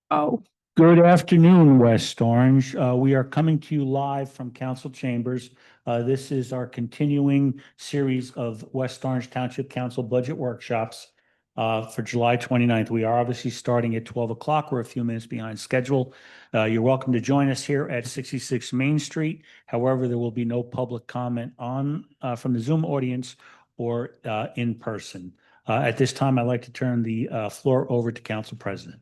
Oh, good afternoon, West Orange. We are coming to you live from council chambers. This is our continuing series of West Orange Township Council budget workshops for July 29th. We are obviously starting at 12 o'clock. We're a few minutes behind schedule. You're welcome to join us here at 66 Main Street. However, there will be no public comment on from the Zoom audience or in person. At this time, I'd like to turn the floor over to Council President.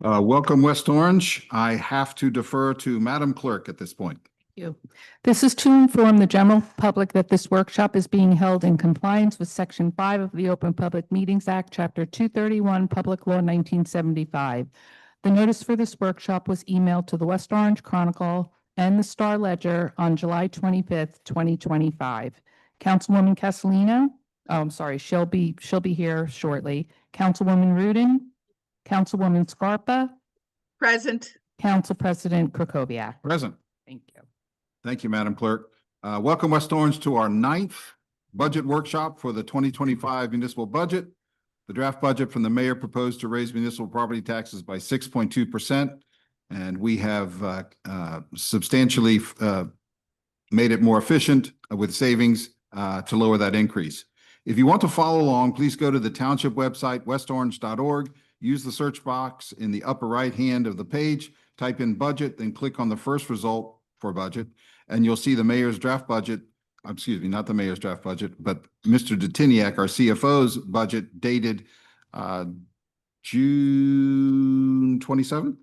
Welcome, West Orange. I have to defer to Madam Clerk at this point. You. This is to inform the general public that this workshop is being held in compliance with Section 5 of the Open Public Meetings Act, Chapter 231, Public Law 1975. The notice for this workshop was emailed to the West Orange Chronicle and the Star Ledger on July 25th, 2025. Councilwoman Castellino, she'll be here shortly. Councilwoman Rudin, Councilwoman Scarpa. Present. Council President Krakowiak. Present. Thank you. Thank you, Madam Clerk. Welcome, West Orange, to our 9th budget workshop for the 2025 municipal budget. The draft budget from the mayor proposed to raise municipal property taxes by 6.2%, and we have substantially made it more efficient with savings to lower that increase. If you want to follow along, please go to the Township website, westorange.org. Use the search box in the upper right hand of the page, type in budget, then click on the first result for budget, and you'll see the mayor's draft budget, excuse me, not the mayor's draft budget, but Mr. Detiniak, our CFO's budget dated June 27th?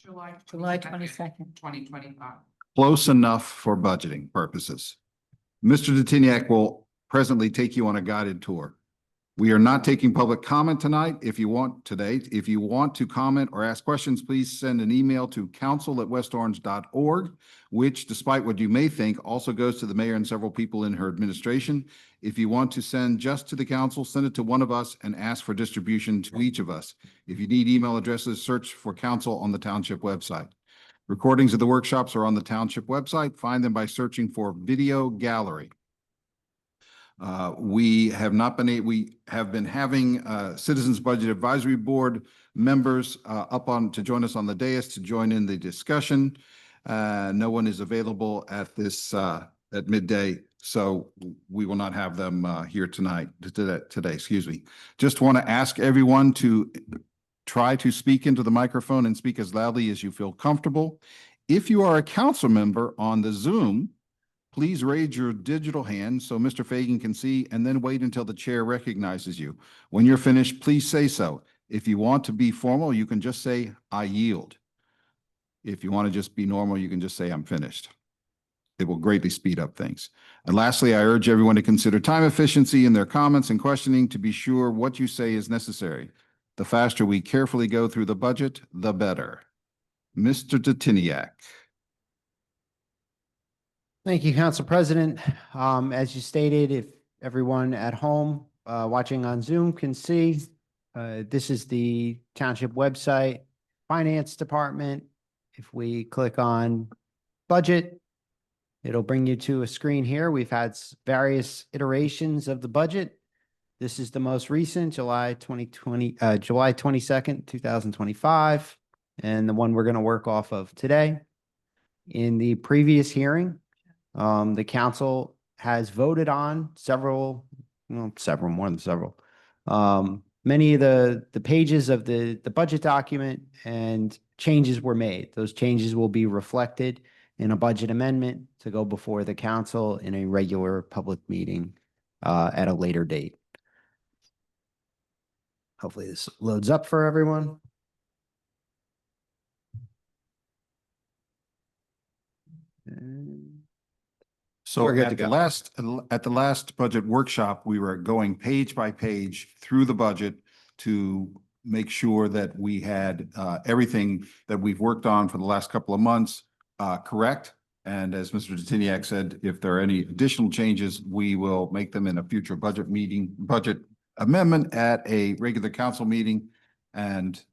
July 22nd, 2025. Close enough for budgeting purposes. Mr. Detiniak will presently take you on a guided tour. We are not taking public comment tonight. If you want to comment or ask questions, please send an email to council@westorange.org, which, despite what you may think, also goes to the mayor and several people in her administration. If you want to send just to the council, send it to one of us and ask for distribution to each of us. If you need email addresses, search for council on the Township website. Recordings of the workshops are on the Township website. Find them by searching for Video Gallery. We have been having Citizens Budget Advisory Board members to join us on the dais to join in the discussion. No one is available at midday, so we will not have them here today. Excuse me. Just want to ask everyone to try to speak into the microphone and speak as loudly as you feel comfortable. If you are a council member on the Zoom, please raise your digital hand so Mr. Fagan can see, and then wait until the chair recognizes you. When you're finished, please say so. If you want to be formal, you can just say, "I yield." If you want to just be normal, you can just say, "I'm finished." It will greatly speed up things. And lastly, I urge everyone to consider time efficiency in their comments and questioning to be sure what you say is necessary. The faster we carefully go through the budget, the better. Mr. Detiniak. Thank you, Council President. As you stated, if everyone at home watching on Zoom can see, this is the Township website, Finance Department. If we click on Budget, it'll bring you to a screen here. We've had various iterations of the budget. This is the most recent, July 22nd, 2025, and the one we're going to work off of today. In the previous hearing, the council has voted on more than several. Many of the pages of the budget document, and changes were made. Those changes will be reflected in a budget amendment to go before the council in a regular public meeting at a later date. Hopefully this loads up for everyone. So We're good to at go. the last budget workshop, we were going page by page through the budget to make sure that we had everything that we've worked on for the last couple of months correct. And as Mr. Detiniak said, if there are any additional changes, we will make them in a future budget amendment at a regular council meeting. And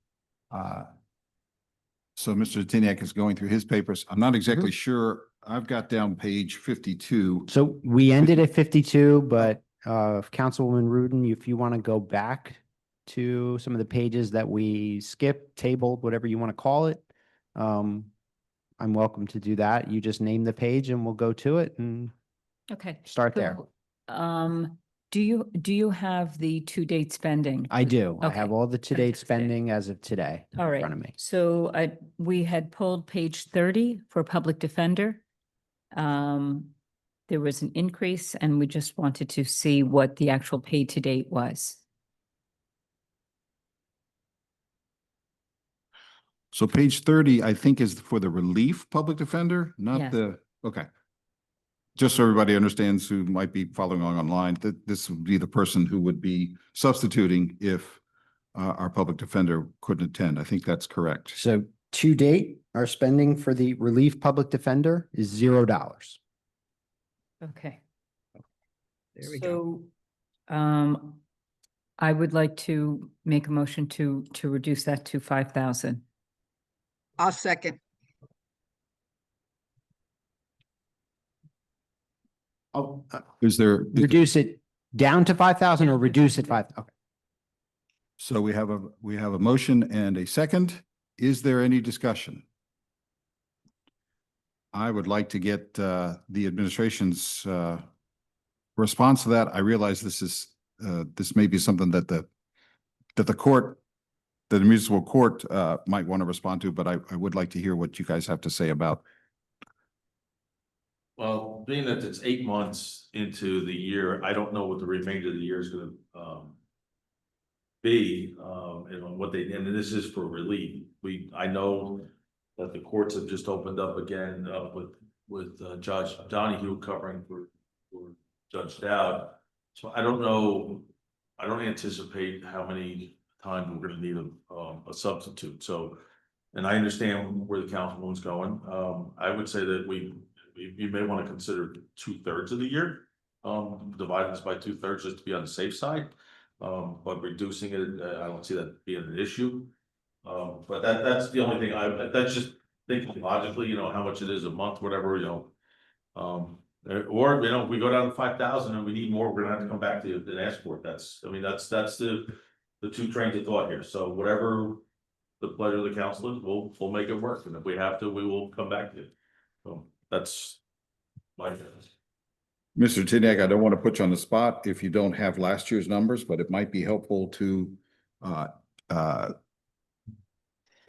so Mr. Detiniak is going through his papers. I'm not exactly sure. I've got down page 52. So we ended at 52, but Councilwoman Rudin, if you want to go back to some of the pages that we skipped, tabled, whatever you want to call it, I'm welcome to do that. You just name the page and we'll go to it and Okay. start there. So, do you have the to-date spending? I do. I have Okay. all the to-date Fantastic. spending as of today All in right. front of me. So we had pulled page 30 for public defender. There was an increase and we just wanted to see what the actual pay to date was. So page 30, I think, is for the relief public defender, not Yes. okay. Just so everybody understands who might be following along online, that this would be the person who would be substituting if our public defender couldn't attend. I think that's correct. So to date, our spending for the relief public defender is $0. Okay. There we go. So, I would like to make a motion to reduce that to 5,000. I'll second. Oh, Is there, reduce it down to 5,000 or reduce it 5? Okay. so we have a motion and a second. Is there any discussion? I would like to get the administration's response to that. I realize this may be something that the court, that the municipal court might want to respond to, but I would like to hear what you guys have to say about. Well, being that it's 8 months into the year, I don't know what the remainder of the year is gonna be, and what they, and this is for relief. I know that the courts have just opened up again, with Judge Donahue covering for Judge Dowd. So I don't know, I don't anticipate how many times we're gonna need a substitute, so. And I understand where the councilwoman's going. I would say that you may want to consider 2/3 of the year, divide this by 2/3 just to be on the safe side. But reducing it, I don't see that being an issue. But that's the only thing that's just thinking logically, how much it is a month, whatever, or, if we go down to 5,000 and we need more, we're gonna have to come back to you and ask for it. That's the two trains of thought here. So whatever the pleasure of the council is, we'll make it work. And if we have to, we will come back to you. So that's my. Mr. Tiniak, I don't want to put you on the spot if you don't have last year's numbers, but it might be helpful to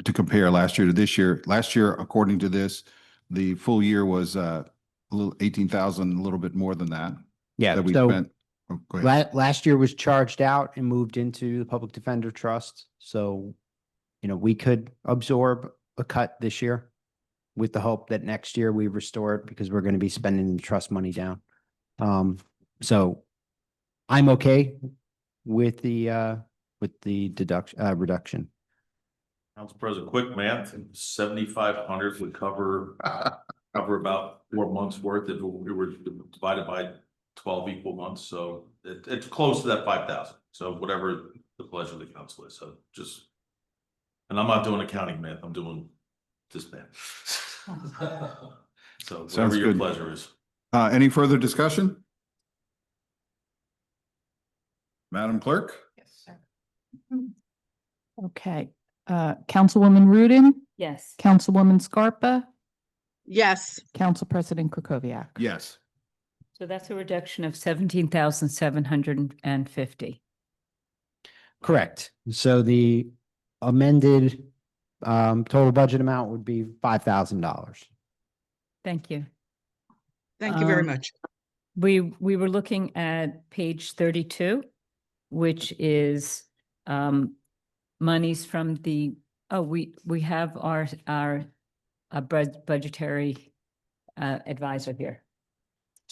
compare last year to this year. Last year, according to this, the full year was a little 18,000, a little bit more than that. Yeah. That we So spent. Oh, go ahead. last year was charged out and moved into the Public Defender Trust. So, we could absorb a cut this year with the hope that next year we restore it because we're going to be spending the trust money down. So I'm okay with the reduction. Council President, quick math, 7,500 would cover about 4 months worth if we were divided by 12 equal months. So it's close to that 5,000. So whatever the pleasure of the council is. So and I'm not doing accounting math, I'm doing this math. So Sounds whatever your good. pleasure is. Any further discussion? Madam Clerk? Yes, sir. Okay, Councilwoman Rudin, Yes. Councilwoman Scarpa, Yes, Council President Krokoviac. Yes. So that's a reduction of 17,750. Correct. So the amended total budget amount would be $5,000. Thank you. thank you very Um, much. We were looking at page 32, which is monies from the, we have our budgetary advisor here.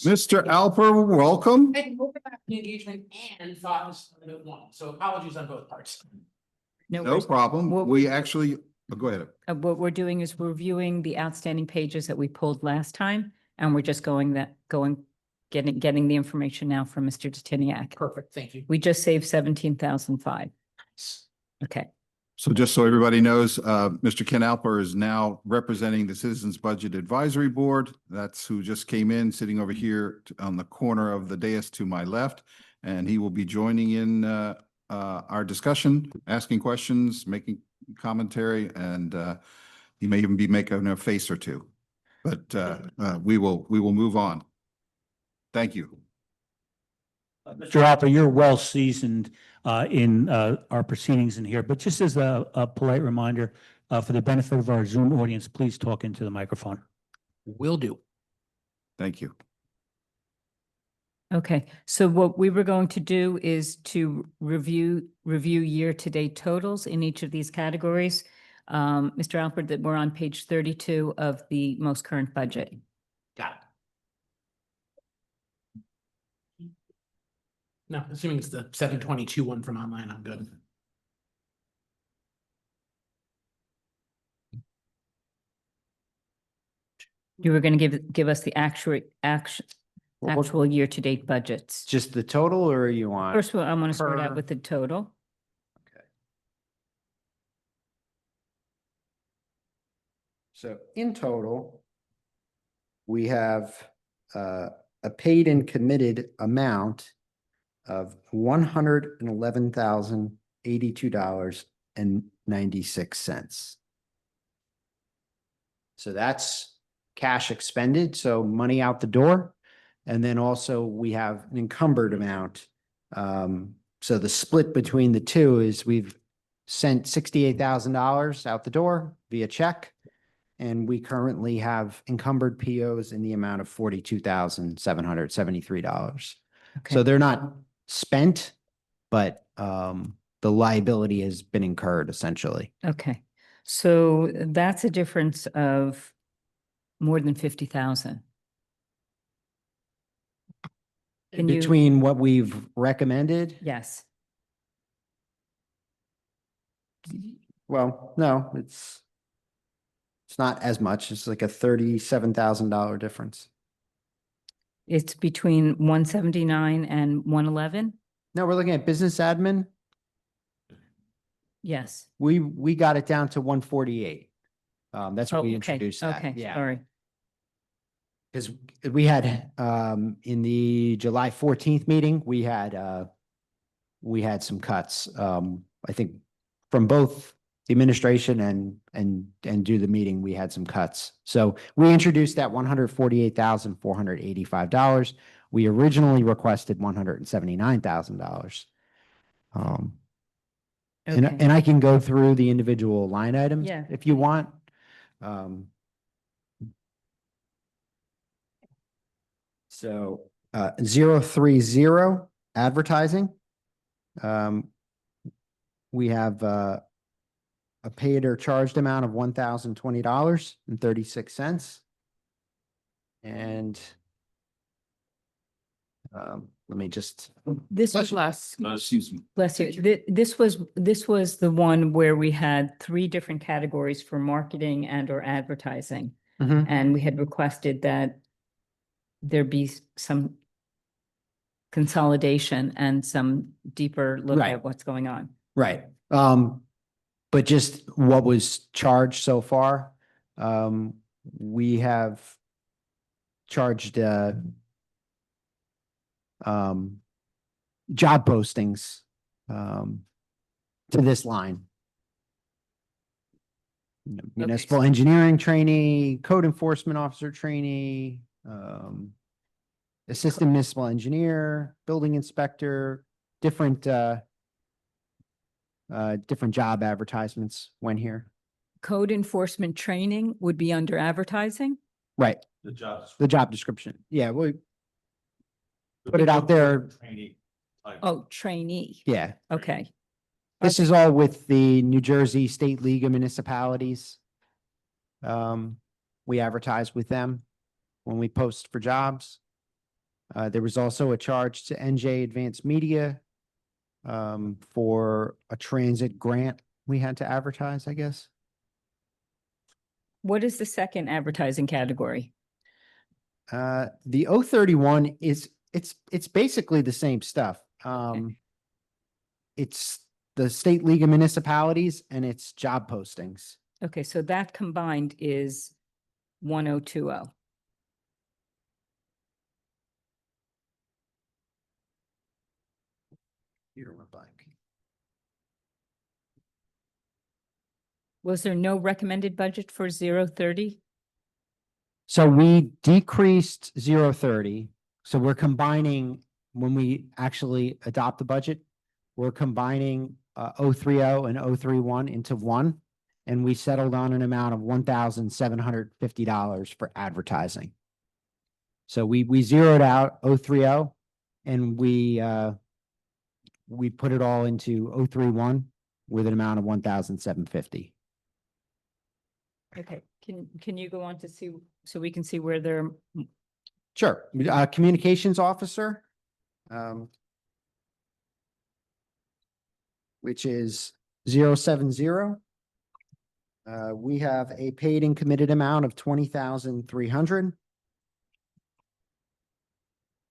Mr. Alper, welcome. Hey, we'll get back to the engagement and thought was another one, so apologies on both parts. No worries. problem. What We actually, go ahead. What we're doing is we're reviewing the outstanding pages that we pulled last time, and we're just getting the information now from Mr. Detiniak. Perfect, thank you. We just saved 17,005. Okay, So just so everybody knows, Mr. Ken Alper is now representing the Citizens Budget Advisory Board. That's who just came in, sitting over here on the corner of the dais to my left. And he will be joining in our discussion, asking questions, making commentary, and you may even be making a face or two. But we will move on. Thank you. Mr. Alper, you're well seasoned in our proceedings in here, but just as a polite reminder, for the benefit of our Zoom audience, please talk into the microphone. Will do. Thank you. Okay, so what we were going to do is to review year-to-date totals in each of these categories. Mr. Alpert, that we're on page 32 of the most current budget. Got it. No, assuming it's the 722 one from online, I'm good. You were going to give us the actual What- year-to-date budgets. Just the total, or you want? First of all, I want to start per- out with the total. Okay. So in total, we have a paid and committed amount of $111,082.96. So that's cash expended, so money out the door. And then also we have an encumbered amount. So the split between the two is we've sent $68,000 out the door via check. And we currently have encumbered POs in the amount of $42,773. Okay. So they're not spent, but the liability has been incurred essentially. Okay, so that's a difference of more than 50,000. Can you- Between what we've recommended, Yes, well, no, it's not as much. It's like a $37,000 difference. it's between 179 and 111. No, we're looking at business admin. Yes. We got it down to 148. That's what Oh, we okay, introduced that. okay, Yeah. sorry. Because we had, in the July 14th meeting, we had some cuts. I think from both the administration and do the meeting, we had some cuts. So we introduced that $148,485. We originally requested $179,000. Okay. And I can go through the individual line items Yeah. if you want. So 030 advertising. We have a paid or charged amount of $1,020.36. And let me just, This was Less. Excuse me. Bless you. This was the one where we had 3 different categories for marketing and or advertising. Mhm. And we had requested that there be some consolidation and some deeper look Right. at what's going on. right. But just what was charged so far, we have charged job postings to this line. Municipal engineering trainee, code enforcement officer trainee, assistant municipal engineer, building inspector, different job advertisements went here. Code enforcement training would be under advertising? Right, The jobs. the job description. Yeah, we put it out there. Oh, trainee. Yeah. Okay. This is all with the New Jersey State League of Municipalities. We advertise with them when we post for jobs. There was also a charge to NJ Advanced Media for a transit grant we had to advertise, I guess. What is the second advertising category? The 031 is, it's basically the same stuff. It's the State League of Municipalities and it's job postings. Okay, so that combined is 1020. Computer went blank. Was there no recommended budget for 030? So we decreased 030. So we're combining, when we actually adopt the budget, we're combining 030 and 031 into one. And we settled on an amount of $1,750 for advertising. So we zeroed out 030 and we put it all into 031 with an amount of 1,750. Okay, can you go on to see, so we can see where they're, Sure. Communications officer, which is 070. We have a paid and committed amount of 20,300.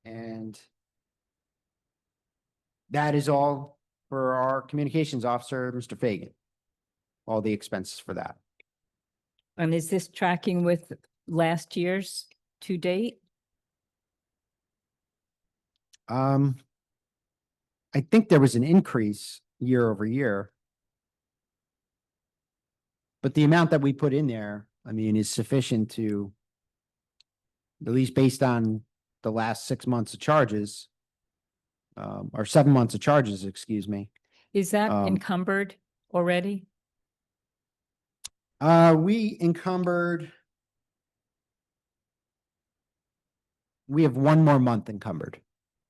And that is all for our communications officer, Mr. Fagan. All the expenses for that. and is this tracking with last year's to date? I think there was an increase year over year. But the amount that we put in there, I mean, is sufficient to, at least based on the last 6 months of charges, or 7 months of charges, excuse me. Is that Um, encumbered already? We encumbered. We have 1 more month encumbered.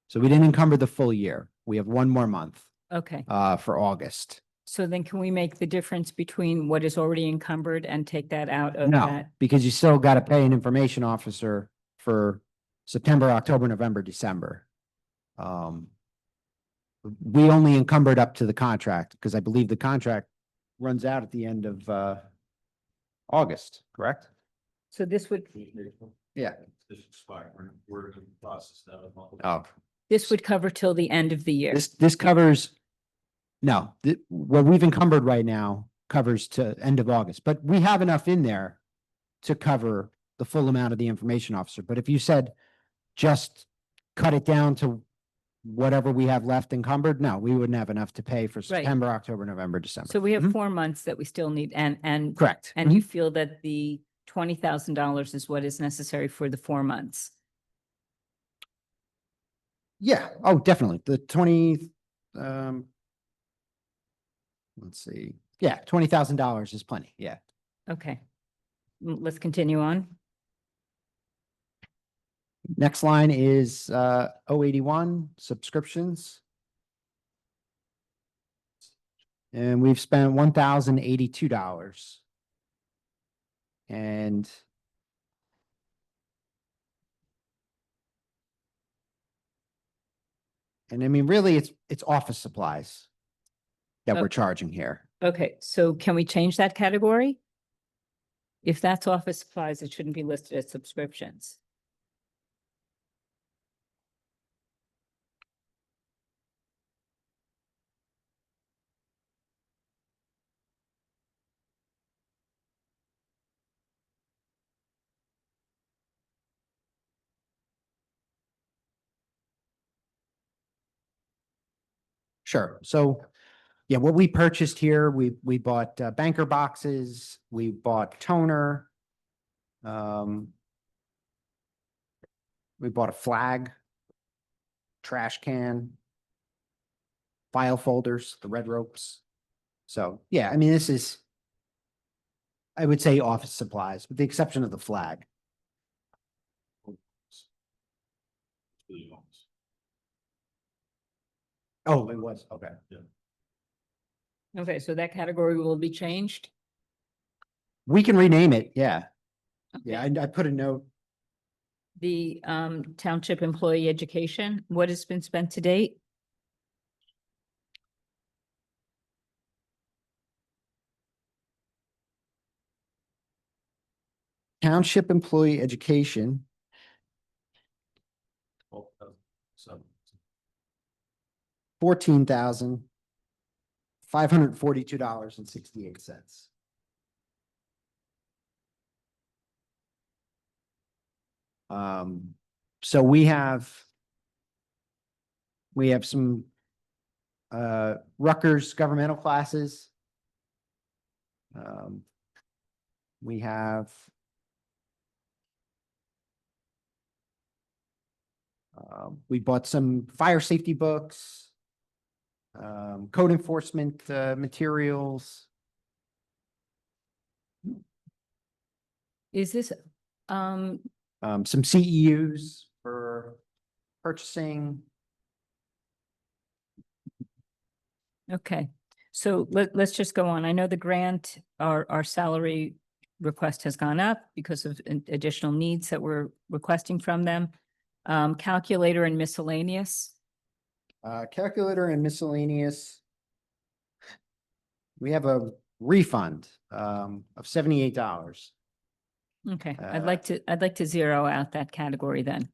So we didn't encumber the full year. We have 1 more month, Okay, for August. so then can we make the difference between what is already encumbered and take that out of No, that? because you still got to pay an information officer for September, October, November, December. We only encumbered up to the contract because I believe the contract runs out at the end of August, correct? So this would, Yeah. This expired, we're in the process now. Oh, this would cover till the end of the year. this covers, no, what we've encumbered right now covers to end of August, but we have enough in there to cover the full amount of the information officer. But if you said just cut it down to whatever we have left encumbered, no, we wouldn't have enough to pay for September, October, November, December. So we have Mhm. 4 months that we still need and Correct. and you feel that the $20,000 is what is necessary for the 4 months? Yeah, oh, definitely. The 20, let's see. Yeah, $20,000 is plenty. Yeah. Okay. Let's continue on. Next line is 081 subscriptions. And we've spent $1,082. And I mean, really, it's office supplies that Oh. we're charging here. Okay, so can we change that category? If that's office supplies, it shouldn't be listed as subscriptions. Sure. So, yeah, what we purchased here, we bought banker boxes, we bought toner. We bought a flag, trash can, file folders, the red ropes. So, yeah, I mean, this is, I would say office supplies, with the exception of the flag. Oh, it was, okay. Okay, so that category will be changed? We can rename it, yeah. Yeah, Okay. I put a note. The township employee education, what has been spent to date? Township employee education, So, $14,542.68. So we have some Rutgers governmental classes. We have we bought some fire safety books, code enforcement materials. Is this, Some CEUs for purchasing. okay, so let's just go on. I know the grant, our salary request has gone up because of additional needs that we're requesting from them. Calculator and miscellaneous, Calculator and miscellaneous. We have a refund of $78. okay, I'd like to zero out that category then.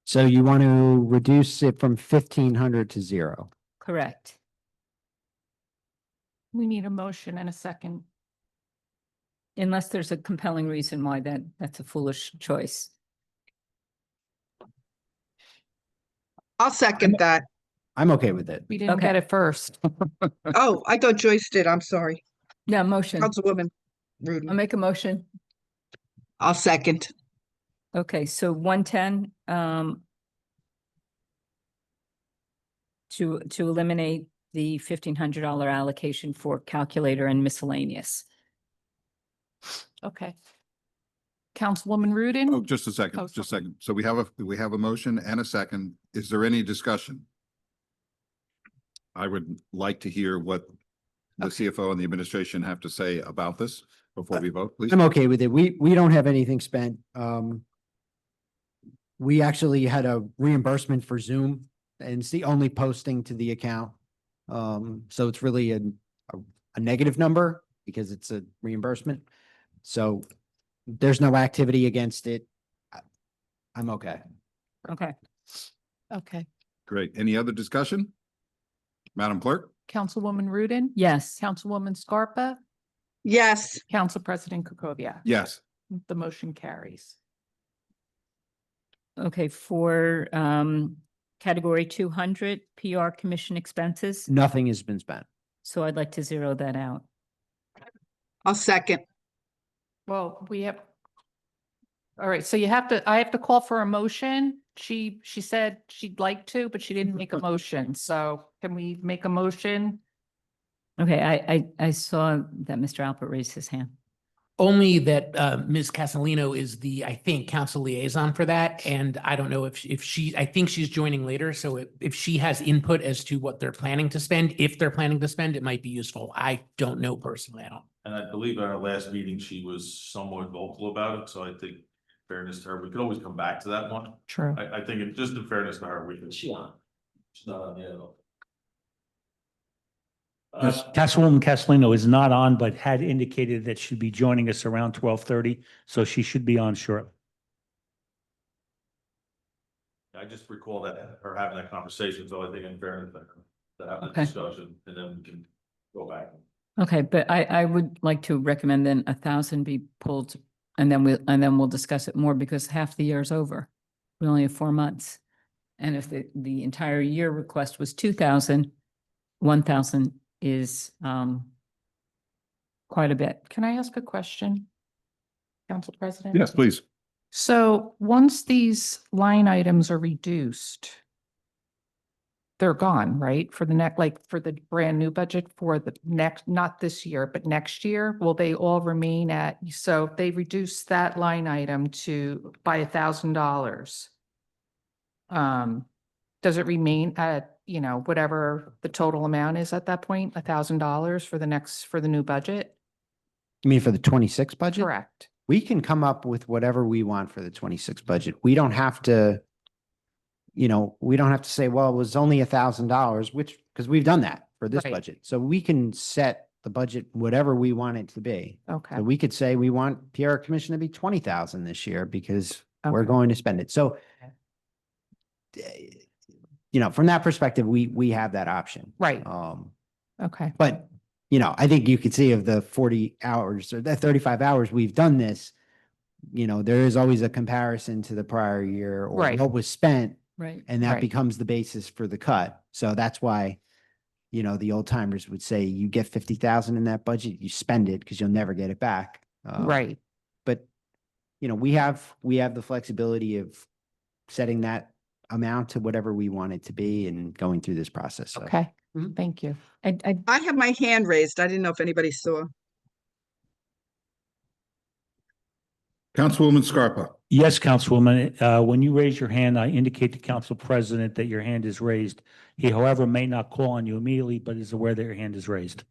So you want to reduce it from 1,500 to 0. Correct. We need a motion and a second. Unless there's a compelling reason why that's a foolish choice. I'll second that. I'm okay with it. We didn't Okay. get it first. Oh, I thought Joyce did. I'm sorry. Yeah, motion. Councilwoman I'll Rudin. make a motion. I'll second. Okay, so 110, to eliminate the $1,500 allocation for calculator and miscellaneous. Okay. Councilwoman Oh, Rudin? just a second, Oh, just a sorry. second. So we have a motion and a second. Is there any discussion? I would like to hear what the CFO and the administration have to say about this before we vote, please. I'm okay with it. We don't have anything spent. We actually had a reimbursement for Zoom and it's the only posting to the account. So it's really a negative number because it's a reimbursement. So there's no activity against it. I'm okay. Okay, Okay. Great. Any other discussion? Madam Clerk? Councilwoman Rudin? yes, Councilwoman Scarpa? Yes, Council President Kukoviac? Yes. The motion carries. okay, for category 200, PR commission expenses. Nothing has been spent. So I'd like to zero that out. I'll second. Well, we have. All right, so I have to call for a motion. She said she'd like to, but she didn't make a motion. So can we make a motion? Okay, I saw that Mr. Alpert raised his hand. Only that Ms. Castellino is the, I think, council liaison for that. And I don't know if she, I think she's joining later. So if she has input as to what they're planning to spend, if they're planning to spend, it might be useful. I don't know personally. I don't. And I believe at our last meeting, she was somewhat vocal about it, so I think in fairness to her, we could always come back to that one. True. I think it just in fairness to her, we can. She's not on the other. Councilwoman Castellino is not on, but had indicated that she'd be joining us around 12:30, so she should be on shortly. I just recall that her having that conversation, so I think in fairness to her, to have the Okay. discussion, and then we can go back. Okay, but I would like to recommend then 1,000 be pulled and then we'll discuss it more because half the year is over. We only have 4 months. And if the entire year request was 2,000, 1,000 is quite a bit. Can I ask a question? Council President? Yes, please. So once these line items are reduced, they're gone, right? For the for the brand new budget for the next, not this year, but next year, will they all remain at, so if they reduce that line item by $1,000. Does it remain at, whatever the total amount is at that point, $1,000 for the new budget? You mean for the 26 budget? Correct. We can come up with whatever we want for the 26 budget. We don't have to, we don't have to say, well, it was only $1,000, because we've done that for this Right. budget. So we can set the budget whatever we want it to be. Okay. So we could say we want PR commission to be 20,000 this year because we're Okay. going to spend it. So, from that perspective, we have that option. Right. Okay. But, I think you could see of the 40 hours or the 35 hours we've done this, there is always a comparison to the prior year or Right. what was spent, Right. and that Right. becomes the basis for the cut. So that's why, the old timers would say you get 50,000 in that budget, you spend it because you'll never get it back. Right. But, we have the flexibility of setting that amount to whatever we want it to be and going through this process. So. Okay. Mhm. Thank you. I have my hand raised. I didn't know if anybody saw. Councilwoman Scarpa. Yes, Councilwoman, when you raise your hand, I indicate to Council President that your hand is raised. He, however, may not call on you immediately, but is aware that your hand is raised.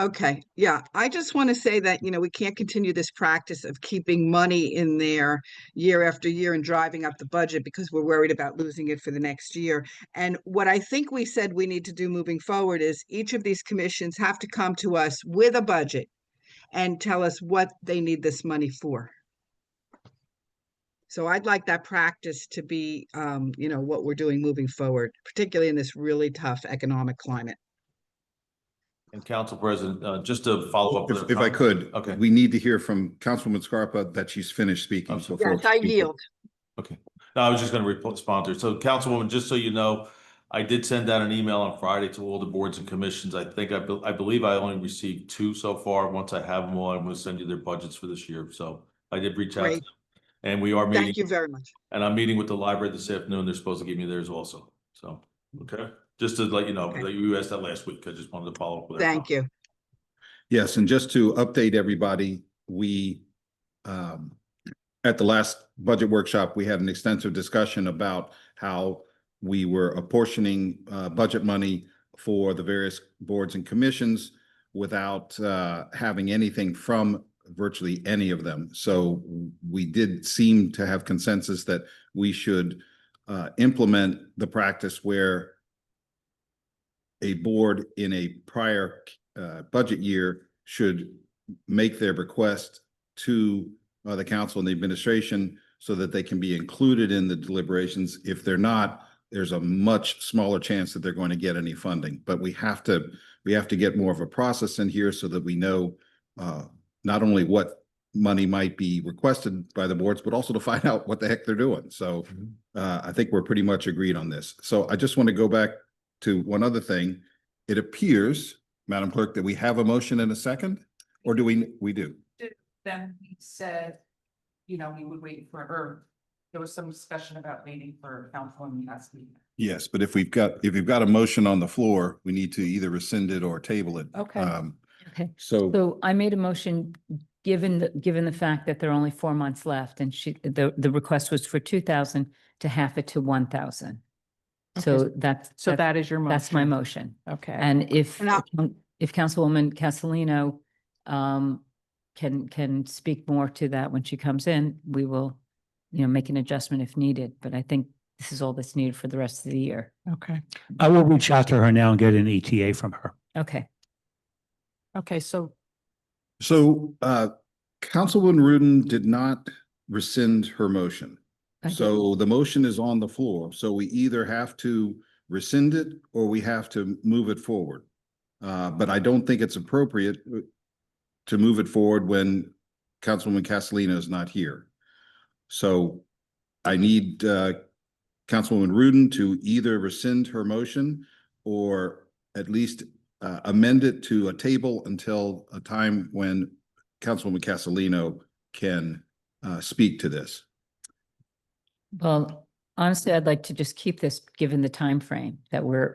Okay, yeah, I just want to say that, we can't continue this practice of keeping money in there year after year and driving up the budget because we're worried about losing it for the next year. And what I think we said we need to do moving forward is each of these commissions have to come to us with a budget and tell us what they need this money for. So I'd like that practice to be, what we're doing moving forward, particularly in this really tough economic climate. And Council President, just to follow up. with If her I comment. could, Okay. we need to hear from Councilwoman Scarpa that she's finished speaking. I'm sorry. before Yes, I she- yield. Okay. No, I was just going to respond to her. So Councilwoman, just so you know, I did send out an email on Friday to all the boards and commissions. I believe I only received 2 so far. Once I have them all, I'm going to send you their budgets for this year. So I did reach out to Great. them. And we are meeting. Thank you very much. And I'm meeting with the library this afternoon. They're supposed to give me theirs also. So, okay. Just to let you know, Okay. that you asked that last week. I just wanted to follow up with her. Thank you. Yes, and just to update everybody, we, at the last budget workshop, we had an extensive discussion about how we were apportioning budget money for the various boards and commissions without having anything from virtually any of them. So we did seem to have consensus that we should implement the practice where a board in a prior budget year should make their request to the council and the administration so that they can be included in the deliberations. If they're not, there's a much smaller chance that they're going to get any funding. But we have to get more of a process in here so that we know not only what money might be requested by the boards, but also to find out what the heck they're doing. So I think we're pretty much agreed on this. So I just want to go back to one other thing. It appears, Madam Clerk, that we have a motion and a second, or do we do? Then we said, we would wait or there was some discussion about waiting for Councilwoman Cassidy. Yes, but if we've got a motion on the floor, we need to either rescind it or table it. Okay. Okay. So So I made a motion, given the fact that there are only 4 months left, and the request was for 2,000 to half it to 1,000. So So that is your motion. that's my motion. Okay. And if And Councilwoman Castellino can speak more to that when she comes in, we will, make an adjustment if needed. But I think this is all that's needed for the rest of the year. Okay. I will reach out to her now and get an ETA from her. Okay. Okay. So Councilwoman Rudin did not rescind her motion. I did. So the motion is on the floor. So we either have to rescind it or we have to move it forward. But I don't think it's appropriate to move it forward when Councilwoman Castellino is not here. So I need Councilwoman Rudin to either rescind her motion or at least amend it to a table until a time when Councilwoman Castellino can speak to this. Well, honestly, I'd like to just keep this, given the time frame that we're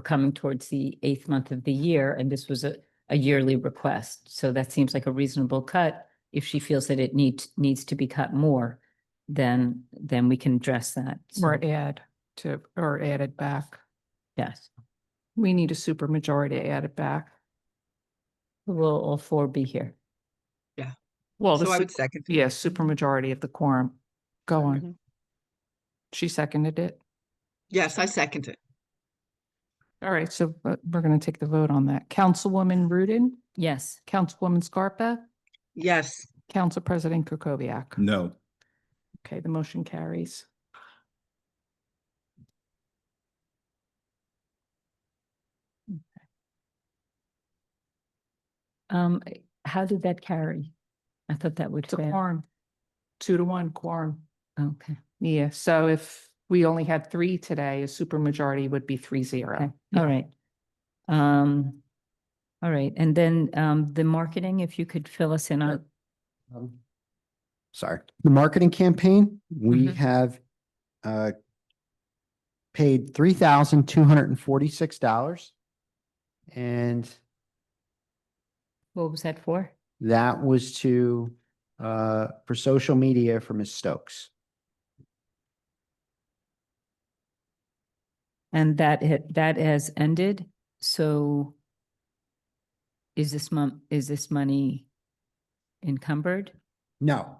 coming towards the 8th month of the year, and this was a yearly request. So that seems like a reasonable cut. If she feels that it needs to be cut more, then we can address that. So, or add it back. yes, We need a super majority to add it back. we'll all 4 be here. Well, So I would second. yes, super majority of the quorum. Go on. Mhm. She seconded it. Yes, I second it. All right. So we're going to take the vote on that. Councilwoman Rudin, Yes. Councilwoman Scarpa, Yes, Council President Kukoviac. No. Okay, the motion carries. How did that carry? I thought that would It's a fail. quorum. 2-1 quorum. Okay, Yeah, so if we only had 3 today, a supermajority would be 3-0. okay, all right. All right, and then the marketing, if you could fill us in on, Sorry, the marketing campaign, we Mhm. have paid $3,246. And what was that for? that was to for social media for Ms. Stokes. And that has ended, so is this money encumbered? No.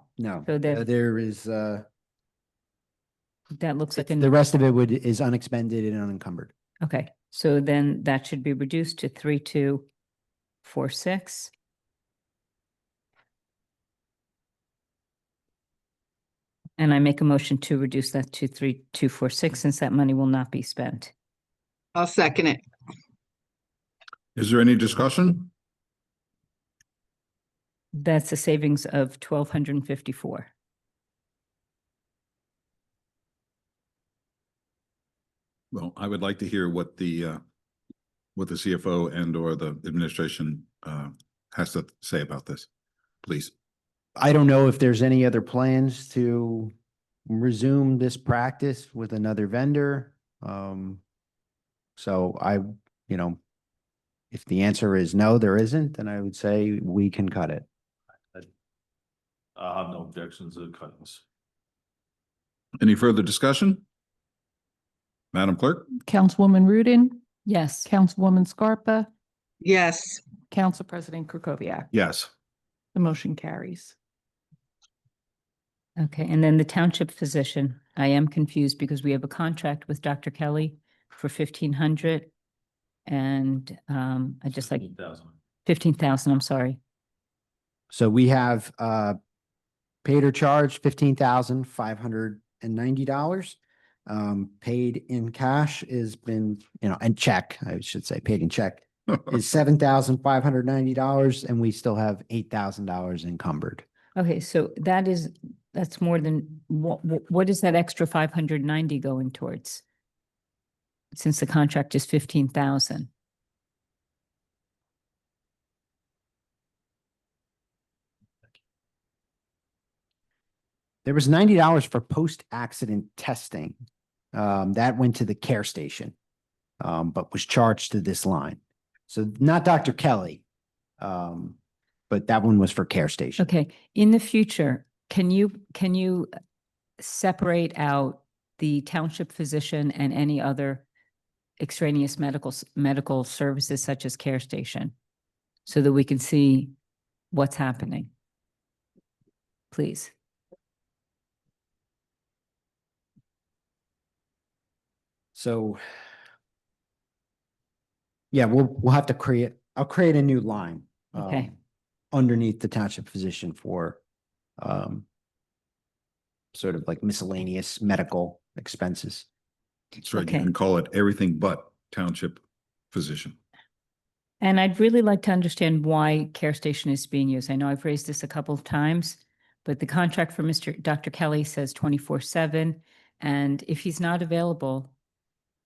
So that- There is That looks like the rest of it is unexpended and unencumbered. okay, so then that should be reduced to 3,246. And I make a motion to reduce that to 3,246 since that money will not be spent. I'll second it. Is there any discussion? That's a savings of 1,254. Well, I would like to hear what the CFO and or the administration has to say about this, please. I don't know if there's any other plans to resume this practice with another vendor. So if the answer is no, there isn't, then I would say we can cut it. I have no objections to cutting this. Any further discussion? Madam Clerk? Councilwoman Rudin, Yes, Councilwoman Scarpa, Yes, Council President Krokoviac. Yes. The motion carries. okay, and then the township physician, I am confused because we have a contract with Dr. Kelly for 1,500. And I just like 15,000. 15,000, I'm sorry. So we have paid or charged $15,590. Paid in cash has been, and check, I should say, paid in check is $7,590, and we still have $8,000 encumbered. Okay, so that's more than, what is that extra 590 going towards? Since the contract is 15,000. There was $90 for post-accident testing. That went to the care station, but was charged to this line. So not Dr. Kelly, but that one was for care station. Okay, in the future, can you separate out the township physician and any other extraneous medical services such as care station so that we can see what's happening? Please. So yeah, we'll have to I'll create a new line. Okay. Underneath the township physician for sort of like miscellaneous medical expenses. That's right. You Okay. can call it everything but township physician. And I'd really like to understand why care station is being used. I know I've raised this a couple of times, but the contract for Dr. Kelly says 24/7. And if he's not available,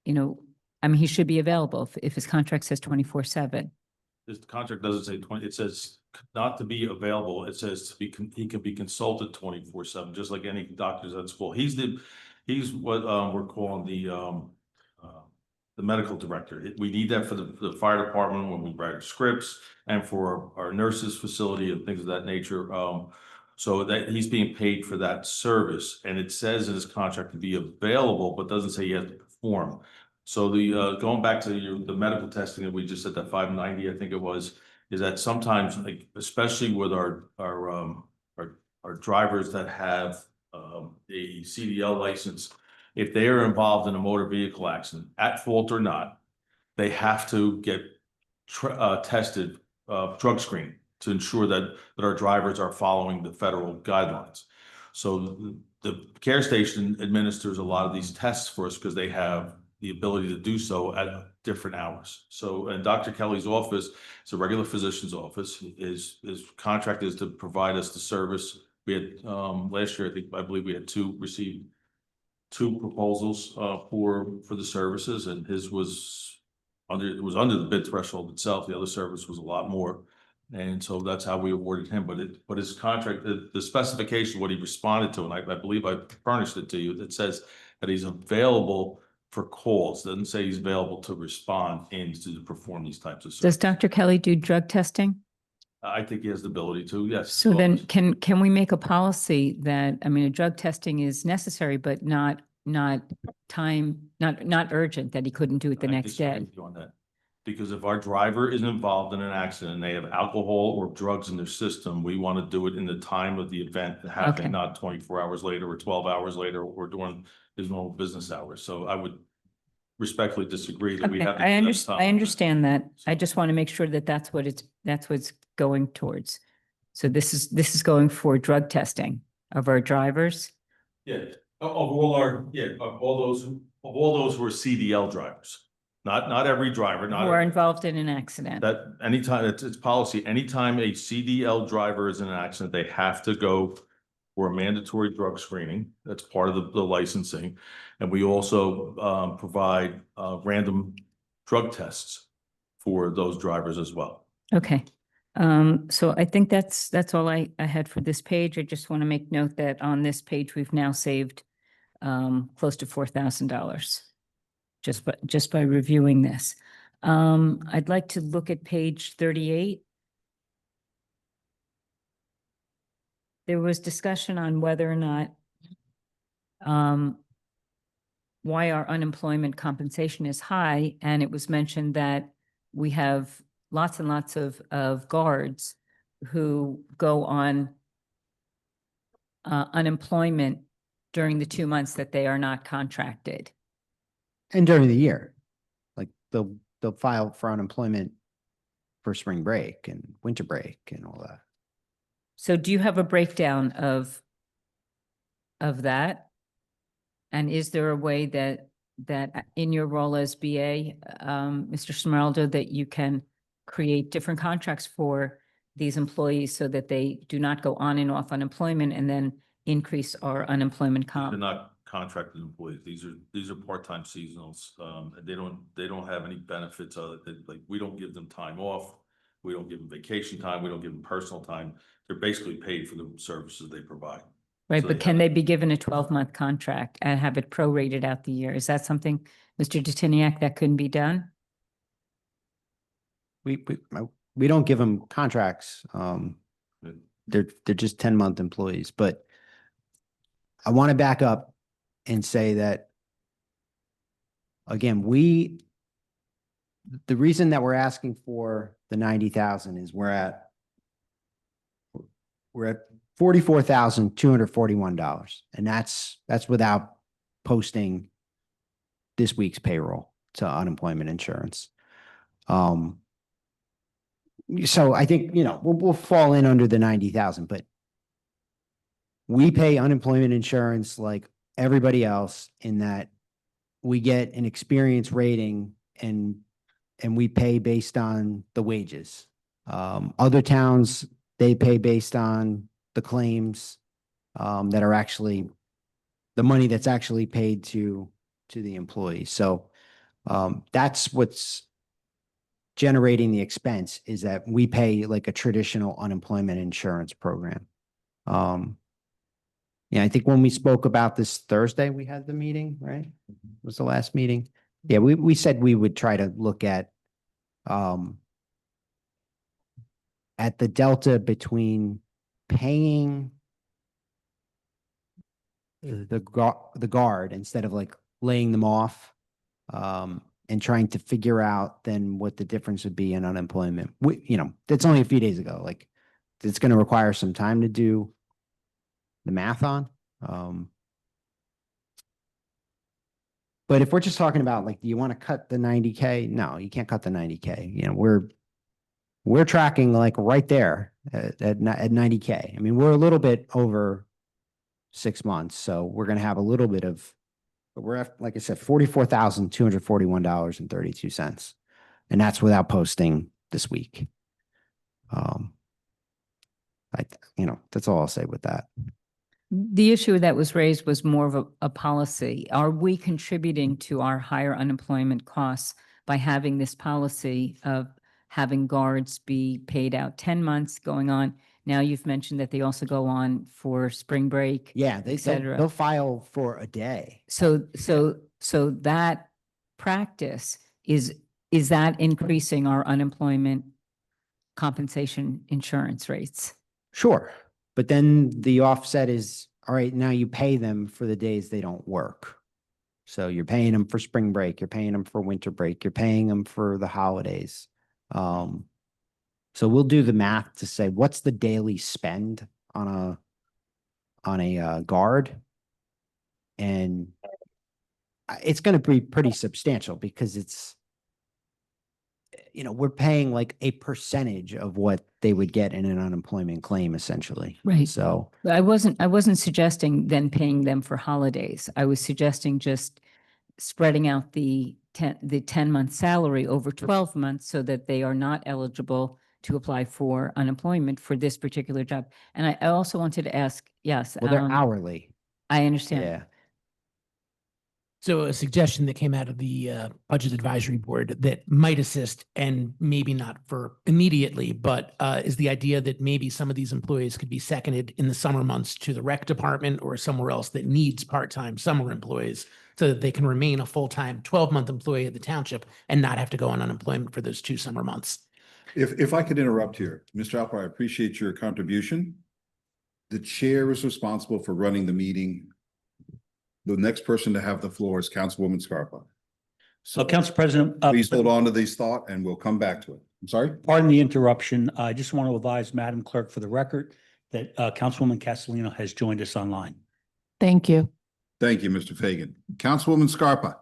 he should be available if his contract says 24/7. This contract doesn't say 20, it says not to be available. It says he can be consulted 24/7, just like any doctors at school. He's what we're calling the medical director. We need that for the fire department when we write scripts and for our nurses facility and things of that nature. So that he's being paid for that service, and it says in his contract to be available, but doesn't say he has to perform. So going back to the medical testing that we just said, that 590, I think it was, is that sometimes, like, especially with our drivers that have a CDL license, if they are involved in a motor vehicle accident, at fault or not, they have to get tested, drug screen, to ensure that our drivers are following the federal guidelines. So the care station administers a lot of these tests for us because they have the ability to do so at different hours. So, and Dr. Kelly's office, it's a regular physician's office. His contract is to provide us the service We had, last year, I believe we had received two proposals, for the services, and his was it was under the bid threshold itself. The other service was a lot more. And so that's how we awarded him, but his contract, the specification, what he responded to, and I believe I furnished it to you, that says that he's available for calls, doesn't say he's available to respond and to perform these types of Does services. Dr. Kelly do drug testing? I think he has the ability to, yes. So then can we make a policy that, I mean, a drug testing is necessary, but not urgent, that he couldn't do it the I next disagree day? with you on that. Because if our driver is involved in an accident and they have alcohol or drugs in their system, we want to do it in the time of the event happening, Okay. not 24 hours later or 12 hours later or during his normal business hours. So I would respectfully disagree that we Okay, have. to do that time. I understand that. I So- just want to make sure that that's what it's going towards. So this is going for drug testing of our drivers. Yeah, of all our, of all those who are CDL drivers, not every driver, Who are involved in an accident. that anytime, it's policy, anytime a CDL driver is in an accident, they have to go for a mandatory drug screening. That's part of the licensing. And we also provide random drug tests for those drivers as well. Okay. So I think that's all I had for this page. I just want to make note that on this page, we've now saved close to $4,000 just by reviewing this. I'd like to look at page 38. There was discussion on whether or not why our unemployment compensation is high, and it was mentioned that we have lots and lots of guards who go on unemployment during the 2 months that they are not contracted. And during the year, like they'll file for unemployment for spring break and winter break and all that. So do you have a breakdown of that? And is there a way that in your role as BA, Mr. Smeraldo, that you can create different contracts for these employees so that they do not go on and off unemployment and then increase our unemployment They're comp? not contracted employees. These are part-time seasonals. They don't have any benefits other than, like, we don't give them time off. We don't give them vacation time. We don't give them personal time. They're basically paid for the services they provide. Right, So but they can have- they be given a 12-month contract and have it prorated out the year? Is that something, Mr. Detiniak, that couldn't be done? We don't give them contracts. They're just 10-month employees, but I want to back up and say that again, the reason that we're asking for the 90,000 is we're at $44,241. And that's without posting this week's payroll to unemployment insurance. So I think, we'll fall in under the 90,000, but we pay unemployment insurance like everybody else in that we get an experience rating and we pay based on the wages. Other towns, they pay based on the claims that are actually the money that's actually paid to the employee. So that's what's generating the expense, is that we pay like a traditional unemployment insurance program. Yeah, I think when we spoke about this Thursday, we had the meeting, right? Was the last meeting? Yeah, we said we would try to look at the delta between paying the guard instead of like laying them off, and trying to figure out then what the difference would be in unemployment. That's only a few days ago. Like, it's going to require some time to do the math on. But if we're just talking about, like, do you want to cut the 90K? No, you can't cut the 90K. We're tracking like right there at 90K. I mean, we're a little bit over 6 months, so we're going to have a little bit of, but we're at, like I said, $44,241.32. And that's without posting this week. That's all I'll say with that. The issue that was raised was more of a policy. Are we contributing to our higher unemployment costs by having this policy of having guards be paid out 10 months going on? Now you've mentioned that they also go on for spring break. Yeah, et cetera. they'll file for a day. So that practice is that increasing our unemployment compensation insurance rates? Sure. But then the offset is, all right, now you pay them for the days they don't work. So you're paying them for spring break, you're paying them for winter break, you're paying them for the holidays. So we'll do the math to say, what's the daily spend on a guard? And it's going to be pretty substantial because it's, we're paying like a percentage of what they would get in an unemployment claim, essentially. Right. So But I wasn't suggesting then paying them for holidays. I was suggesting just spreading out the 10-month salary over 12 months so that they are not eligible to apply for unemployment for this particular job. And I also wanted to ask, yes. well, they're hourly. I understand. Yeah. So a suggestion that came out of the Budget Advisory Board that might assist, and maybe not for immediately, but is the idea that maybe some of these employees could be seconded in the summer months to the rec department or somewhere else that needs part-time summer employees so that they can remain a full-time 12-month employee of the township and not have to go on unemployment for those 2 summer months. If I could interrupt here, Mr. Alper, I appreciate your contribution. The chair is responsible for running the meeting. The next person to have the floor is Councilwoman Scarpa. So, Council President. Please hold on to this thought and we'll come back to it. I'm sorry? Pardon the interruption. I just want to advise Madam Clerk for the record that Councilwoman Castellino has joined us online. Thank you. Thank you, Mr. Fagan. Councilwoman Scarpa.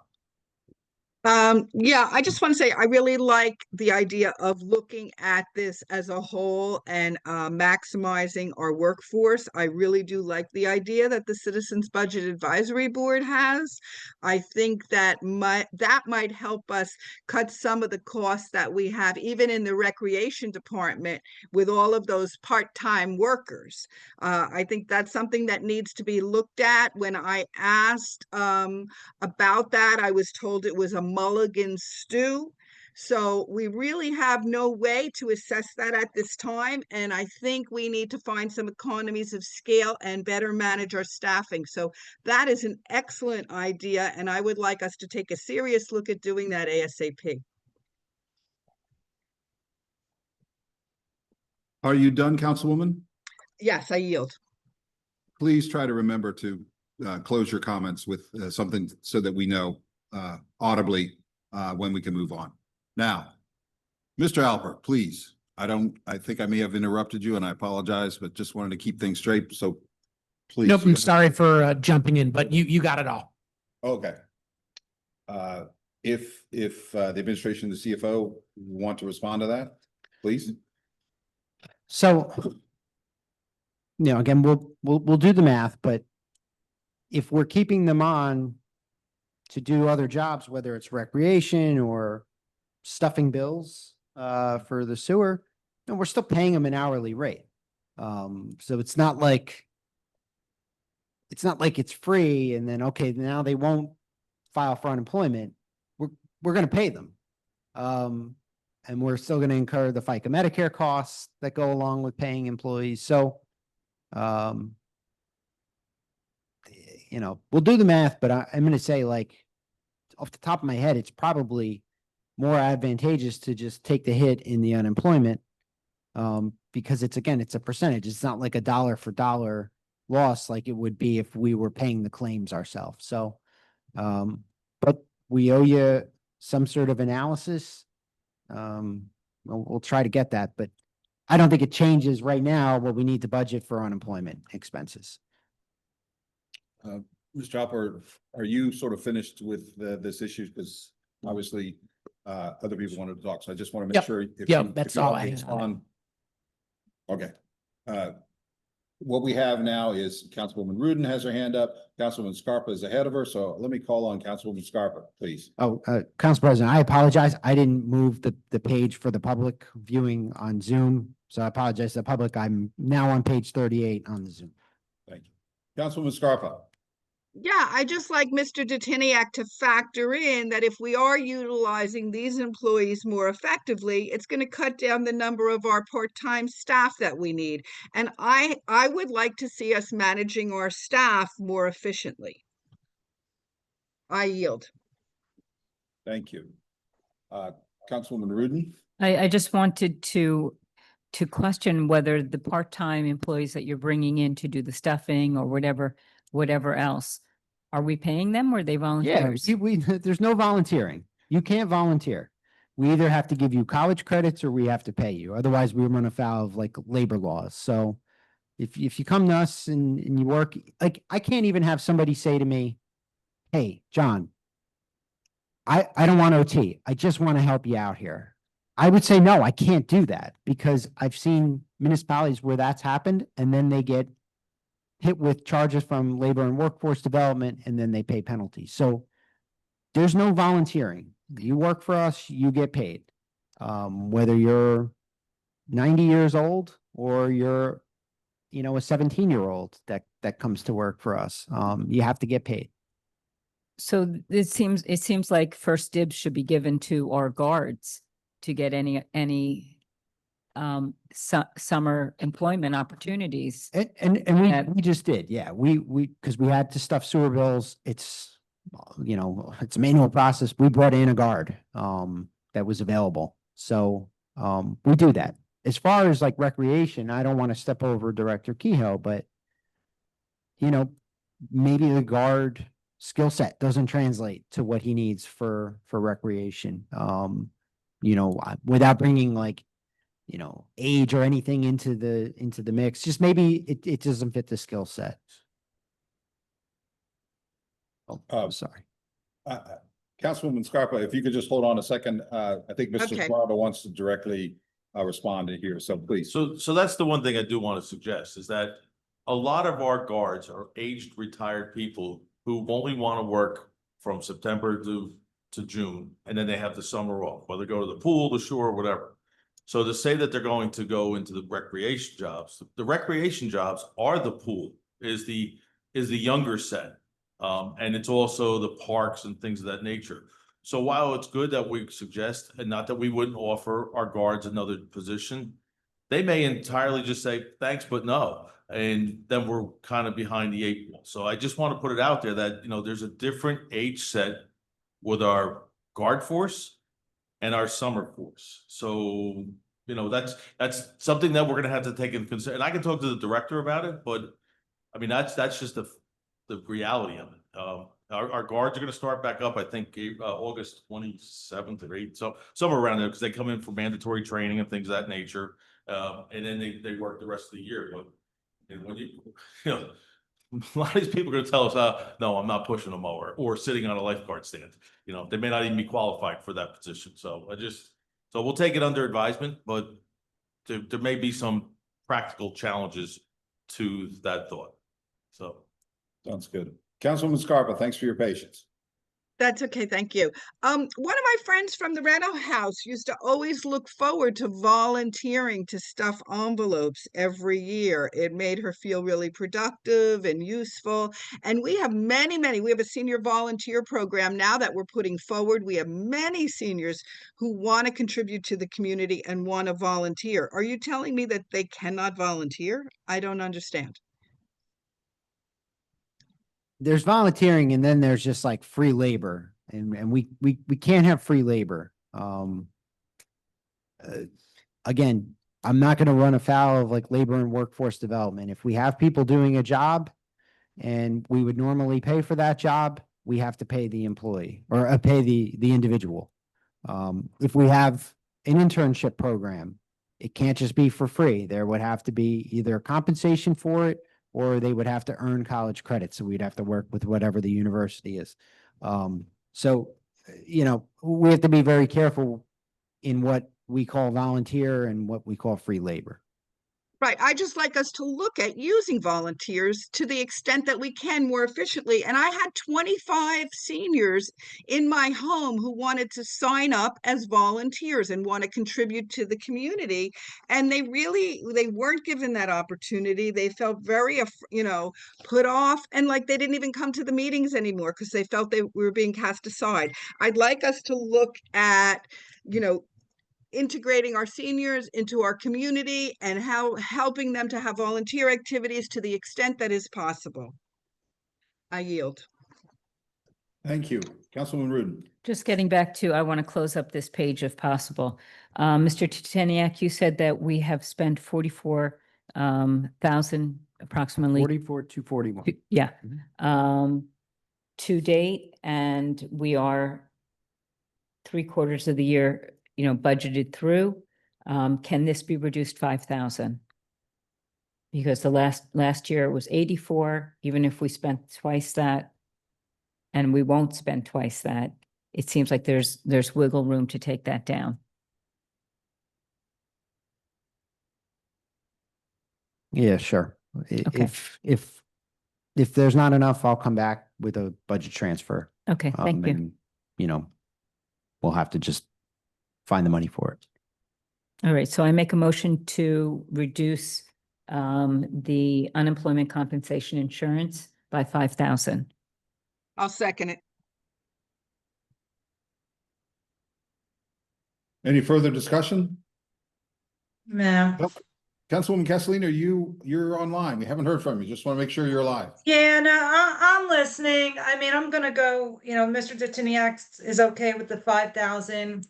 Yeah, I just want to say I really like the idea of looking at this as a whole and maximizing our workforce. I really do like the idea that the Citizens Budget Advisory Board has. I think that might help us cut some of the costs that we have, even in the recreation department, with all of those part-time workers. I think that's something that needs to be looked at. When I asked about that, I was told it was a mulligan stew. So we really have no way to assess that at this time. And I think we need to find some economies of scale and better manage our staffing. So that is an excellent idea. And I would like us to take a serious look at doing that ASAP. Are you done, Councilwoman? Yes, I yield. Please try to remember to close your comments with something so that we know audibly when we can move on. Now, Mr. Alper, please. I think I may have interrupted you and I apologize, but just wanted to keep things straight. So please. Nope, I'm sorry for jumping in, but you got it all. Okay. If the administration, the CFO want to respond to that, please. So, again, we'll do the math, but if we're keeping them on to do other jobs, whether it's recreation or stuffing bills for the sewer, and we're still paying them an hourly rate. So it's not like it's free and then, okay, now they won't file for unemployment. We're going to pay them. And we're still going to incur the FICA Medicare costs that go along with paying employees. So, we'll do the math, but I'm going to say, like, off the top of my head, it's probably more advantageous to just take the hit in the unemployment because it's a percentage. It's not like a dollar for dollar loss like it would be if we were paying the claims ourselves. So, but we owe you some sort of analysis. We'll try to get that, but I don't think it changes right now what we need to budget for unemployment expenses. Mr. Alper, are you sort of finished with this issue? Because obviously other people wanted to talk, so I just want to make Yep. sure. That's all I have. Okay. What we have now is Councilwoman Rudin has her hand up. Councilwoman Scarpa is ahead of her, so let me call on Councilwoman Scarpa, please. Oh, Council President, I apologize. I didn't move the page for the public viewing on Zoom. So I apologize to the public. I'm now on page 38 on the Zoom. Thank you. Councilwoman Scarpa. Yeah, I just like Mr. Detiniak to factor in that if we are utilizing these employees more effectively, it's going to cut down the number of our part-time staff that we need. And I would like to see us managing our staff more efficiently. I yield. Thank you. Councilwoman Rudin. I just wanted to question whether the part-time employees that you're bringing in to do the stuffing or whatever else, are we paying them or are they Yeah, volunteers? there's no volunteering. You can't volunteer. We either have to give you college credits or we have to pay you. Otherwise, we run afoul of like labor laws. So if you come to us and you work, like I can't even have somebody say to me, hey, John, I don't want OT. I just want to help you out here. I would say, no, I can't do that because I've seen municipalities where that's happened and then they get hit with charges from labor and workforce development and then they pay penalties. So there's no volunteering. You work for us, you get paid. Whether you're 90 years old or you're, a 17-year-old that comes to work for us, you have to get paid. So it seems like first dibs should be given to our guards to get any summer employment opportunities. And we just did, yeah. We because we had to stuff sewer bills. It's it's a manual process. We brought in a guard that was available. So we do that. As far as like recreation, I don't want to step over Director Kehoe, but maybe the guard skill set doesn't translate to what he needs for recreation. Without bringing like age or anything into the mix, just maybe it doesn't fit the skill set. Oh, sorry. Councilwoman Scarpa, if you could just hold on a second, I think Mr. Okay. Scarpa wants to directly respond to here, so please. So that's the one thing I do want to suggest is that a lot of our guards are aged, retired people who only want to work from September to June, and then they have the summer off, whether go to the pool, the shore, whatever. So to say that they're going to go into the recreation jobs, the recreation jobs are the pool, is the younger set. And it's also the parks and things of that nature. So while it's good that we suggest, and not that we wouldn't offer our guards another position, they may entirely just say, thanks, but no. And then we're kind of behind the 8 ball. So I just want to put it out there that, there's a different age set with our guard force and our summer force. So, that's something that we're going to have to take into consideration. And I can talk to the director about it, but I mean, that's just the reality of it. Our guards are going to start back up, I think, August 27th or 8th. So somewhere around there, because they come in for mandatory training and things of that nature. And then they work the rest of the year. But when a lot of these people are going to tell us, no, I'm not pushing a mower or sitting on a lifeguard stand. They may not even be qualified for that position. So we'll take it under advisement, but there may be some practical challenges to that thought. So. Sounds good. Councilwoman Scarpa, thanks for your patience. That's okay, thank you. One of my friends from the rental house used to always look forward to volunteering to stuff envelopes every year. It made her feel really productive and useful. And we have we have a senior volunteer program now that we're putting forward. We have many seniors who want to contribute to the community and want to volunteer. Are you telling me that they cannot volunteer? I don't understand. There's volunteering and then there's just like free labor and we can't have free labor. Again, I'm not going to run afoul of like labor and workforce development. If we have people doing a job and we would normally pay for that job, we have to pay the employee or pay the individual. If we have an internship program, it can't just be for free. There would have to be either compensation for it or they would have to earn college credits. So we'd have to work with whatever the university is. So, we have to be very careful in what we call volunteer and what we call free labor. Right, I just like us to look at using volunteers to the extent that we can more efficiently. And I had 25 seniors in my home who wanted to sign up as volunteers and want to contribute to the community. And they weren't given that opportunity. They felt very, put off, and like they didn't even come to the meetings anymore because they felt they were being cast aside. I'd like us to look at, integrating our seniors into our community and how helping them to have volunteer activities to the extent that is possible. I yield. Thank you. Councilwoman Rudin. Just getting back to, I want to close up this page if possible. Mr. Titaniak, you said that we have spent 44,000 approximately. 44 to 41. Yeah. Mhm. To date, and we are 3/4 of the year, budgeted through. Can this be reduced 5,000? Because the last year it was 84, even if we spent twice that, and we won't spend twice that, it seems like there's wiggle room to take that down. Yeah, sure. Okay. If there's not enough, I'll come back with a budget transfer. Okay, thank you. And, we'll have to just find the money for it. All right, so I make a motion to reduce the unemployment compensation insurance by 5,000. I'll second it. Any further discussion? No. Councilwoman Castellino, you're online. We haven't heard from you. Just want to make sure you're alive. Yeah, no, I'm listening. I mean, I'm gonna go, Mr. Titiniak is okay with the 5,000.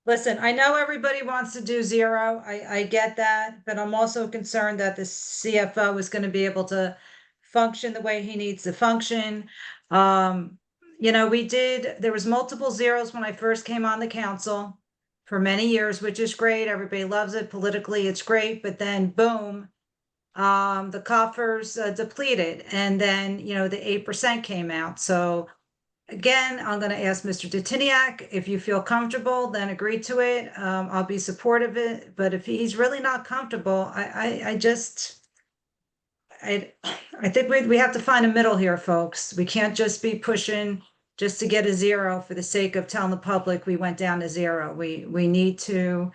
Listen, I know everybody wants to do zero. I get that, but I'm also concerned that the CFO is gonna be able to function the way he needs to function. There was multiple zeros when I first came on the council for many years, which is great. Everybody loves it. Politically, it's great, but then boom, the coffers depleted, and then, the 8% came out. So again, I'm going to ask Mr. Titiniak, if you feel comfortable, then agree to it. I'll be supportive of it, but if he's really not comfortable, I think we have to find a middle here, folks. We can't just be pushing just to get a zero for the sake of telling the public we went down to zero. We need to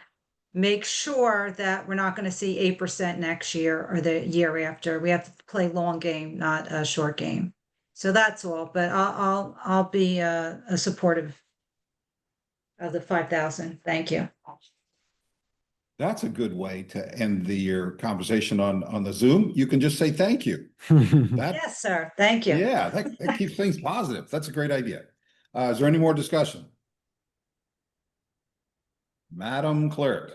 make sure that we're not going to see 8% next year or the year after. We have to play long game, not a short game. So that's all, but I'll be a supportive of the 5,000. Thank you. That's a good way to end your conversation on the Zoom. You can just say thank you. That, Yes, sir. Thank you. yeah, that keeps things positive. That's a great idea. Is there any more discussion? Madam Clerk.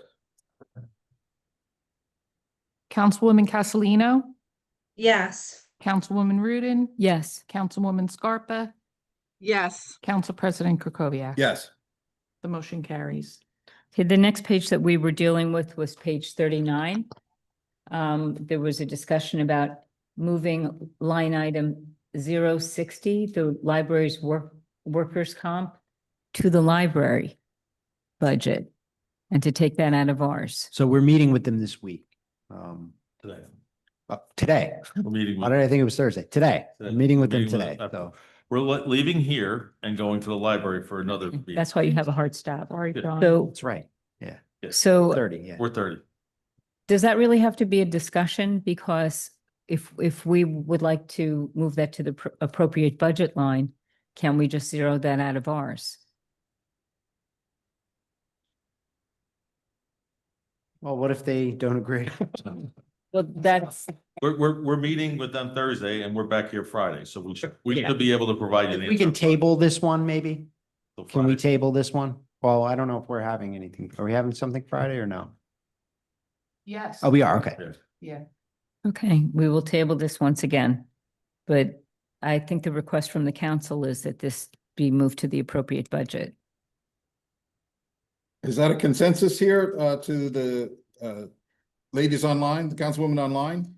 Councilwoman Castellino, Yes. Councilwoman Rudin, Yes. Councilwoman Scarpa, Yes. Council President Krokoviac. Yes. The motion carries. Okay, the next page that we were dealing with was page 39. There was a discussion about moving line item 060, the library's workers' comp, to the library budget, and to take that out of ours. So we're meeting with them this week. Today. Today. We're meeting Why with, did I think it was Thursday? Today. We're meeting with them Meeting with today. them. So we're leaving here and going to the library for another meeting. That's why you have a hard stop. Sorry, Yeah. John. So, that's right. Yeah. so 30. Yeah. We're 30. does that really have to be a discussion? Because if we would like to move that to the appropriate budget line, can we just zero that out of ours? Well, what if they don't agree? Well, that's, We're meeting with them Thursday and we're back here Friday, so we Yeah. should be able to provide you an We can answer table this one, maybe? till Can we Friday. table this one? Well, I don't know if we're having anything. Are we having something Friday or no? Yes. Oh, we are. Okay. Yeah. Yeah. okay, we will table this once again. But I think the request from the council is that this be moved to the appropriate budget. Is that a consensus here to the ladies online, the councilwoman online,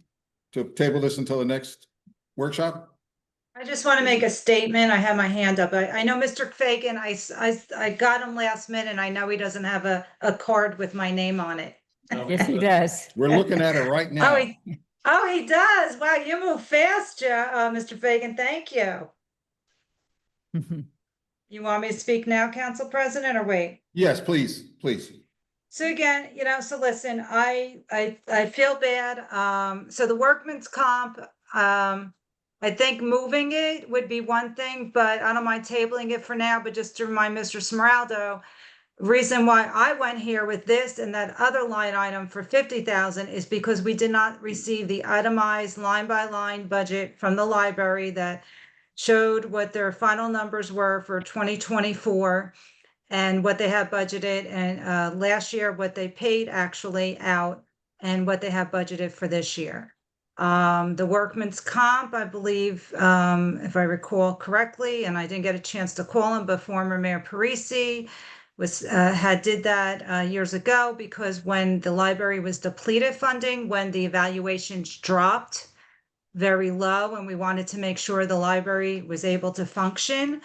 to table this until the next workshop? I just want to make a statement. I have my hand up. I know Mr. Fagan, I got him last minute. I know he doesn't have a card with my name on it. Yes, he does. We're looking at it right now. He does. Wow, you move fast, Mr. Fagan. Thank you. You want me to speak now, Council President, or wait? Yes, please, please. So again, so listen, I feel bad. So the workman's comp, I think moving it would be one thing, but I don't mind tabling it for now. But just to remind Mr. Smeraldo, reason why I went here with this and that other line item for 50,000 is because we did not receive the itemized line by line budget from the library that showed what their final numbers were for 2024 and what they have budgeted, and last year what they paid actually out and what they have budgeted for this year. The workman's comp, I believe, if I recall correctly, and I didn't get a chance to call him, but former Mayor Parisi did that years ago, because when the library was depleted funding, when the evaluations dropped very low and we wanted to make sure the library was able to function,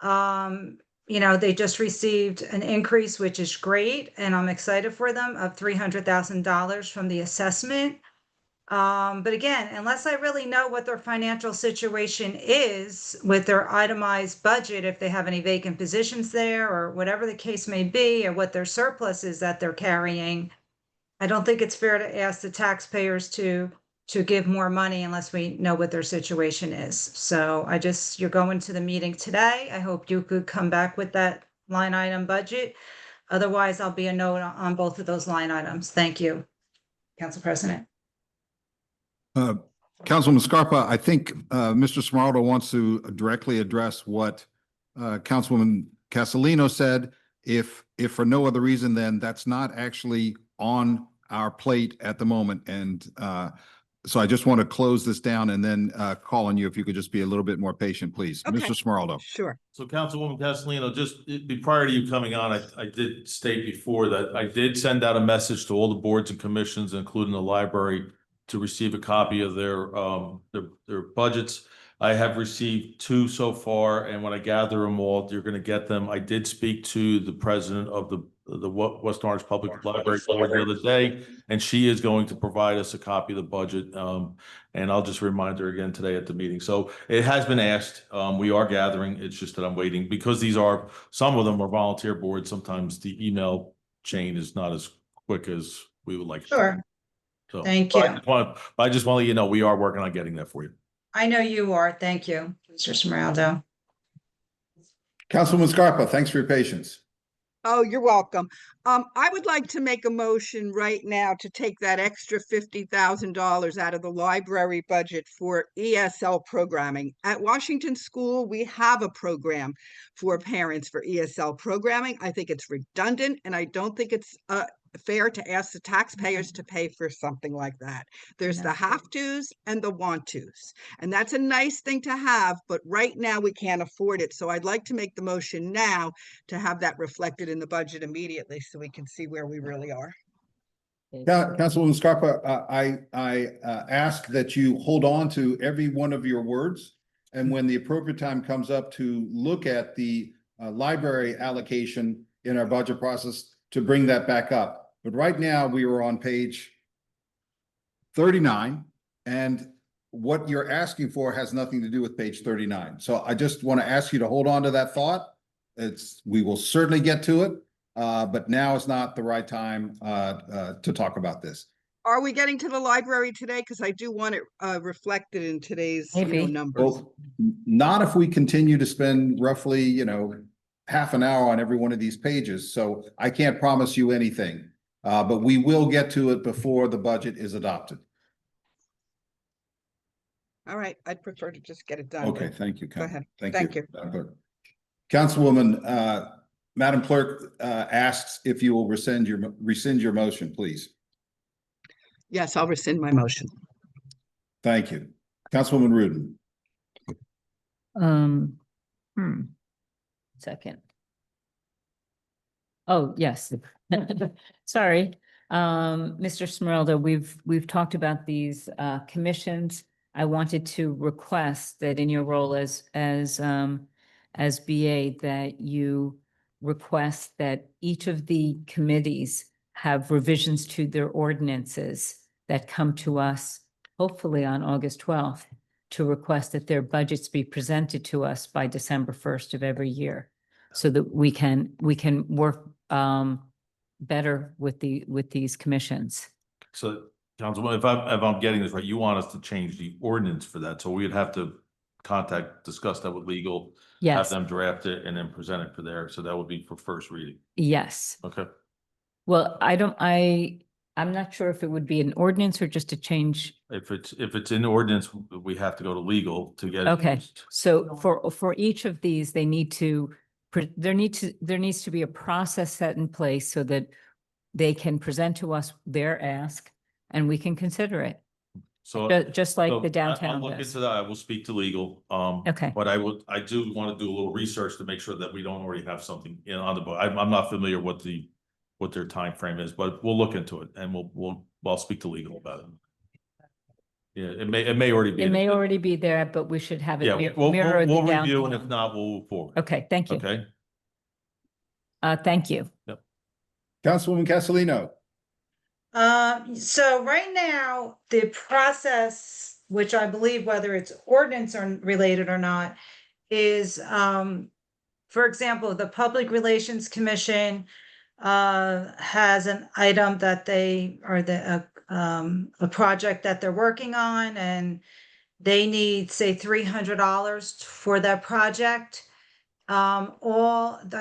they just received an increase, which is great, and I'm excited for them, of $300,000 from the assessment. But again, unless I really know what their financial situation is with their itemized budget, if they have any vacant positions there or whatever the case may be, or what their surplus is that they're carrying, I don't think it's fair to ask the taxpayers to give more money unless we know what their situation is. So you're going to the meeting today. I hope you could come back with that line item budget. Otherwise, I'll be a note on both of those line items. Thank you, Council President. Councilman Scarpa, I think Mr. Smeraldo wants to directly address what Councilwoman Castellino said. If for no other reason, then that's not actually on our plate at the moment. And so I just want to close this down and then call on you if you could just be a little bit more patient, please. Okay. Mr. Smeraldo. Sure. So Councilwoman Castellino, prior to you coming on, I did state before that I did send out a message to all the boards and commissions, including the library, to receive a copy of their budgets. I have received 2 so far, and when I gather them all, you're going to get them. I did speak to the president of the West Orange Public Library Board the other day, and she is going to provide us a copy of the budget. And I'll just remind her again today at the meeting. So it has been asked. We are gathering. It's just that I'm waiting, because some of them are volunteer boards. Sometimes the email chain is not as quick as we would like. Sure. So Thank you. I just want to let you know, we are working on getting that for you. I know you are. Thank you, Mr. Smeraldo. Councilwoman Scarpa, thanks for your patience. Oh, you're welcome. I would like to make a motion right now to take that extra $50,000 out of the library budget for ESL programming. At Washington School, we have a program for parents for ESL programming. I think it's redundant, and I don't think it's fair to ask the taxpayers to pay for something like that. There's the have tos and the want tos, and that's a nice thing to have, but right now we can't afford it. So I'd like to make the motion now to have that reflected in the budget immediately, so we can see where we really are. Councilwoman Scarpa, I ask that you hold on to every one of your words, and when the appropriate time comes up to look at the library allocation in our budget process, to bring that back up. But right now we are on page 39, and what you're asking for has nothing to do with page 39. So I just want to ask you to hold on to that thought. We will certainly get to it, but now is not the right time to talk about this. Are we getting to the library today? Because I do want it reflected in today's numbers. Well, not if we continue to spend roughly, half an hour on every one of these pages. So I can't promise you anything, but we will get to it before the budget is adopted. All right. I'd prefer to just get it done. Okay, thank you. Go ahead. Thank you. Thank you. Councilwoman, Madam Clerk asks if you will rescind your motion, please. Yes, I'll rescind my motion. Thank you. Councilwoman Rudin. Second. Oh, yes. Sorry. Mr. Smeraldo, we've talked about these commissions. I wanted to request that in your role as BA, that you request that each of the committees have revisions to their ordinances that come to us, hopefully on August 12th, to request that their budgets be presented to us by December 1st of every year, so that we can work better with these commissions. So, Councilman, if I'm getting this right, you want us to change the ordinance for that, so we'd have to discuss that with legal, have Yes, them draft it and then present it for there, so that would be for first reading. yes. Okay. Well, I'm not sure if it would be an ordinance or just a change. If it's in the ordinance, we have to go to legal to get it. Okay, so for each of these, there needs to be a process set in place so that they can present to us their ask and we can consider it, So. just like So the downtown I'll look does. into that. I will speak to legal. Okay. But I do want to do a little research to make sure that we don't already have something on the book. I'm not familiar what their time frame is, but we'll look into it and I'll speak to legal about it. Yeah, it may already be. It may already be there, but we should have Yeah, it we'll mirror the review, and if downtown. not, we'll move forward. Okay, thank you. Okay. Thank you. Councilwoman Castellino. So right now, the process, which I believe whether it's ordinance or related or not, is, for example, the Public Relations Commission has an item that a project that they're working on, and they need, say, $300 for that project. I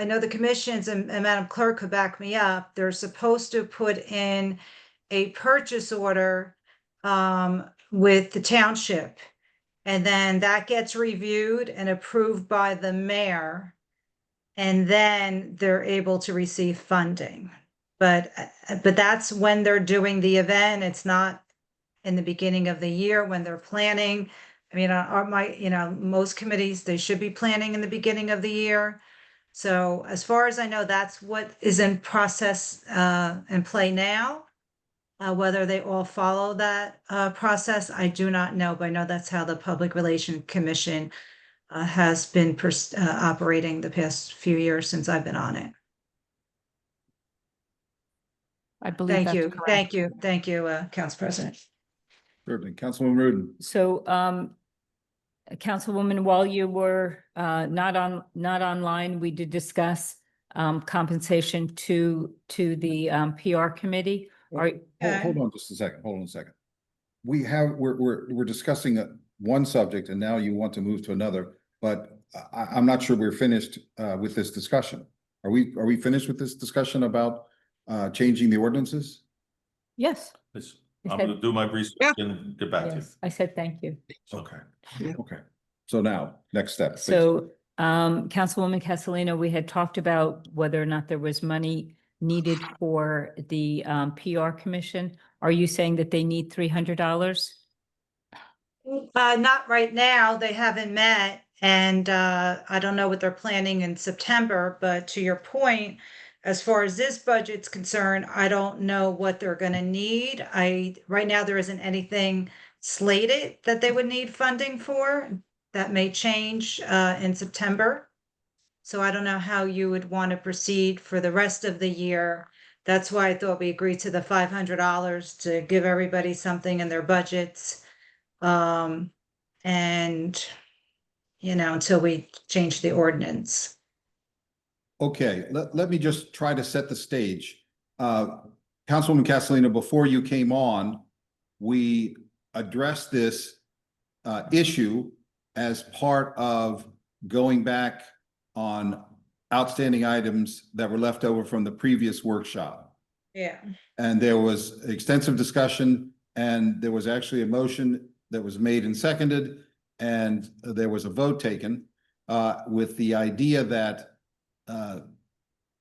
know the commissions, and Madam Clerk could back me up, they're supposed to put in a purchase order with the township. And then that gets reviewed and approved by the mayor. And then they're able to receive funding. But that's when they're doing the event. It's not in the beginning of the year when they're planning. I mean, most committees, they should be planning in the beginning of the year. So as far as I know, that's what is in process and play now. Whether they all follow that process, I do not know, but I know that's how the Public Relations Commission has been operating the past few years since I've been on it. I believe Thank that's you, correct. thank you, Council President. Certainly. Councilwoman Rudin. So, Councilwoman, while you were not online, we did discuss compensation to the PR committee. Hold on just a second. Hold on a second. We're discussing one subject and now you want to move to another, but I'm not sure we're finished with this discussion. Are we finished with this discussion about changing the ordinances? Yes. I'm going to do my research and get back to you. Yes, I said thank you. Okay. Okay. So now, next step. please. So, Councilwoman Castellino, we had talked about whether or not there was money needed for the PR commission. Are you saying that they need $300? Not right now, they haven't met, and I don't know what they're planning in September, but to your point, as far as this budget's concerned, I don't know what they're gonna need. Right now, there isn't anything slated that they would need funding for. That may change in September. So I don't know how you would want to proceed for the rest of the year. That's why I thought we agreed to the $500 to give everybody something in their budgets. And, until we change the ordinance. Okay, let me just try to set the stage. Councilwoman Castellino, before you came on, we addressed this issue as part of going back on outstanding items that were left over from the previous workshop. Yeah. And there was extensive discussion, and there was actually a motion that was made and seconded, and there was a vote taken with the idea that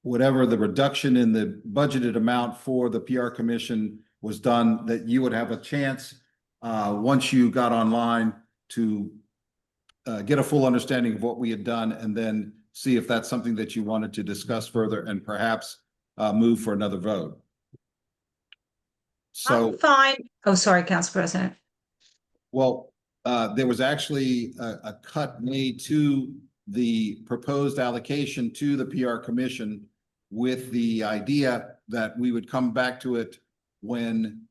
whatever the reduction in the budgeted amount for the PR commission was done, that you would have a chance once you got online to get a full understanding of what we had done, and then see if that's something that you wanted to discuss further and perhaps move for another vote. So, I'm fine. Oh, sorry, Council President. well, there was actually a cut made to the proposed allocation to the PR commission with the idea that we would come back to it when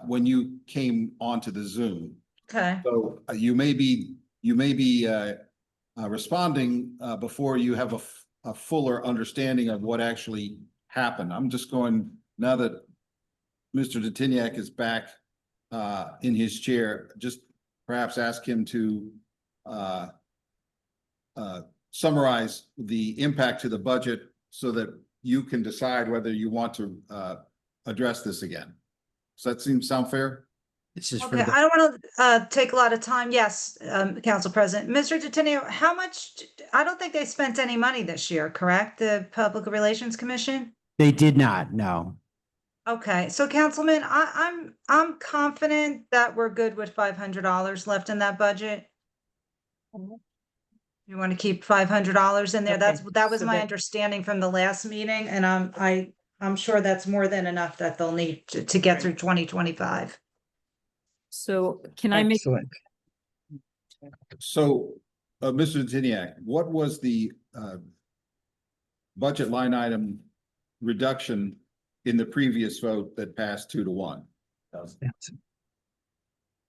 you came onto the Zoom. Okay, So you may be responding before you have a fuller understanding of what actually happened. I'm just going, now that Mr. Detiniak is back in his chair, just perhaps ask him to summarize the impact to the budget so that you can decide whether you want to address this again. Does that sound fair? This is for okay, I don't want to take a lot of time. Yes, Council President. Mr. Detenio, how much, I don't think they spent any money this year, correct? The Public Relations Commission? they did not, no. Okay, so Councilman, I'm confident that we're good with $500 left in that budget. You want to keep $500 in there? Okay, That was so my that- understanding from the last meeting, and I'm sure that's more than enough that they'll need to get through 2025. So can I make, Excellent. So, Mr. Detiniak, what was the budget line item reduction in the previous vote that passed 2-1?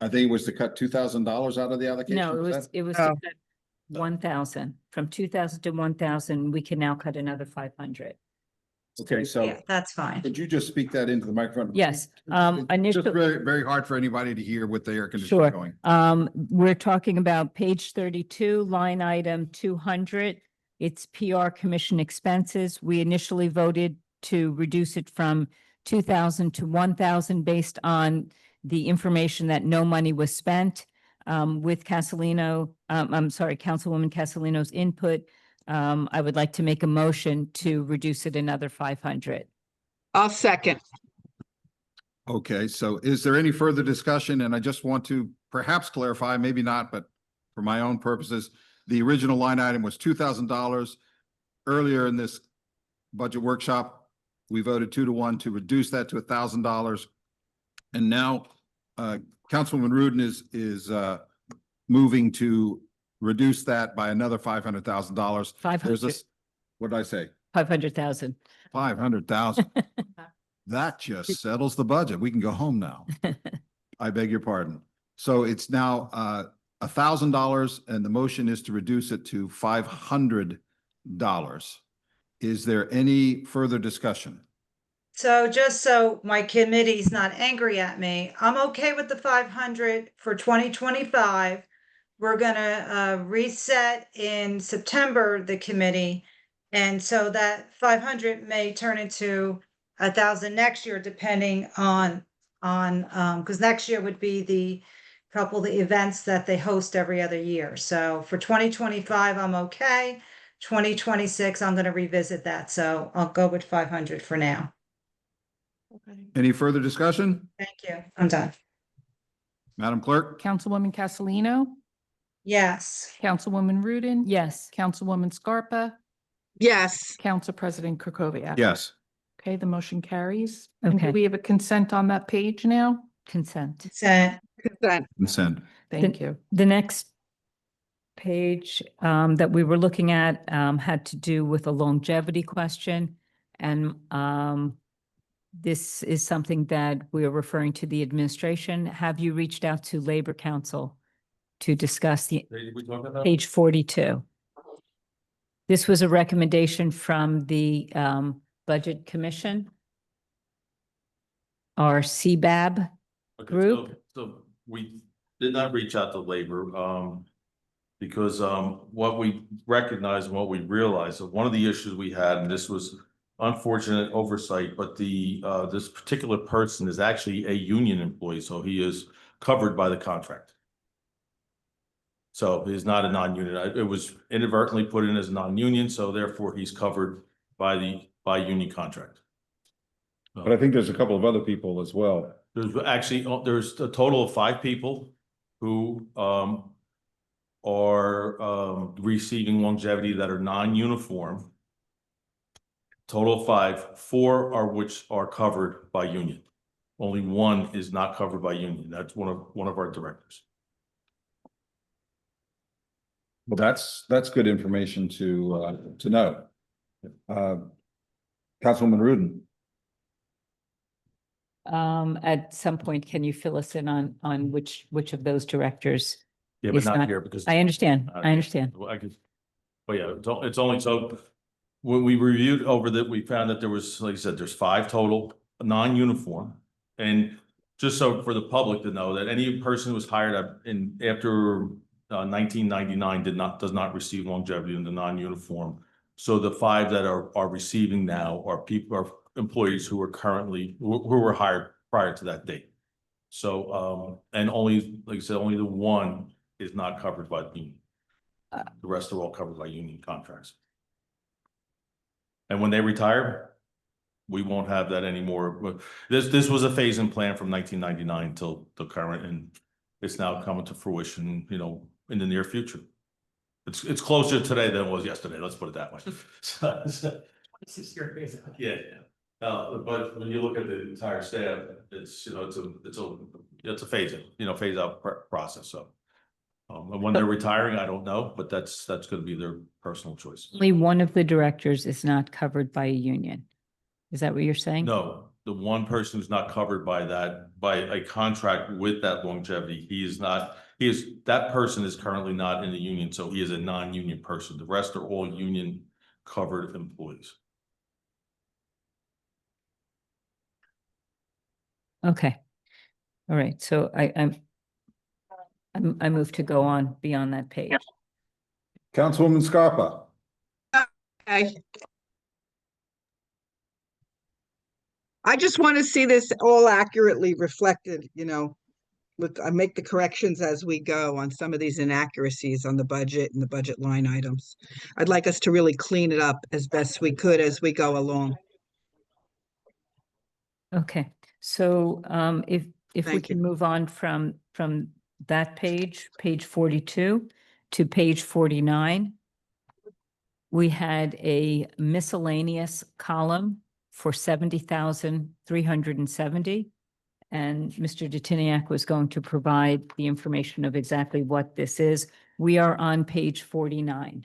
I think it was to cut $2,000 out of the allocation. no, was it was Oh. to cut 1,000, from 2,000 to 1,000, we can now cut another 500. Okay, so Yeah, that's fine. could you just speak that into the microphone? Yes, It's just initially, very, very hard for anybody to hear with the air conditioning sure. going. We're talking about page 32, line item 200. It's PR commission expenses. We initially voted to reduce it from 2,000 to 1,000 based on the information that no money was spent. With Castellino, I'm sorry, Councilwoman Castellino's input, I would like to make a motion to reduce it another 500. I'll second. Okay, so is there any further discussion? And I just want to perhaps clarify, maybe not, but for my own purposes, the original line item was $2,000. Earlier in this budget workshop, we voted 2-1 to reduce that to $1,000. And now Councilwoman Rudin is moving to reduce that by another $500,000. 500, What did I say? 500,000. 500,000. That just settles the budget. We can go home now. I beg your pardon. So it's now $1,000 and the motion is to reduce it to $500. Is there any further discussion? So just so my committee's not angry at me, I'm okay with the 500 for 2025. We're gonna reset in September, the committee. And so that 500 may turn into 1,000 next year, depending on, because next year would be the couple of the events that they host every other year. So for 2025, I'm okay. 2026, I'm gonna revisit that. So I'll go with 500 for now. Any further discussion? Thank you. I'm done. Madam Clerk? Councilwoman Castellino, Yes. Councilwoman Rudin. Yes, Councilwoman Scarpa, Yes, Council President Krokoviac. Yes. Okay, the motion carries. And do Okay. we have a consent on that page now? consent. Consent. consent. Consent. Thank you. The next page that we were looking at had to do with a longevity question. And this is something that we are referring to the administration. Have you reached out to Labor Council to discuss the Did we talk about? page 42? This was a recommendation from the Budget Commission, our CBAB. Okay, group? So we did not reach out to labor, because, what we recognized and what we realized, that one of the issues we had, and this was unfortunate oversight, but this particular person is actually a union employee, so he is covered by the contract. So he's not a non-union. It was inadvertently put in as non-union, so therefore he's covered by union contract. But I think there's a couple of other people as well. There's actually, there's a total of 5 people who are receiving longevity that are non-uniform. Total of 5, 4 are which are covered by union. Only 1 is not covered by union. That's one of our directors. Well, that's good information to know. Councilwoman Rudin. At some point, can you fill us in on which of those directors? Yeah, but Is not not- here because. I understand, I understand. Well, I could, but yeah, it's only so, when we reviewed over that, we found that there was, like I said, there's 5 total non-uniform. And just so for the public to know that any person who was hired after 1999 does not receive longevity in the non-uniform. So the 5 that are receiving now are employees who were hired prior to that date. So, and only, like I said, only the one is not covered by the union. The rest are all covered by union contracts. And when they retire, we won't have that anymore. But this was a phase-in plan from 1999 till the current, and it's now coming to fruition, in the near future. It's closer today than it was yesterday. Let's put it that way. Yeah. But when you look at the entire staff, it's a phase out process. So, and when they're retiring, I don't know, but that's going to be their personal choice. Only one of the directors is not covered by a union. Is that what you're saying? No, the one person who's not covered by a contract with that longevity, that person is currently not in the union, so he is a non-union person. The rest are all union covered employees. Okay. All right. So I move to go on beyond that page. Councilwoman Scarpa. I just want to see this all accurately reflected, I make the corrections as we go on some of these inaccuracies on the budget and the budget line items. I'd like us to really clean it up as best we could as we go along. Okay. So if we Thank can move on from that page 42 to page 49. We had a miscellaneous column for 70,370. And Mr. Detiniak was going to provide the information of exactly what this is. We are on page 49.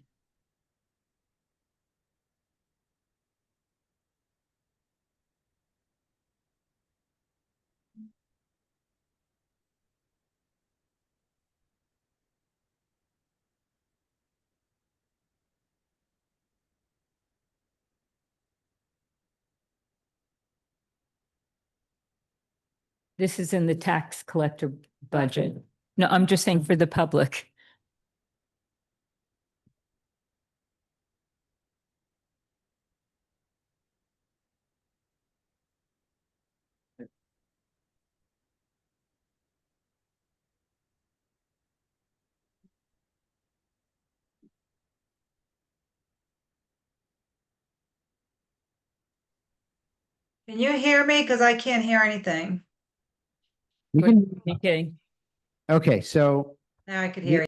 This is in the tax collector budget. No, I'm just saying for the public. Can you hear me? Because I can't hear anything. Okay. Okay, so Now I could hear you.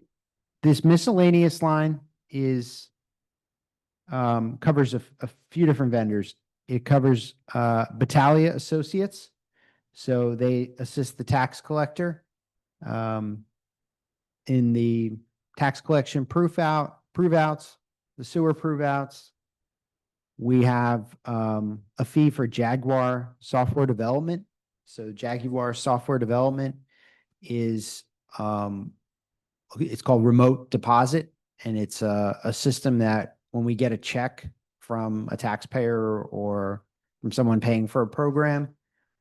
this miscellaneous line is covers a few different vendors. It covers Battaglia Associates. So they assist the tax collector in the tax collection proof outs, the sewer proof outs. We have a fee for Jaguar software development. So Jaguar software development is it's called remote deposit, and it's a system that when we get a check from a taxpayer or from someone paying for a program,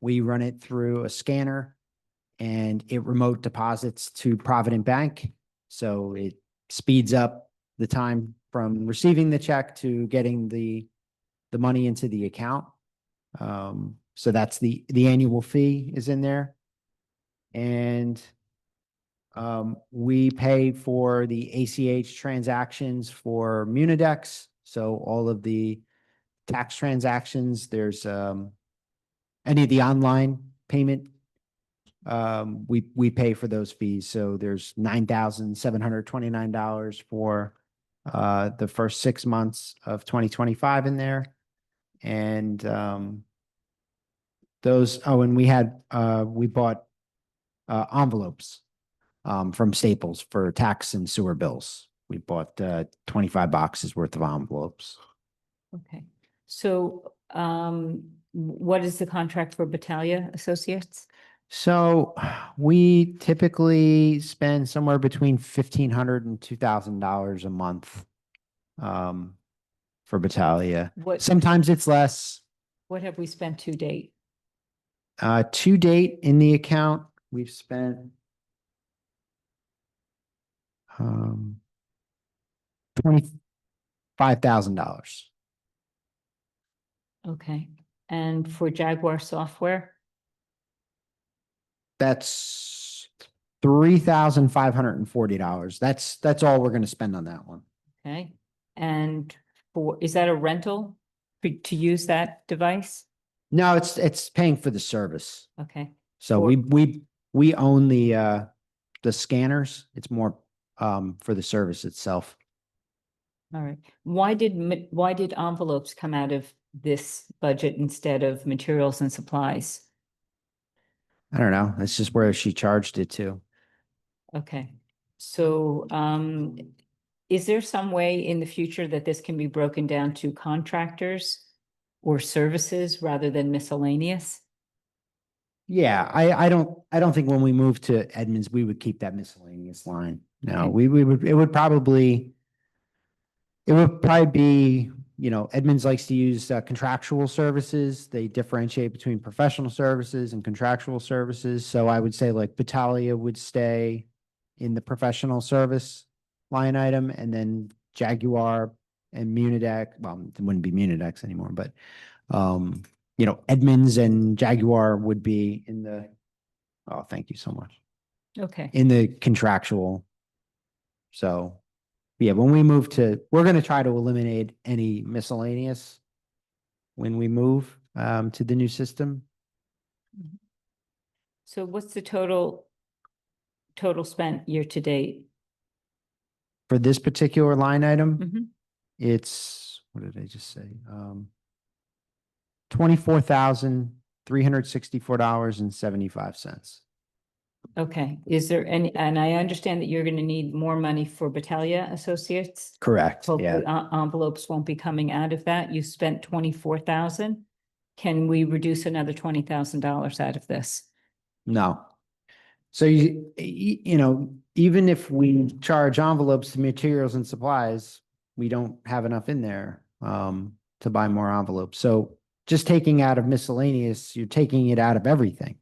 we run it through a scanner and it remote deposits to Provident Bank. So it speeds up the time from receiving the check to getting the money into the account. So that's the annual fee is in there. And we pay for the ACH transactions for Munidex. So all of the tax transactions, there's any of the online payment, we pay for those fees. So there's $9,729 for the first 6 months of 2025 in there. And and we bought envelopes from Staples for tax and sewer bills. We bought 25 boxes worth of envelopes. Okay. So What is the contract for Battaglia Associates? So we typically spend somewhere between $1,500 and $2,000 a month for Battaglia. What, Sometimes it's less. what have we spent to date? To date in the account, we've spent $25,000. Okay. And for Jaguar software? That's $3,540. That's all we're going to spend on that one. Okay. And for, is that a rental to use that device? No, it's paying for the service. Okay. So For- we own the scanners. It's more for the service itself. All right. Why did envelopes come out of this budget instead of materials and supplies? I don't know. That's just where she charged it to. Okay. So, is there some way in the future that this can be broken down to contractors or services rather than miscellaneous? Yeah, I don't think when we move to Edmonds, we would keep that miscellaneous line. No, Okay. we would, it would probably be, Edmonds likes to use contractual services. They differentiate between professional services and contractual services. So I would say like Battaglia would stay in the professional service line item, and then Jaguar and Munidex, well, it wouldn't be Munidex anymore, but Edmonds and Jaguar would be in the, oh, thank you so much, Okay. in the contractual. So, yeah, when we move to, we're going to try to eliminate any miscellaneous when we move to the new system. So what's the total spent year to date? For this particular line item, Mhm. it's, what did I just say? $24,364.75. Okay. Is there any, and I understand that you're going to need more money for Battaglia Associates? Correct, yeah. Hopefully, envelopes won't be coming out of that. You spent 24,000. Can we reduce another $20,000 out of this? No. So even if we charge envelopes to materials and supplies, we don't have enough in there to buy more envelopes. So just taking out of miscellaneous, you're taking it out of everything.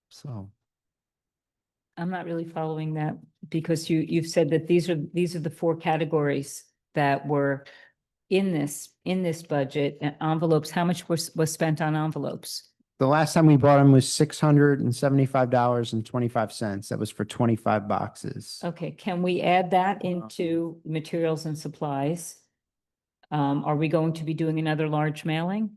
So I'm not really following that because you've said that these are the four categories that were in this budget. And envelopes, how much was spent on envelopes? the last time we bought them was $675.25. That was for 25 boxes. Okay, can we add that into materials and supplies? Are we going to be doing another large mailing?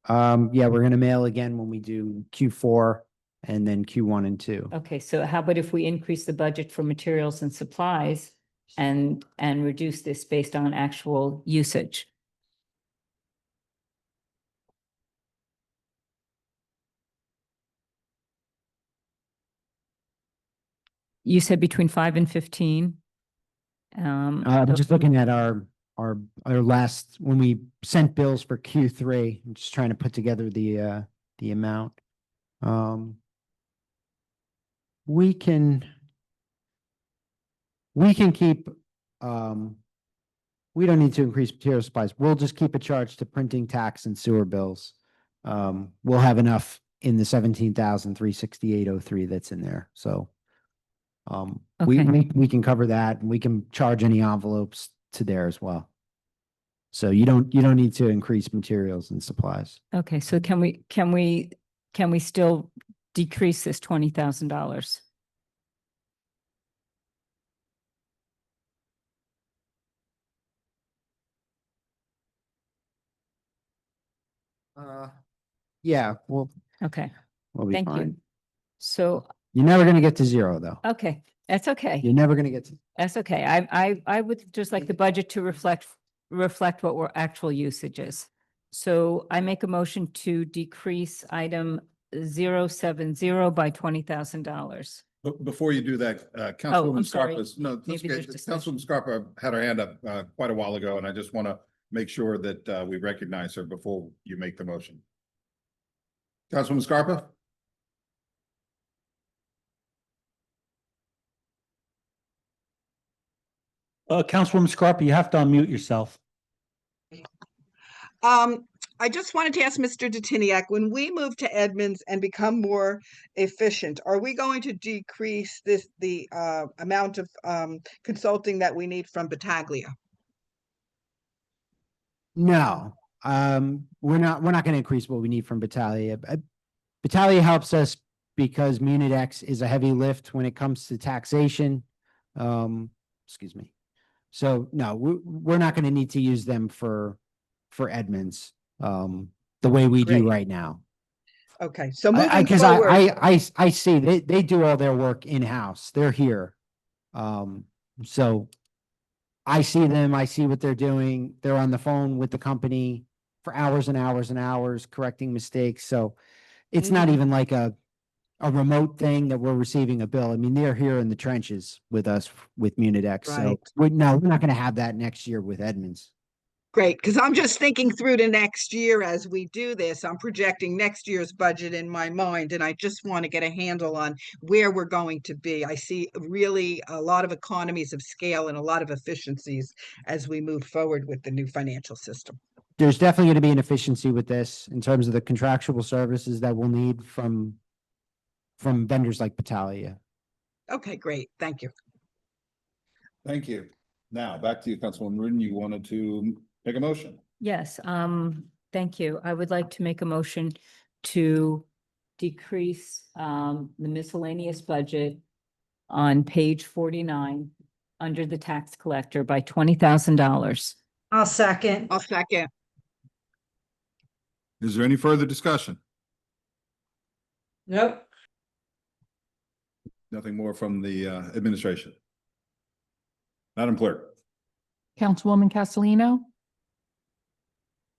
Yeah, we're gonna mail again when we do Q4 and then Q1 and 2. Okay, so how about if we increase the budget for materials and supplies and reduce this based on actual usage? You said between 5 and 15. I'm just looking at our last, when we sent bills for Q3, I'm just trying to put together the amount. We can keep, we don't need to increase material supplies. We'll just keep a charge to printing, tax, and sewer bills. We'll have enough in the 17,368.03 that's in there, so. We can cover that, and we can charge any envelopes to there as well. So you don't need to increase materials and supplies. Okay, so can we still decrease this $20,000? Yeah, we'll Okay, be thank you. fine. So, You're never gonna get to zero, though. okay, that's okay. You're never gonna get to. That's okay. I would just like the budget to reflect what our actual usage is. So I make a motion to decrease item 070 by $20,000. But before you do that, I'm Councilwoman sorry. Scarpa's, no, that's Maybe okay. there's discussion. Councilwoman Scarpa had her hand up quite a while ago, and I just want to make sure that we recognize her before you make the motion. Councilwoman Scarpa? Councilwoman Scarpa, you have to unmute yourself. I just wanted to ask Mr. Detiniak, when we move to Edmonds and become more efficient, are we going to decrease the amount of consulting that we need from Battaglia? No, we're not going to increase what we need from Battaglia. Battaglia helps us because Munidex is a heavy lift when it comes to taxation. Excuse me. So no, we're not going to need to use them for Edmonds, the way we do Great. right now. Okay, so moving Because forward, I see they do all their work in-house. They're here. So I see them, I see what they're doing. They're on the phone with the company for hours and hours and hours correcting mistakes. So it's not Mhm. even like a remote thing that we're receiving a bill. I mean, they're here in the trenches with us with Munidex. So Right. we're not going to have that next year with Edmonds. great, because I'm just thinking through to next year as we do this. I'm projecting next year's budget in my mind, and I just want to get a handle on where we're going to be. I see really a lot of economies of scale and a lot of efficiencies as we move forward with the new financial system. There's definitely going to be an efficiency with this in terms of the contractual services that we'll need from vendors like Battaglia. Okay, great. Thank you. Thank you. Now, back to you, Councilwoman Rudin. You wanted to make a motion? Yes, thank you. I would like to make a motion to decrease the miscellaneous budget on page 49 under the tax collector by $20,000. I'll second. I'll second. Is there any further discussion? Nope. Nothing more from the administration. Madam Clerk? Councilwoman Castellino,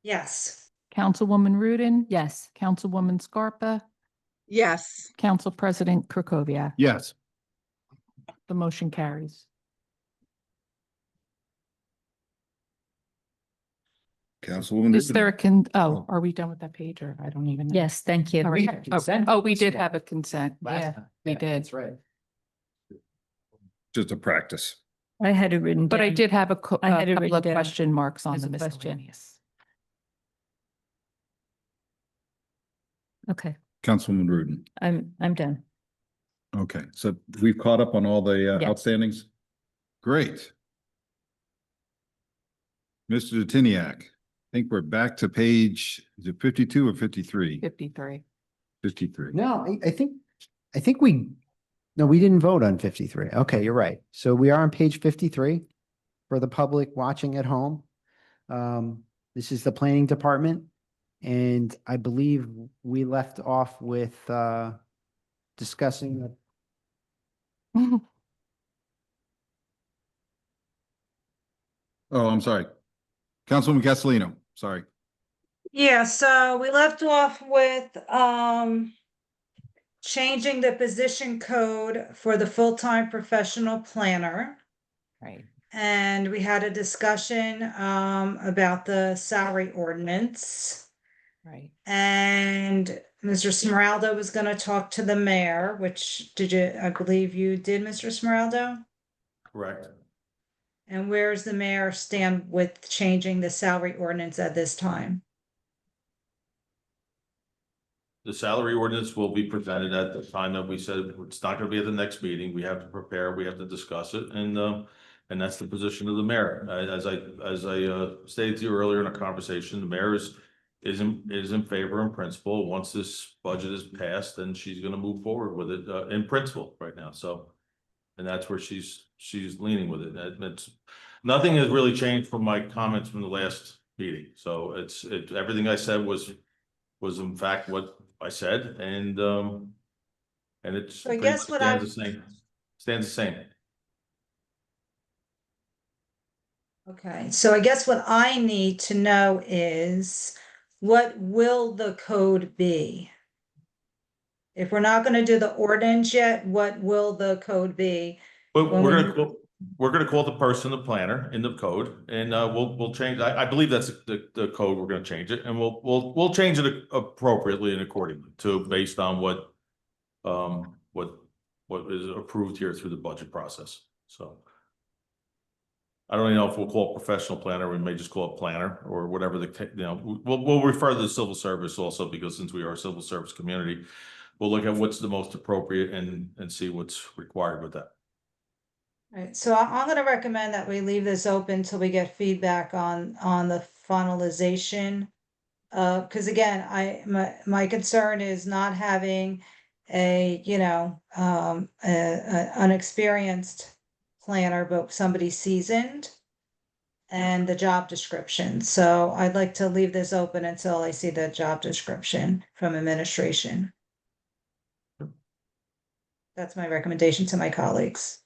Yes. Councilwoman Rudin, Yes, Councilwoman Scarpa, Yes. Council President Krokoviac. Yes. The motion carries. Councilwoman Is there Rudin? a are we done with that page or I don't even know? yes, thank you. All right. had consent Oh, we this did one. have a consent. Yeah, we did. That's right. Just a practice. I had it written down. But I did have a I had it couple written of down question marks on as the a question. miscellaneous. Okay, Councilwoman Rudin. I'm done. Okay, so we've caught up on all the Yeah. outstandings? Great. Mr. Detiniak, I think we're back to page, is it 52 or 53? 53. 53. No, I think no, we didn't vote on 53. Okay, you're right. So we are on page 53 for the public watching at home. This is the planning department. And I believe we left off with discussing Oh, I'm sorry. Councilwoman Castellino, sorry. Yeah, so we left off with changing the position code for the full-time professional planner. Right. And we had a discussion about the salary ordinance. Right. And Mr. Smeraldo was gonna talk to the mayor, which I believe you did, Mr. Smeraldo? Correct. And where's the mayor stand with changing the salary ordinance at this time? The salary ordinance will be presented at the time that we said it's not gonna be at the next meeting. We have to prepare, we have to discuss it, and that's the position of the mayor. As I stated to you earlier in a conversation, the mayor is in favor in principle. Once this budget is passed, then she's gonna move forward with it in principle right now. So, and that's where she's leaning with it. It's nothing has really changed from my comments from the last meeting. So it's everything I said was in fact what I said, and it's So I pretty guess much what stands the same. Okay, so I guess what I need to know is what will the code be? If we're not gonna do the ordinance yet, what will the code be? But When we're we- gonna, we're gonna call the person the planner in the code, and we'll change. I believe that's the code. We're gonna change it, and we'll change it appropriately and accordingly to based on what is approved here through the budget process. So I don't even know if we'll call it professional planner. We may just call it planner or whatever we'll refer to the civil service also, because since we are a civil service community, we'll look at what's the most appropriate and see what's required with that. Right, so I'm gonna recommend that we leave this open till we get feedback on the finalization. Because again, my concern is not having a, unexperienced planner, but somebody seasoned. And the job description, so I'd like to leave this open until I see the job description from administration. That's my recommendation to my colleagues.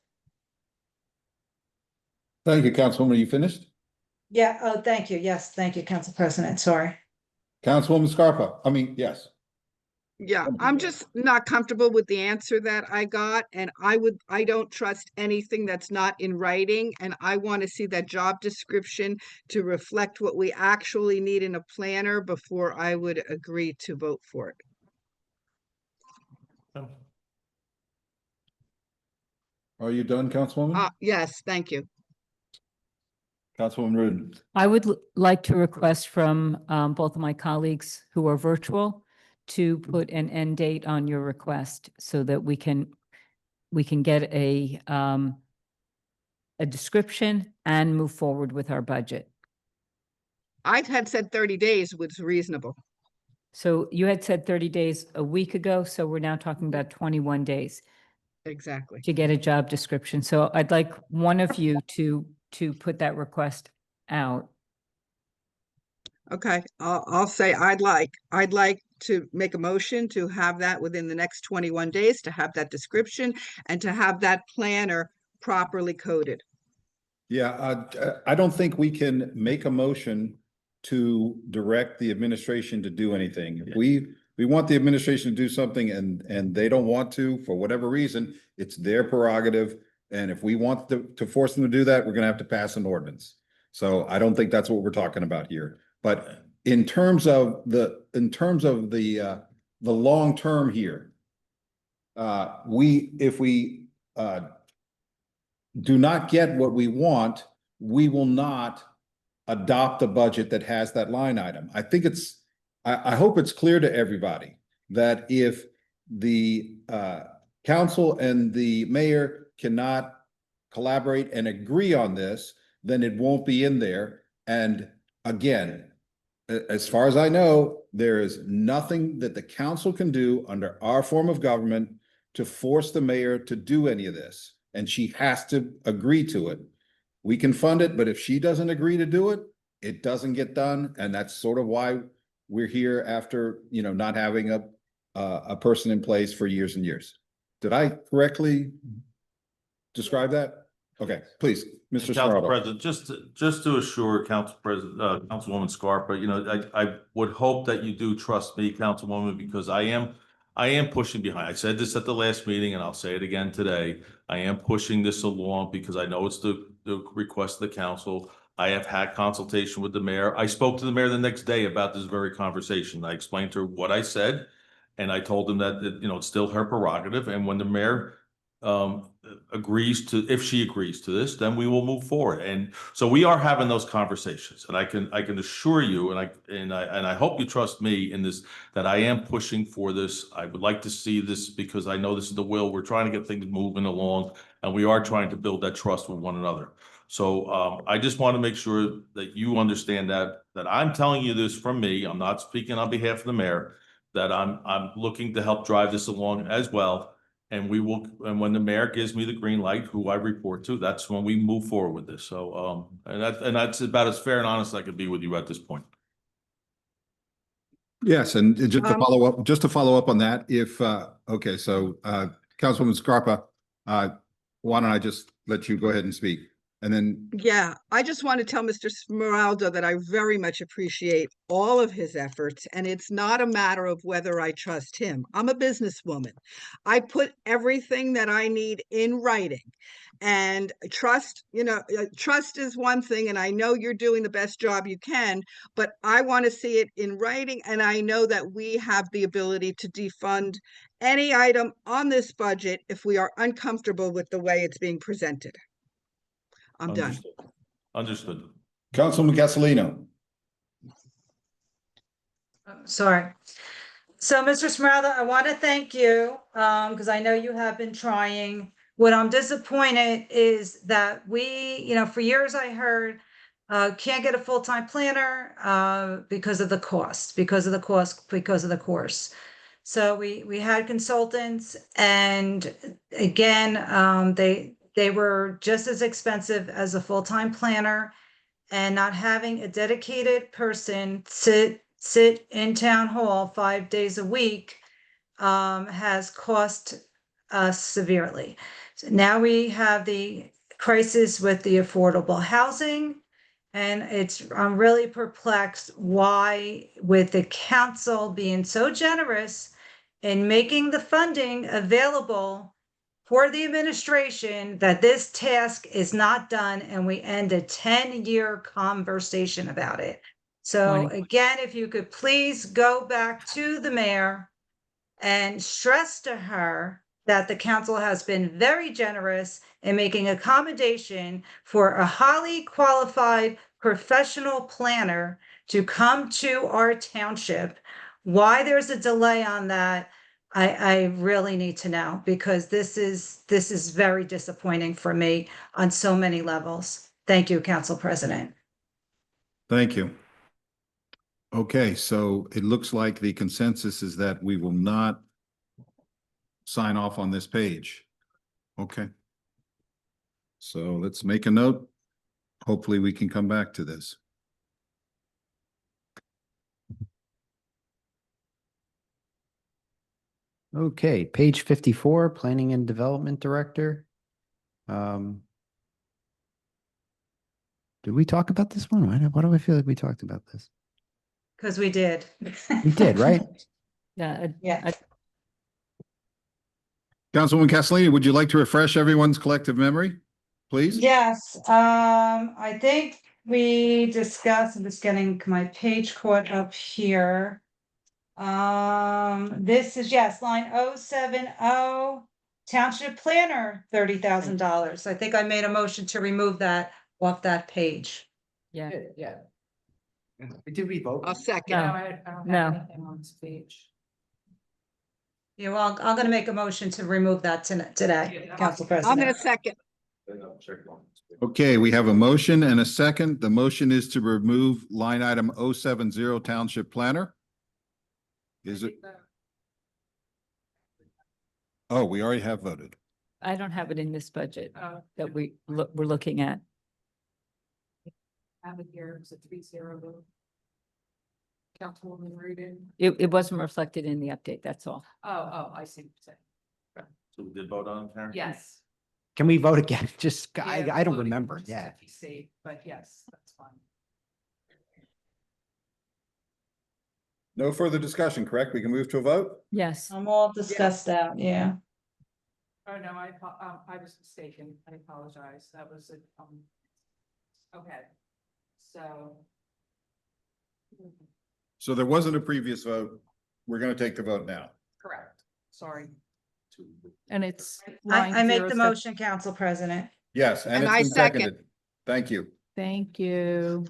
Thank you, Councilwoman. Are you finished? Yeah, oh, thank you. Yes, thank you, Council President. Sorry. Councilwoman Scarpa, yes. Yeah, I'm just not comfortable with the answer that I got, and I don't trust anything that's not in writing, and I want to see that job description to reflect what we actually need in a planner before I would agree to vote for it. Are you done, Councilwoman? Yes, thank you. Councilwoman Rudin. I would like to request from both of my colleagues who are virtual to put an end date on your request so that we can get a description and move forward with our budget. I've had said 30 days was reasonable. So you had said 30 days a week ago, so we're now talking about 21 days Exactly. to get a job description. So I'd like one of you to put that request out. Okay, I'll say I'd like to make a motion to have that within the next 21 days, to have that description and to have that planner properly coded. Yeah, I don't think we can make a motion to direct the administration to do anything. If we want the administration to do something and they don't want to, for whatever reason, it's their prerogative. And if we want to force them to do that, we're gonna have to pass an ordinance. So I don't think that's what we're talking about here. But in terms of the long term here, if we do not get what we want, we will not adopt a budget that has that line item. I think I hope it's clear to everybody that if the council and the mayor cannot collaborate and agree on this, then it won't be in there. And again, as far as I know, there is nothing that the council can do under our form of government to force the mayor to do any of this. And she has to agree to it. We can fund it, but if she doesn't agree to do it, it doesn't get done. And that's sort of why we're here after, not having a person in place for years and years. Did I correctly describe that? Okay, please, Mr. Council Sardo. President, just to assure Councilwoman Scarpa, I would hope that you do trust me, Councilwoman, because I am pushing behind. I said this at the last meeting and I'll say it again today. I am pushing this along because I know it's the request of the council. I have had consultation with the mayor. I spoke to the mayor the next day about this very conversation. I explained to her what I said, and I told him that, it's still her prerogative. And when the mayor if she agrees to this, then we will move forward. And so we are having those conversations, and I can assure you, and I hope you trust me in this, that I am pushing for this. I would like to see this because I know this is the will. We're trying to get things moving along, and we are trying to build that trust with one another. So I just want to make sure that you understand that I'm telling you this from me. I'm not speaking on behalf of the mayor, that I'm looking to help drive this along as well. And and when the mayor gives me the green light, who I report to, that's when we move forward with this. So, and that's about as fair and honest as I could be with you at this point. Yes, and just to follow up on that, okay, so Councilwoman Scarpa, why don't I just let you go ahead and speak? And then, Yeah, I just want to tell Mr. Smeraldo that I very much appreciate all of his efforts, and it's not a matter of whether I trust him. I'm a businesswoman. I put everything that I need in writing. And trust, trust is one thing, and I know you're doing the best job you can, but I want to see it in writing, and I know that we have the ability to defund any item on this budget if we are uncomfortable with the way it's being presented. I'm done. Understood. Understood. Councilman Castellino. Sorry. So, Mr. Smeralda, I want to thank you, because I know you have been trying. What I'm disappointed is that for years I heard, can't get a full-time planner, because of the cost, because of the course. So we had consultants, and again, they were just as expensive as a full-time planner, and not having a dedicated person sit in town hall 5 days a week has cost us severely. So now we have the crisis with the affordable housing. And I'm really perplexed why, with the council being so generous in making the funding available for the administration, that this task is not done, and we end a 10-year conversation about it. So again, if you could please go back to the mayor and stress to her that the council has been very generous in making accommodation for a highly qualified professional planner to come to our township. Why there's a delay on that, I really need to know, because this is very disappointing for me on so many levels. Thank you, Council President. Thank you. Okay, so it looks like the consensus is that we will not sign off on this page. Okay. So let's make a note. Hopefully we can come back to this. Okay, page 54, Planning and Development Director. Did we talk about this one? Why do I feel like we talked about this? Because we did. We did, right? Yeah. Yeah. Councilwoman Castellini, would you like to refresh everyone's collective memory, please? Yes, I think we discussed, I'm just getting my page caught up here. This is, yes, line 070, Township Planner, $30,000. I think I made a motion to remove that off that page. Yeah. Yeah. Did we vote? I'll second. No. On this page. Yeah, well, I'm gonna make a motion to remove that today, Council I'm President. gonna second. Okay, we have a motion and a second. The motion is to remove line item 070 Township Planner. Is it? Oh, we already have voted. I don't have it in this budget that we're looking at. Have it here, it's a 3-0 vote. Councilwoman Rudin. It wasn't reflected in the update, that's all. I see what you're saying. So we did vote on it, Karen? Yes. Can we vote again? Just, I don't remember. Yeah. Safe, but yes, that's fine. No further discussion, correct? We can move to a vote? Yes. I'm all discussed out, yeah. Oh, no, I was mistaken. I apologize. That was okay. So. So there wasn't a previous vote. We're going to take the vote now. Correct. Sorry. And it's. I make the motion, Council President. Yes, and And it's I been second. seconded. Thank you. Thank you.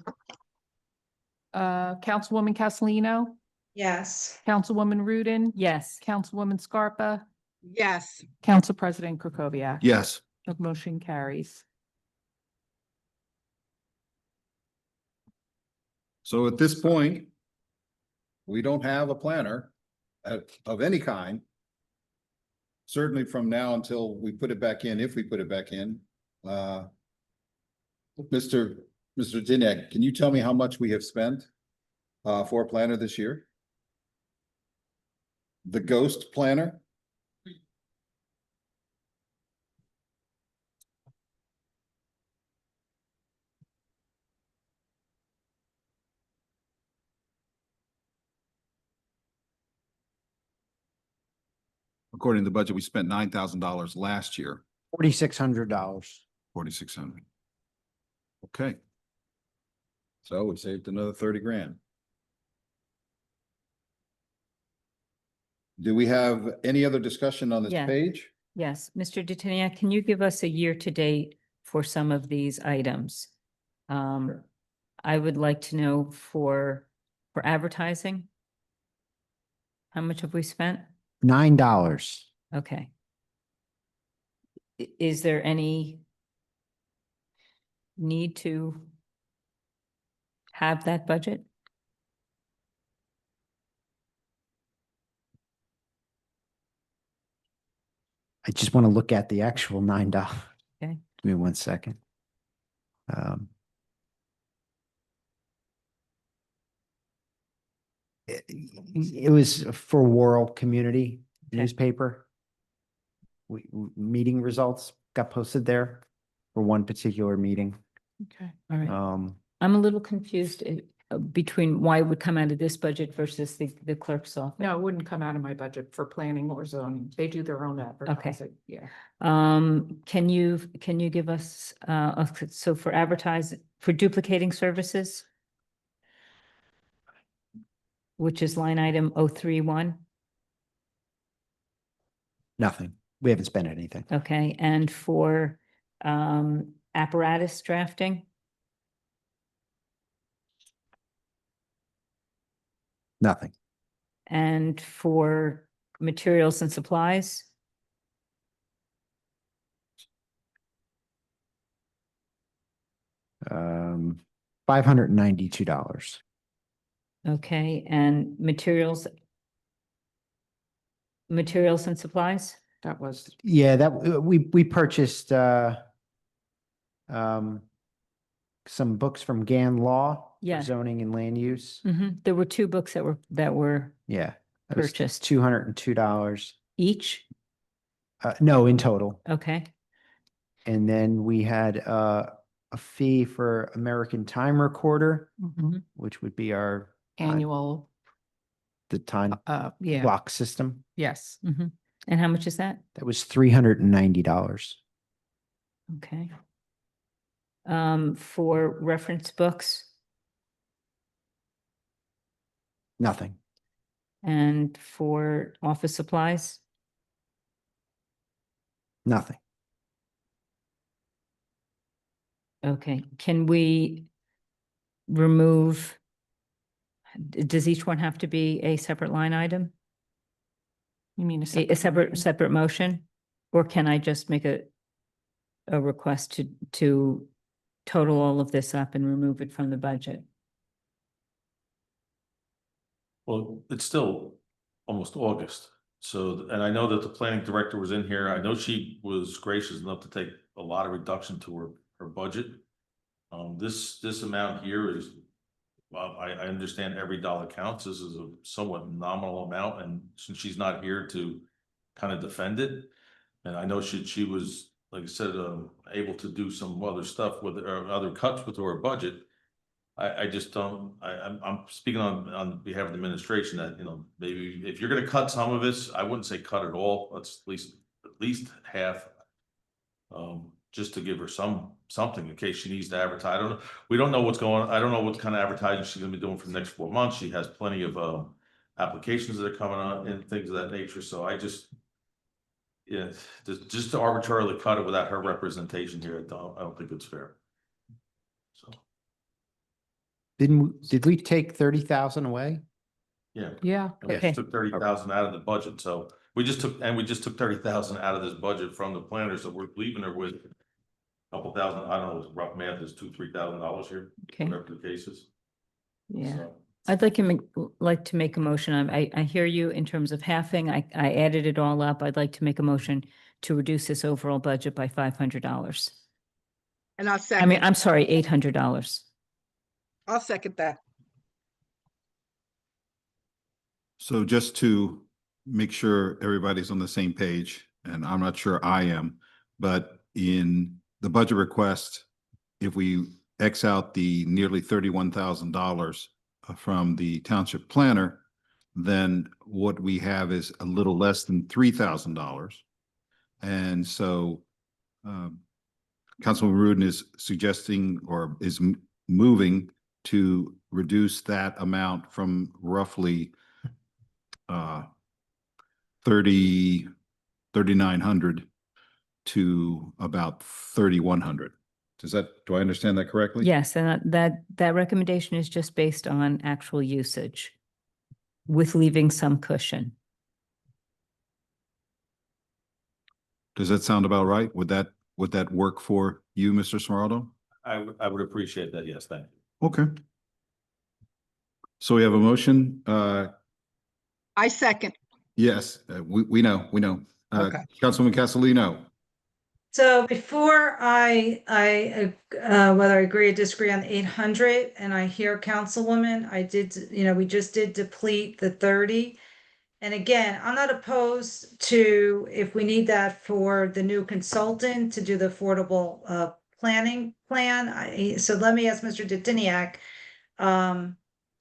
Councilwoman Castellino, Yes. Councilwoman Rudin, Yes. Councilwoman Scarpa, Yes, Council President Krokoviac. Yes. The motion carries. So at this point, we don't have a planner of any kind. Certainly from now until we put it back in, if we put it back in. Mr. Diniak, can you tell me how much we have spent for a planner this year? The ghost planner? according to the budget, we spent $9,000 last year, $4,600. 4,600. Okay. So we saved another 30 grand. Do we have any other discussion on this Yeah. page? Yes, Mr. Detiniak, can you give us a year-to-date for some of these items? I would like to know for advertising. How much have we spent? $9. Okay. Is there any need to have that budget? I just want to look at the actual $9. Okay. Give me 1 second. Um, it was for Worrell Community Okay. newspaper. Meeting results got posted there for one particular meeting. Okay. All right. Um, I'm a little confused between why it would come out of this budget versus the clerk's office. No, it wouldn't come out of my budget for planning or zoning. They do their own advertising. Yeah. Can you give us, so for for duplicating services? Which is line item 031, Nothing. We haven't spent anything. okay, and for apparatus drafting, Nothing. and for materials and supplies, $592. okay, and materials and supplies, That was, Yeah, that we purchased some books from Gann Law. for Yeah. Zoning and land use. There were two books that were Yeah. that was purchased. $202. each, No, in total. okay, And then we had a fee for American Time Recorder, which would be our annual, the time yeah, clock system. yes. and how much is that? That was $390. Okay. For reference books Nothing. and for office supplies, Nothing. okay, can we remove, does each one have to be a separate line item? You mean A separate motion? Or can I just make a request to total all of this up and remove it from the budget? Well, it's still almost August. So, and I know that the planning director was in here. I know she was gracious enough to take a lot of reduction to her budget. This amount here is, well, I understand every dollar counts. This is a somewhat nominal amount, and since she's not here to kind of defend it, and I know she was, like I said, able to do some other stuff with, or other cuts with her budget. I just don't, I'm speaking on behalf of the administration that, you know, maybe if you're gonna cut some of this, I wouldn't say cut it all, let's at least half. Just to give her something in case she needs to advertise. We don't know what's going on. I don't know what kind of advertising she's gonna be doing for the next 4 months. She has plenty of applications that are coming on and things of that nature, so I just. Yeah, just to arbitrarily cut it without her representation here, I don't think it's fair. So, Did we take 30,000 away? yeah. Yeah. And we Okay. just took 30,000 out of the budget, so we just took 30,000 out of this budget from the planner, so we're leaving her with a couple thousand, I don't know, rough math is $2,000-3,000 here, Okay, whatever the case is. yeah. So, I'd like to make a motion. I hear you in terms of halving. I added it all up. I'd like to make a motion to reduce this overall budget by $500. And I'll I second. mean, I'm sorry, $800. I'll second that. So just to make sure everybody's on the same page, and I'm not sure I am, but in the budget request, if we X out the nearly $31,000 from the township planner, then what we have is a little less than $3,000. And so Councilman Rudin is suggesting or is moving to reduce that amount from roughly 3,900 to about 3,100. Do I understand that correctly? Yes, and that recommendation is just based on actual usage with leaving some cushion. Does that sound about right? Would that work for you, Mr. Smeraldo? I would appreciate that. Yes, thank you. Okay. So we have a motion. I second. Yes, we know. Okay. Councilwoman Castellino. So before whether I agree or disagree on the 800, and I hear Councilwoman, we just did deplete the 30. And again, I'm not opposed to if we need that for the new consultant to do the affordable planning plan. So let me ask Mr. Detiniak,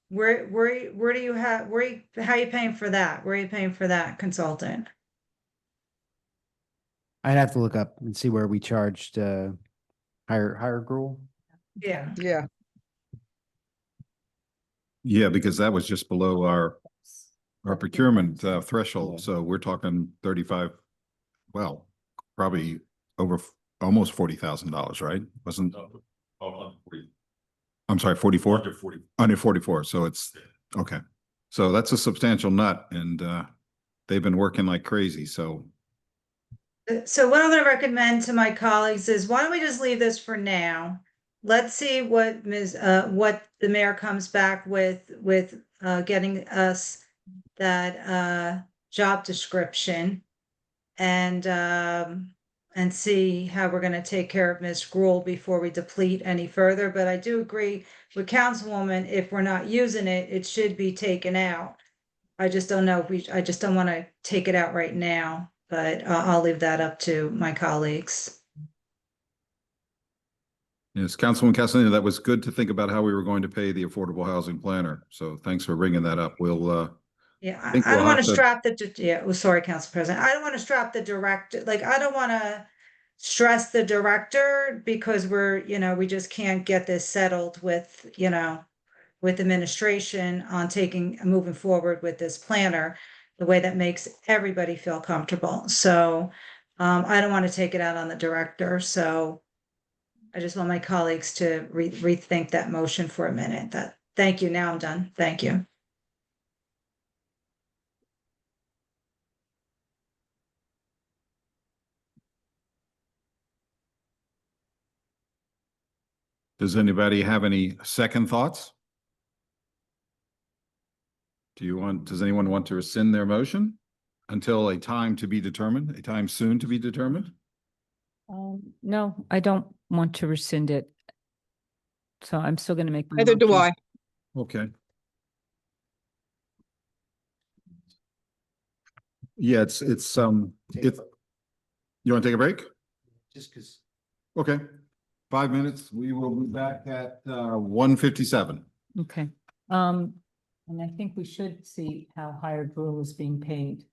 where do you have, how are you paying for that? Where are you paying for that consultant? I'd have to look up and see where we charged higher gruel. Yeah. Yeah. Yeah, because that was just below our procurement threshold. So we're talking 35, well, probably over almost $40,000, right? Wasn't, I'm sorry, 44? Under 40. Under 44. So it's, okay. So that's a substantial nut and they've been working like crazy. So So what I'm going to recommend to my colleagues is why don't we just leave this for now? Let's see what what the mayor comes back with getting us that job description and see how we're going to take care of Ms. Gruel before we deplete any further. But I do agree with Councilwoman, if we're not using it, it should be taken out. I just don't know if I just don't want to take it out right now, but I'll leave that up to my colleagues. yes, Councilwoman Castellino, that was good to think about how we were going to pay the affordable housing planner. So thanks for bringing that up. We'll Yeah, I think I don't we'll want have to to- strap sorry, Council President. I don't want to strap the director, like, I don't want to stress the director because we just can't get this settled with administration on moving forward with this planner, the way that makes everybody feel comfortable. So I don't want to take it out on the director. So I just want my colleagues to rethink that motion for a minute. Thank you. Now I'm done. Thank you. Does anybody have any second thoughts? Does anyone want to rescind their motion until a time to be determined, a time soon to be determined? No, I don't want to rescind it. So I'm still going to make. the Neither do motion. I. Okay. Yeah, it's, you want to take a break? Just because. Okay. 5 minutes. We will be back at 1:57. Okay. And I think we should see how higher gruel is being paid.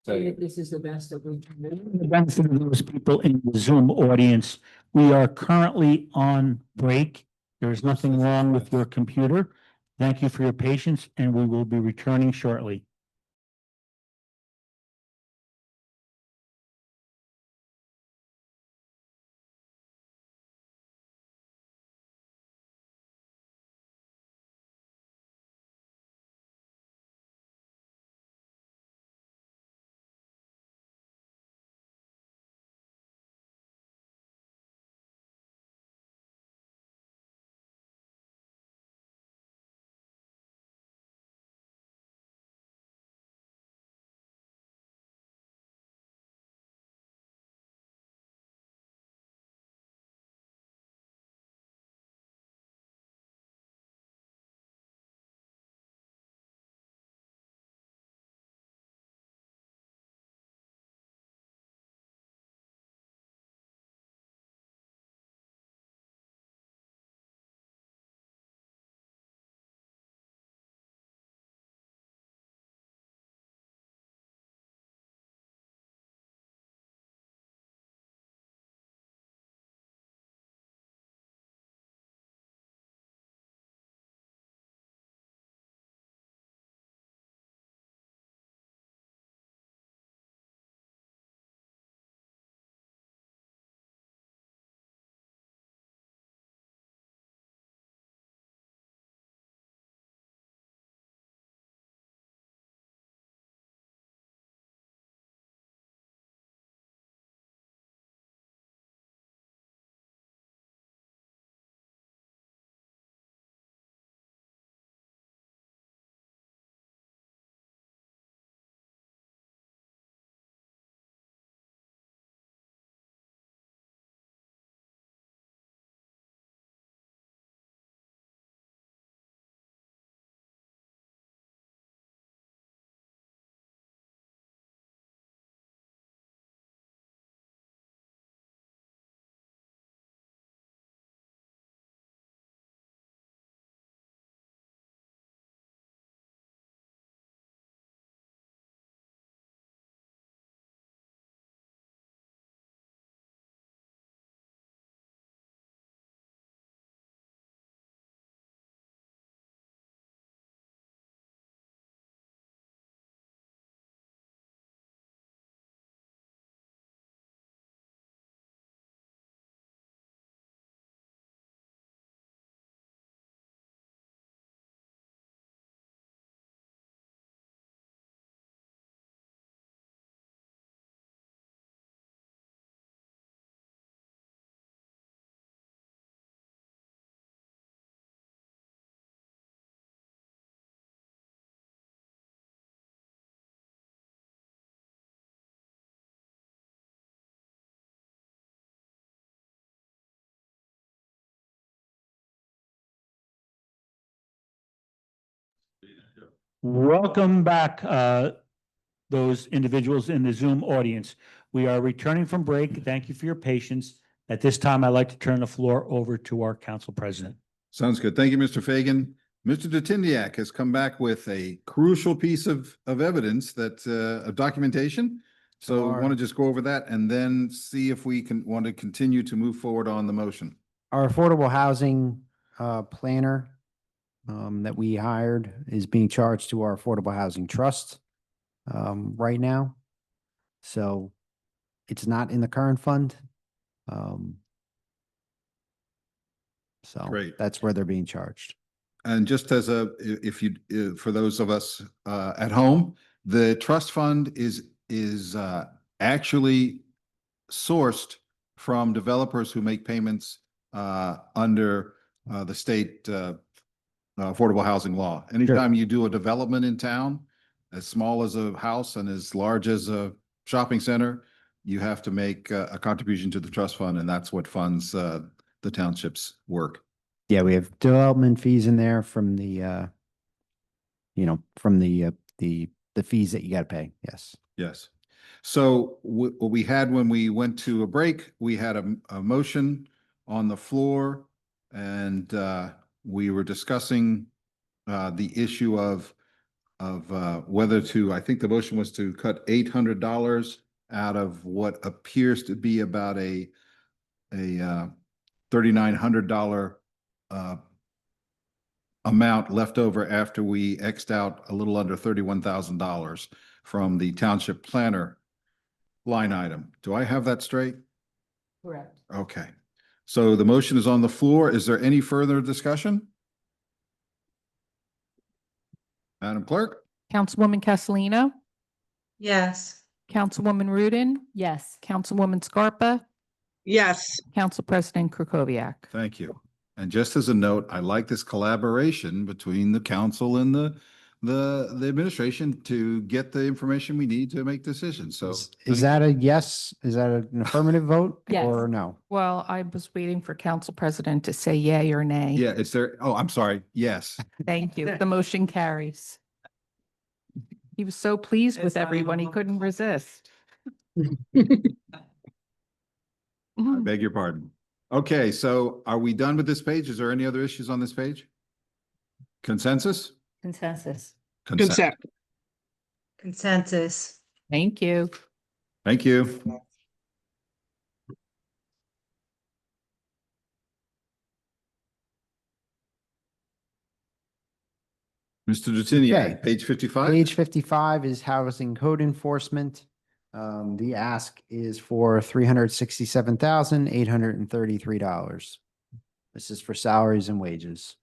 This is the best that we can do. The benefit of those people in the Zoom audience, we are currently on break. There is nothing wrong with your computer. Thank you for your patience, and we will be returning shortly. Welcome back, those individuals in the Zoom audience. We are returning from break. Thank you for your patience. At this time, I'd like to turn the floor over to our council president. Sounds good. Thank you, Mr. Fagan. Mr. Datindiak has come back with a crucial piece of evidence that, of documentation. So I want to just go over that and then see if we want to continue to move forward on the motion. Our affordable housing planner that we hired is being charged to our Affordable Housing Trust right now. So it's not in the current fund. So Great. that's where they're being charged. And just as if you, for those of us at home, the trust fund is actually sourced from developers who make payments under the state affordable housing law. Anytime you do a development in town, as small as a house and as large as a shopping center, you have to make a contribution to the trust fund, and that's what funds the township's work. Yeah, we have development fees in there from the from the fees that you got to pay. Yes. Yes. So what we had when we went to a break, we had a motion on the floor, and we were discussing the issue of whether to, I think the motion was to cut $800 out of what appears to be about a $3,900 amount left over after we X'd out a little under $31,000 from the township planner line item. Do I have that straight? Correct. Okay. So the motion is on the floor. Is there any further discussion? Madam Clerk? Councilwoman Castellino, Yes. Councilwoman Rudin, Yes. Councilwoman Scarpa, Yes, Council President Krokoviac. Thank you. And just as a note, I like this collaboration between the council and the administration to get the information we need to make decisions. So Is that a yes? Is that an affirmative vote? Yes. Or no? Well, I was waiting for Council President to say yay or nay. yeah, is there, oh, I'm sorry. Yes. Thank you. The motion carries. He was so pleased with It's not everyone, he even- couldn't resist. I beg your pardon. Okay, so are we done with this page? Is there any other issues on this page? Consensus? Consensus. consent. Consensus. Thank you. Thank you. Mr. Okay. Dutiniak, page 55? Page 55 is housing code enforcement. The ask is for $367,833. This is for salaries and wages.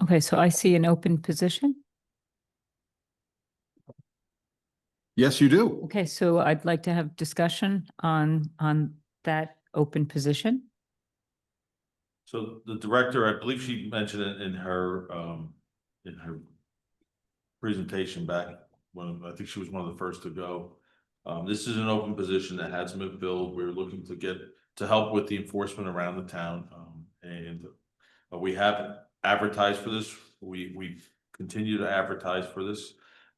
Okay, so I see an open position. Yes, you do. Okay, so I'd like to have discussion on that open position. So the director, I believe she mentioned it in her presentation back when, I think she was one of the first to go. This is an open position that hasn't been filled. We're looking to help with the enforcement around the town. And we have advertised for this. We continue to advertise for this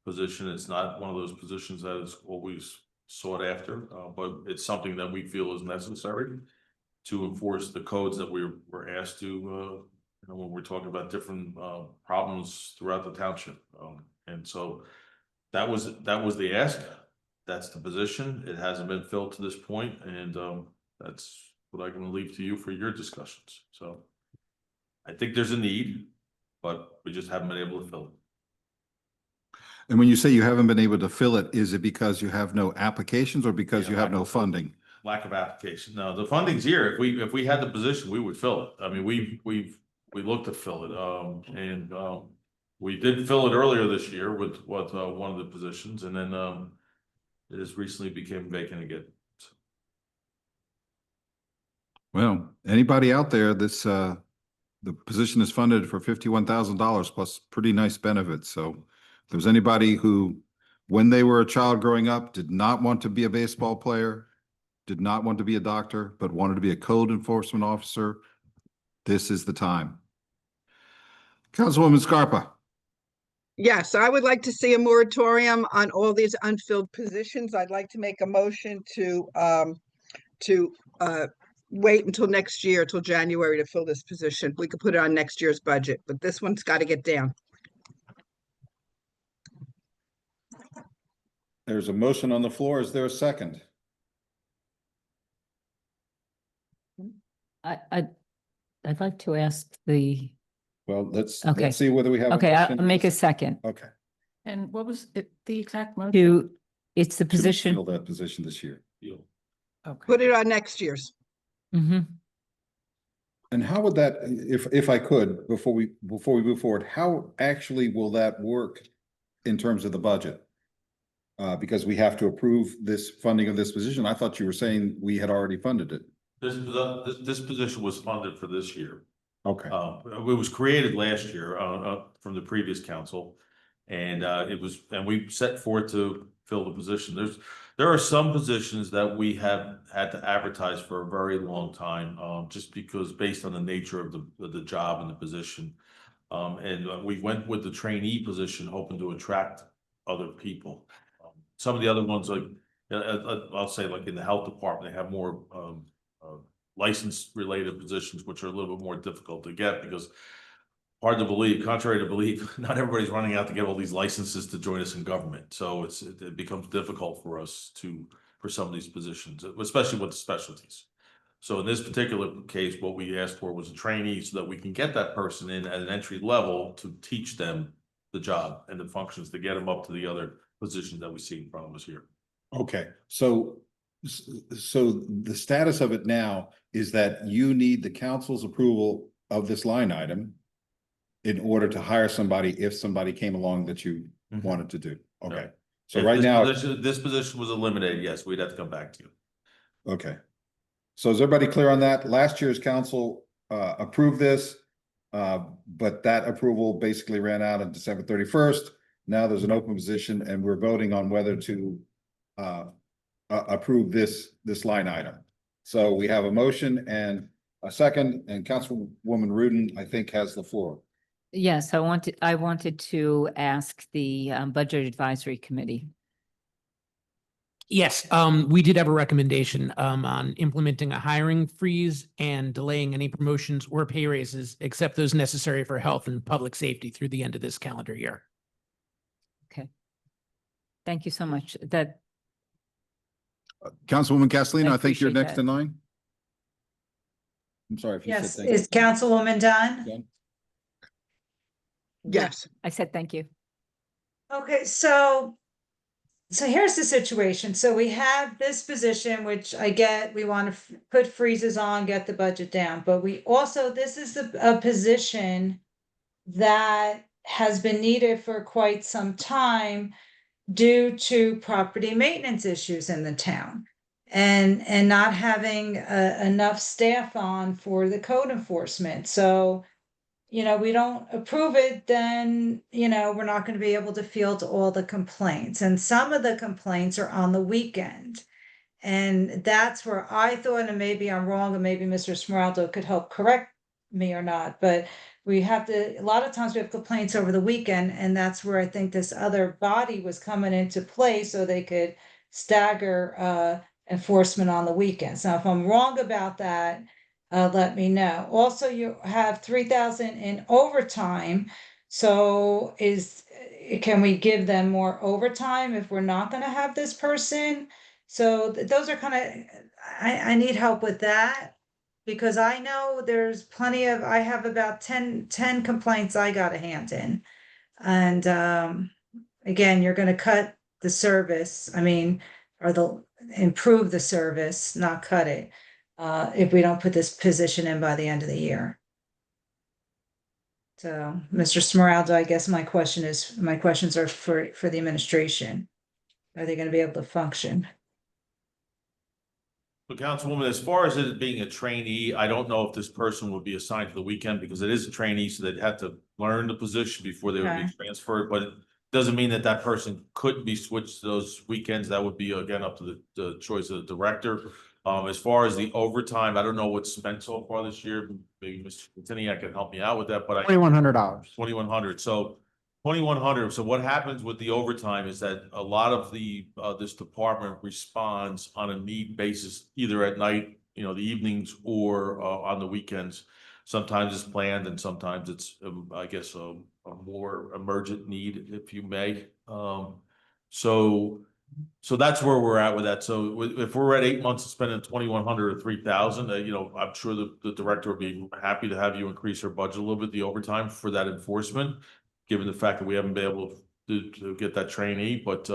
position. It's not one of those positions that is always sought after, but it's something that we feel is necessary to enforce the codes that we're asked to, when we're talking about different problems throughout the township. And so that was the ask. That's the position. It hasn't been filled to this point, and that's what I'm going to leave to you for your discussions. So I think there's a need, but we just haven't been able to fill it. And when you say you haven't been able to fill it, is it because you have no applications or because Yeah, you have lack no of funding? Lack of application. No, the funding's here. If we had the position, we would fill it. I mean, we looked to fill it. And we did fill it earlier this year with one of the positions, and then it has recently became vacant again. Well, anybody out there, the position is funded for $51,000 plus pretty nice benefits. So if there's anybody who, when they were a child growing up, did not want to be a baseball player, did not want to be a doctor, but wanted to be a code enforcement officer, this is the time. Councilwoman Scarpa. Yes, I would like to see a moratorium on all these unfilled positions. I'd like to make a motion to wait until next year, till January, to fill this position. We could put it on next year's budget, but this one's got to get down. There's a motion on the floor. Is there a second? I'd like to ask the, Well, let's Okay. see whether we have. a okay, I'll motion. make a second. Okay. And what was it, the exact motion? It's the To position. Fill that position this year. Okay. Put it on next year's. Mhm. And how would that, if I could, before we move forward, how actually will that work in terms of the budget? Because we have to approve this funding of this position. I thought you were saying we had already funded it. This position was funded for this year. Okay. It was created last year from the previous council, and and we set forth to fill the position. There are some positions that we have had to advertise for a very long time, just because based on the nature of the job and the position. And we went with the trainee position, hoping to attract other people. Some of the other ones, like I'll say, like in the health department, they have more license related positions, which are a little bit more difficult to get because hard to believe, contrary to belief, not everybody's running out to get all these licenses to join us in government. So it becomes difficult for us for some of these positions, especially with the specialties. So in this particular case, what we asked for was a trainee so that we can get that person in at an entry level to teach them the job and the functions to get them up to the other positions that we see in front of us here. Okay, so the status of it now is that you need the council's approval of this line item in order to hire somebody if somebody came along that you wanted to do. Okay, Yeah. so If right now, this position was eliminated, yes, we'd have to come back to you. okay. So is everybody clear on that? Last year's council approved this, but that approval basically ran out on December 31st. Now there's an open position and we're voting on whether to approve this line item. So we have a motion and a second, and Councilwoman Rudin, I think, has the floor. Yes, I wanted to ask the Budget Advisory Committee. Yes, we did have a recommendation on implementing a hiring freeze and delaying any promotions or pay raises except those necessary for health and public safety through the end of this calendar year. Okay. Thank you so much. Councilwoman Castellino, I I think you're appreciate next that. in line. I'm sorry if you said Yes, thank you. is Councilwoman done? Done? Yes. I said thank you. Okay, so here's the situation. So we have this position, which I get, we want to put freezes on, get the budget down, but we also, this is a position that has been needed for quite some time due to property maintenance issues in the town and not having enough staff on for the code enforcement. So we don't approve it, then, we're not going to be able to field all the complaints. And some of the complaints are on the weekend. And that's where I thought, and maybe I'm wrong, and maybe Mr. Smeraldo could help correct me or not, but a lot of times we have complaints over the weekend, and that's where I think this other body was coming into play so they could stagger enforcement on the weekends. Now, if I'm wrong about that, let me know. Also, you have 3,000 in overtime. So can we give them more overtime if we're not going to have this person? So those are kind of, I need help with that because I know there's I have about 10 complaints I got to hand in. And again, you're going to cut the service. Or improve the service, not cut it. If we don't put this position in by the end of the year. So, Mr. Smeraldo, I guess my questions are for the administration. Are they going to be able to function? So Councilwoman, as far as it being a trainee, I don't know if this person would be assigned to the weekend because it is a trainee, so they'd have to learn the position before they would Okay. be transferred, but it doesn't mean that person couldn't be switched to those weekends. That would be, again, up to the choice of the director. As far as the overtime, I don't know what's spent so far this year. Maybe Mr. Tiniak can help me out with that, but $2,100. 2,100. So 2,100. So what happens with the overtime is that a lot of this department responds on a need basis, either at night, the evenings, or on the weekends. Sometimes it's planned and sometimes it's, I guess, a more emergent need, if you may. So that's where we're at with that. So if we're at 8 months of spending 2,100 or 3,000, I'm sure the director would be happy to have you increase her budget a little bit, the overtime for that enforcement, given the fact that we haven't been able to get that trainee. But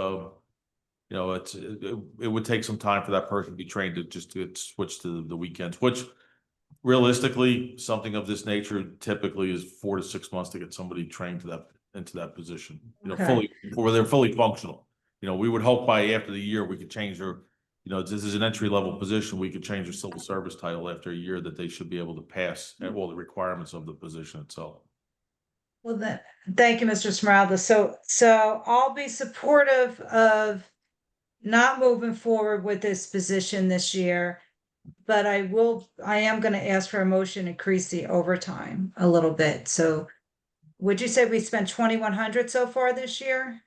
it would take some time for that person to be trained to get switched to the weekends, which realistically, something of this nature typically is 4 to 6 months to get somebody trained into that position, Okay. fully, where they're fully functional. We would hope by after the year, we could change their, this is an entry level position. We could change their civil service title after a year, that they should be able to pass all the requirements of the position itself. Well, then, thank you, Mr. Smeralda. So I'll be supportive of not moving forward with this position this year, but I am going to ask for a motion to increase the overtime a little bit. So would you say we spent 2,100 so far this year?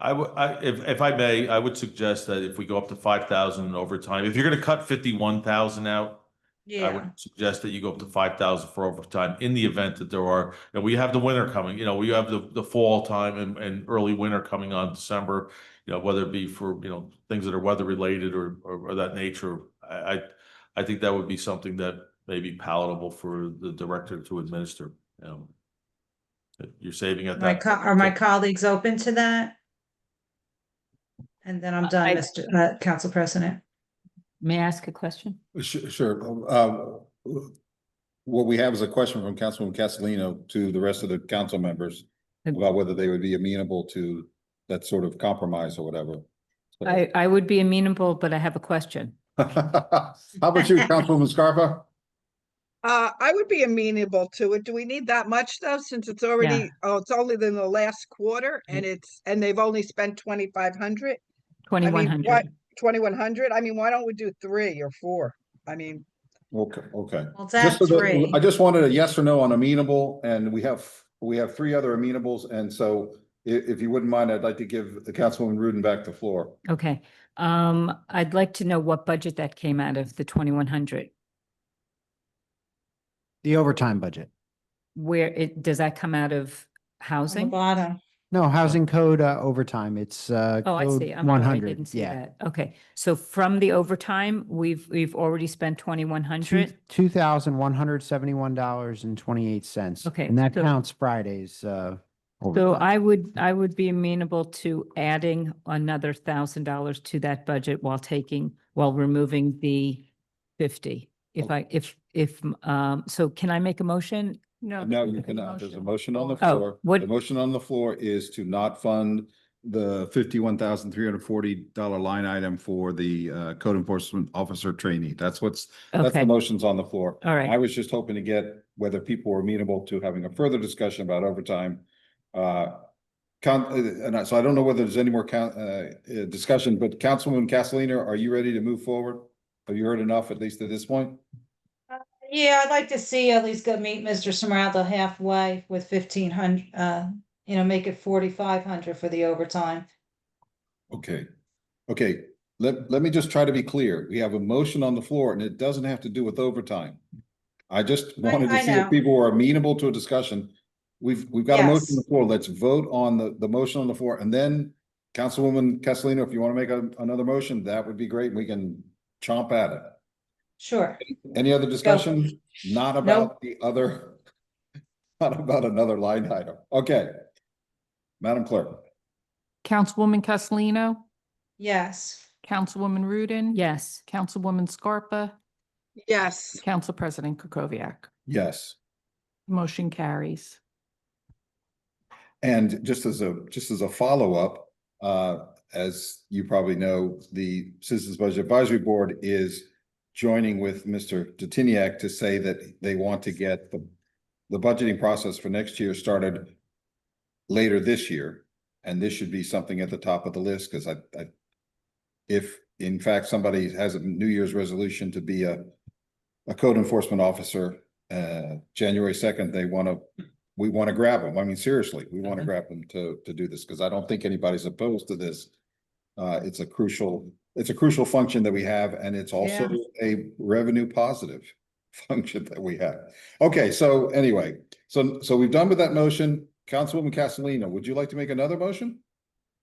If I may, I would suggest that if we go up to 5,000 in overtime, if you're going to cut 51,000 out, I would suggest that you go up to 5,000 for overtime in the event that there are, we have the winter coming, we have the fall time and early winter coming on December, whether it be for, things that are weather related or that nature. I think that would be something that may be palatable for the director to administer. You're saving at that. Are my colleagues open to that? And then I'm done, Mr. Council President. May I ask a question? Sure. What we have is a question from Councilwoman Castellino to the rest of the council members about whether they would be amenable to that sort of compromise or whatever. So- I would be amenable, but I have a question. How about you, Councilwoman Scarpa? I would be amenable to it. Do we need that much though, since it's already, it's only in the last quarter and they've only spent 2,500? 2,100. 2,100? I mean, why don't we do 3 or 4? I mean, Okay. Well, that's three. I just wanted a yes or no on amenable, and we have 3 other amenables, and so if you wouldn't mind, I'd like to give the Councilwoman Rudin back the floor. Okay. I'd like to know what budget that came out of, the 2,100. The overtime budget. Does that come out of On the housing? bottom. No, housing code overtime. It's Oh, I code see. I'm sorry, I 100. didn't see Yeah. that. Okay, so from the overtime, we've already spent 2,100. $2,171.28. Okay, And that so- counts Fridays. So overtime. I would be amenable to adding another $1,000 to that budget while removing the 50. So can I make a motion? No. No, you cannot. There's a motion on the Oh, floor. what- The motion on the floor is to not fund the $51,340 line item for the code enforcement officer trainee. That's the Okay, motions on the floor. all right. I was just hoping to get whether people were amenable to having a further discussion about overtime. So I don't know whether there's any more discussion, but Councilwoman Castellino, are you ready to move forward? Have you heard enough, at least at this point? Yeah, I'd like to see at least go meet Mr. Smeraldo halfway with 1,500, make it 4,500 for the overtime. Okay. Let me just try to be clear. We have a motion on the floor and it doesn't have to do with overtime. I just wanted to I see if know. people were amenable to a discussion. We've got a motion on Yes. the floor. Let's vote on the motion on the floor, and then Councilwoman Castellino, if you want to make another motion, that would be great. We can chomp at it. Sure. Any other discussion? Not about not about another line item. Okay. Madam Clerk. Councilwoman Castellino, Yes. Councilwoman Rudin. Yes, Councilwoman Scarpa, yes. Council President Kukoviac. Yes. Motion carries. And just as a follow-up, as you probably know, the Citizens Budget Advisory Board is joining with Mr. Detiniak to say that they want to get the budgeting process for next year started later this year. And this should be something at the top of the list, because if in fact somebody has a New Year's resolution to be a code enforcement officer, January 2nd, we want to grab them. I mean, seriously, we want to grab them to do this, because I don't think anybody's opposed to this. It's a crucial function that we have, and it's also a revenue positive function that we have. Okay, so anyway, so we've done with that motion. Councilwoman Castellino, would you like to make another motion?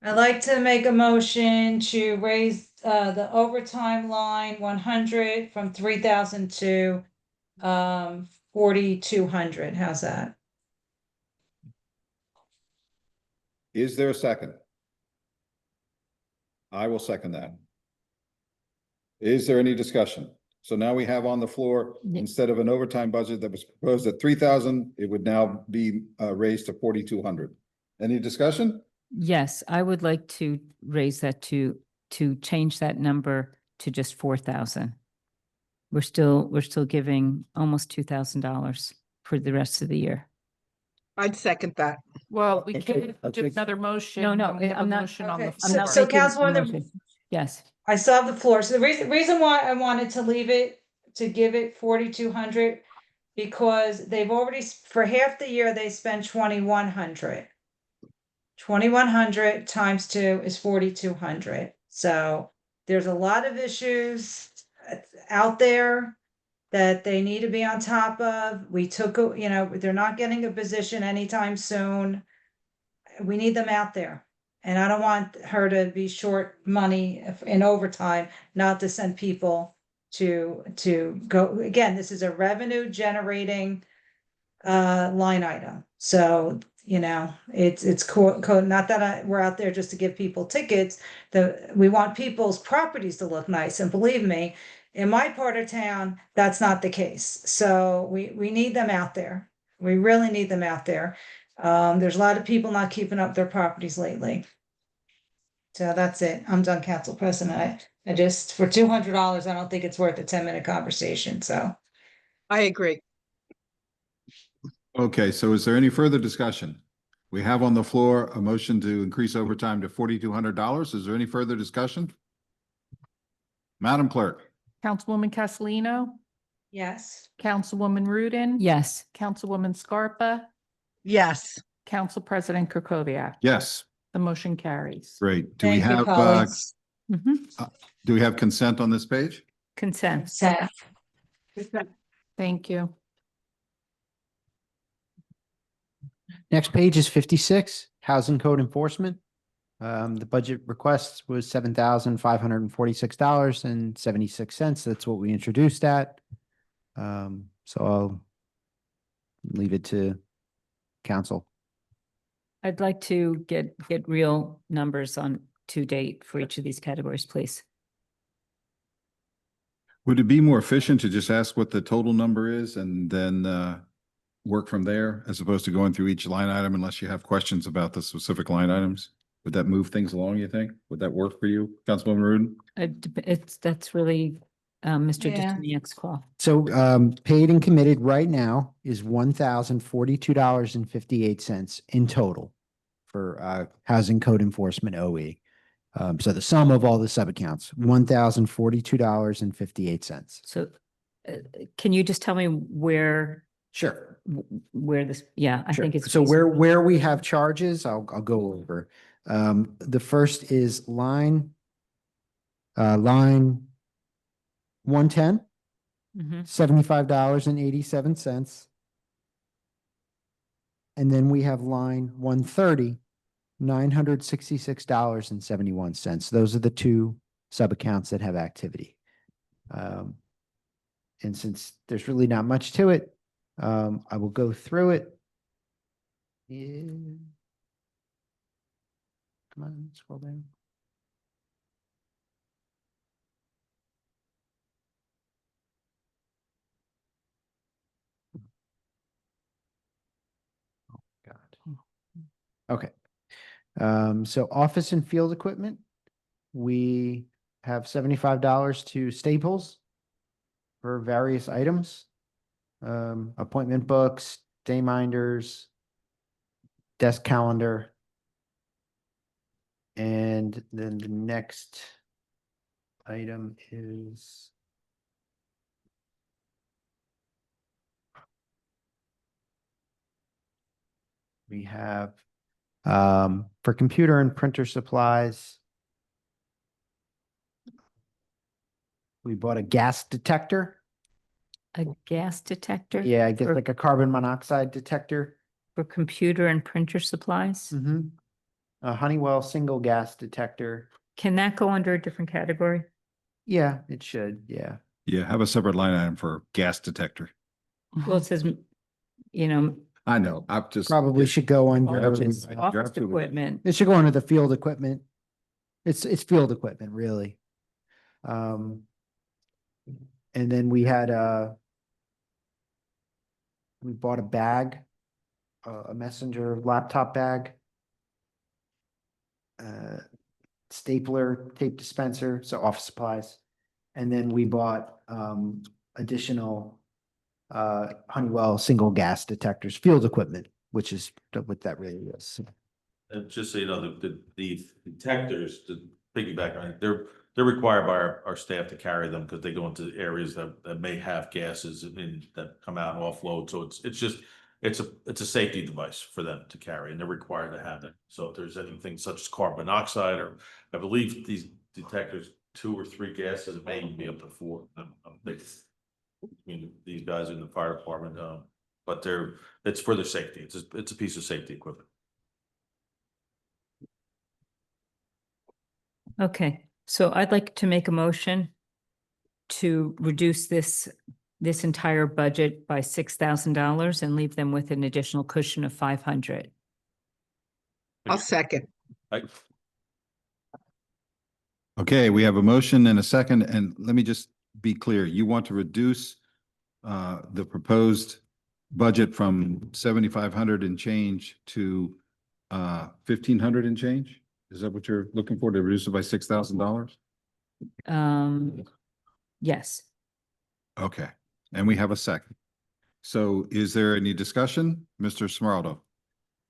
I'd like to make a motion to raise the overtime line 100 from 3,000 to 4,200. How's that? Is there a second? I will second that. Is there any discussion? So now we have on the floor, instead of an overtime budget that was proposed at 3,000, it would now be raised to 4,200. Any discussion? yes, I would like to raise that to change that number to just 4,000. We're still giving almost $2,000 for the rest of the year. I'd second that. Well, we Okay, can't do another motion. No, when we have a I'm not- motion on the Okay, I'm floor. not So making a Councilwoman- motion. Yes, I still have the floor. So the reason why I wanted to leave it, to give it 4,200, because they've already, for half the year, they spent 2,100. 2,100 times 2 is 4,200. So there's a lot of issues out there. that they need to be on top of. We took, they're not getting a position anytime soon. We need them out there. And I don't want her to be short money in overtime, not to send people to go. Again, this is a revenue generating line item. So, it's not that we're out there just to give people tickets. We want people's properties to look nice. And believe me, in my part of town, that's not the case. So we need them out there. We really need them out there. There's a lot of people not keeping up their properties lately. So that's it. I'm done, Council President. I just, for $200, I don't think it's worth a 10-minute conversation. So. I agree. Okay, so is there any further discussion? We have on the floor a motion to increase overtime to $4,200. Is there any further discussion? Madam Clerk? Councilwoman Castellino, Yes. Councilwoman Rudin. Yes. Councilwoman Scarpa, Yes. Council President Krokoviac. Yes, The motion carries. great. Do we Thank you, have, colleagues. do we have consent on this page? Consent. Thank you. Next page is 56, Housing Code Enforcement. The budget request was $7,546.76. That's what we introduced at. So I'll leave it to council. I'd like to get real numbers on to date for each of these categories, please. Would it be more efficient to just ask what the total number is and then work from there as opposed to going through each line item unless you have questions about the specific line items? Would that move things along, you think? Would that work for you, Councilwoman Rudin? That's really Mr. Yeah. Detoniak's call. So paid and committed right now is $1,042.58 in total for Housing Code Enforcement OE. So the sum of all the sub-accounts, $1,042.58. So can you just tell me where Sure. this, yeah, I Sure. think it's. So where we have charges, I'll go over. The first is line 110, Mhm. $75.87. And then we have line 130, $966.71. Those are the two sub-accounts that have activity. And since there's really not much to it, I will go through it. Come on, scroll down. Oh, God. Okay. So office and field equipment, we have $75 to Staples for various items. Appointment books, day minders, desk calendar. And then the next item is we have for computer and printer supplies, we bought a gas detector. A gas detector? Yeah, I guess for- like a carbon monoxide detector. For computer and printer supplies? A Honeywell single gas detector. Can that go under a different category? Yeah, it should. Yeah. Yeah, have a separate line item for gas detector. Well, it says, I know, I've just. Probably should go under. office You're office absolutely- equipment. It should go under the field equipment. It's field equipment, really. And then we had we bought a bag, a messenger laptop bag, stapler, tape dispenser, so office supplies. And then we bought additional Honeywell single gas detectors, field equipment, which is what that really is. And just so you know, the detectors, to piggyback on it, they're required by our staff to carry them because they go into areas that may have gases that come out and offload. So it's a safety device for them to carry, and they're required to have it. So if there's anything such as carbon monoxide, or I believe these detectors, 2 or 3 gases, it may even be up to 4. between these guys in the fire department, but it's for their safety. It's a piece of safety equipment. Okay, so I'd like to make a motion to reduce this entire budget by $6,000 and leave them with an additional cushion of 500. I'll second. Okay, we have a motion and a second, and let me just be clear. You want to reduce the proposed budget from 7,500 and change to 1,500 and change? Is that what you're looking for, to reduce it by $6,000? Yes. Okay, and we have a second. So is there any discussion? Mr. Smeraldo?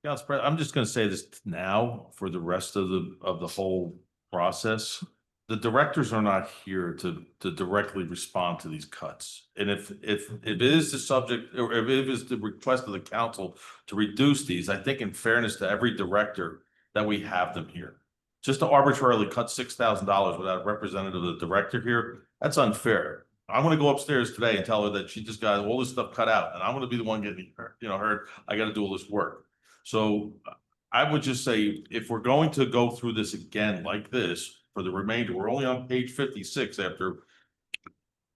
Council President, I'm just gonna say this now for the rest of the whole process. The directors are not here to directly respond to these cuts. And if it is the subject, or if it is the request of the council to reduce these, I think in fairness to every director that we have them here. Just to arbitrarily cut $6,000 without a representative of the director here, that's unfair. I'm gonna go upstairs today and tell her that she just got all this stuff cut out, and I'm gonna be the one getting hurt. I gotta do all this work. So I would just say, if we're going to go through this again like this for the remainder, we're only on page 56 after.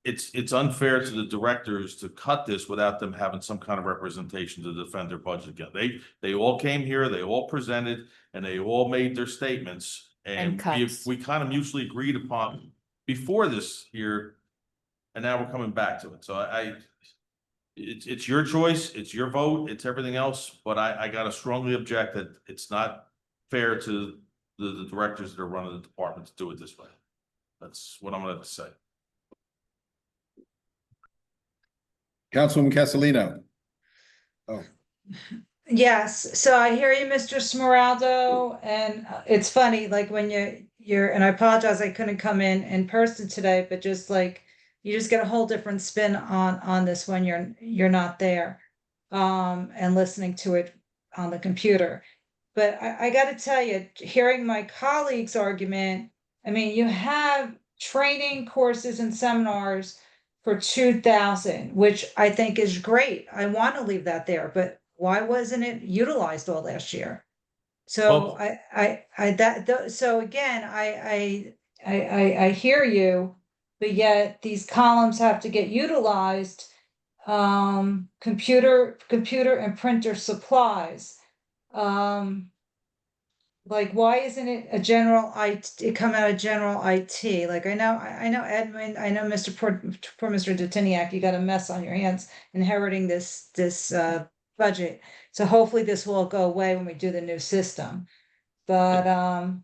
It's unfair to the directors to cut this without them having some kind of representation to defend their budget again. They all came here, they all presented, and they all made their statements. And cuts. we kind of mutually agreed upon before this here, and now we're coming back to it. So it's your choice, it's your vote, it's everything else, but I gotta strongly object that it's not fair to the directors that are running the department to do it this way. That's what I'm gonna have to say. Councilwoman Castellino? Oh, Yes, so I hear you, Mr. Smeraldo, and it's funny, like when you're, and I apologize, I couldn't come in person today, but just like, you just get a whole different spin on this when you're not there, and listening to it on the computer. But I gotta tell you, hearing my colleague's argument, I mean, you have training courses and seminars for 2,000, which I think is great. I want to leave that there, but why wasn't it utilized all last year? So Well- so again, I hear you, but yet these columns have to get utilized. Computer and printer supplies. Like, why isn't it a general it come out of general IT? Like, I know Edmund, I know poor Mr. Detiniak, you got a mess on your hands inheriting this budget. So hopefully this will go away when we do the new system. But I'll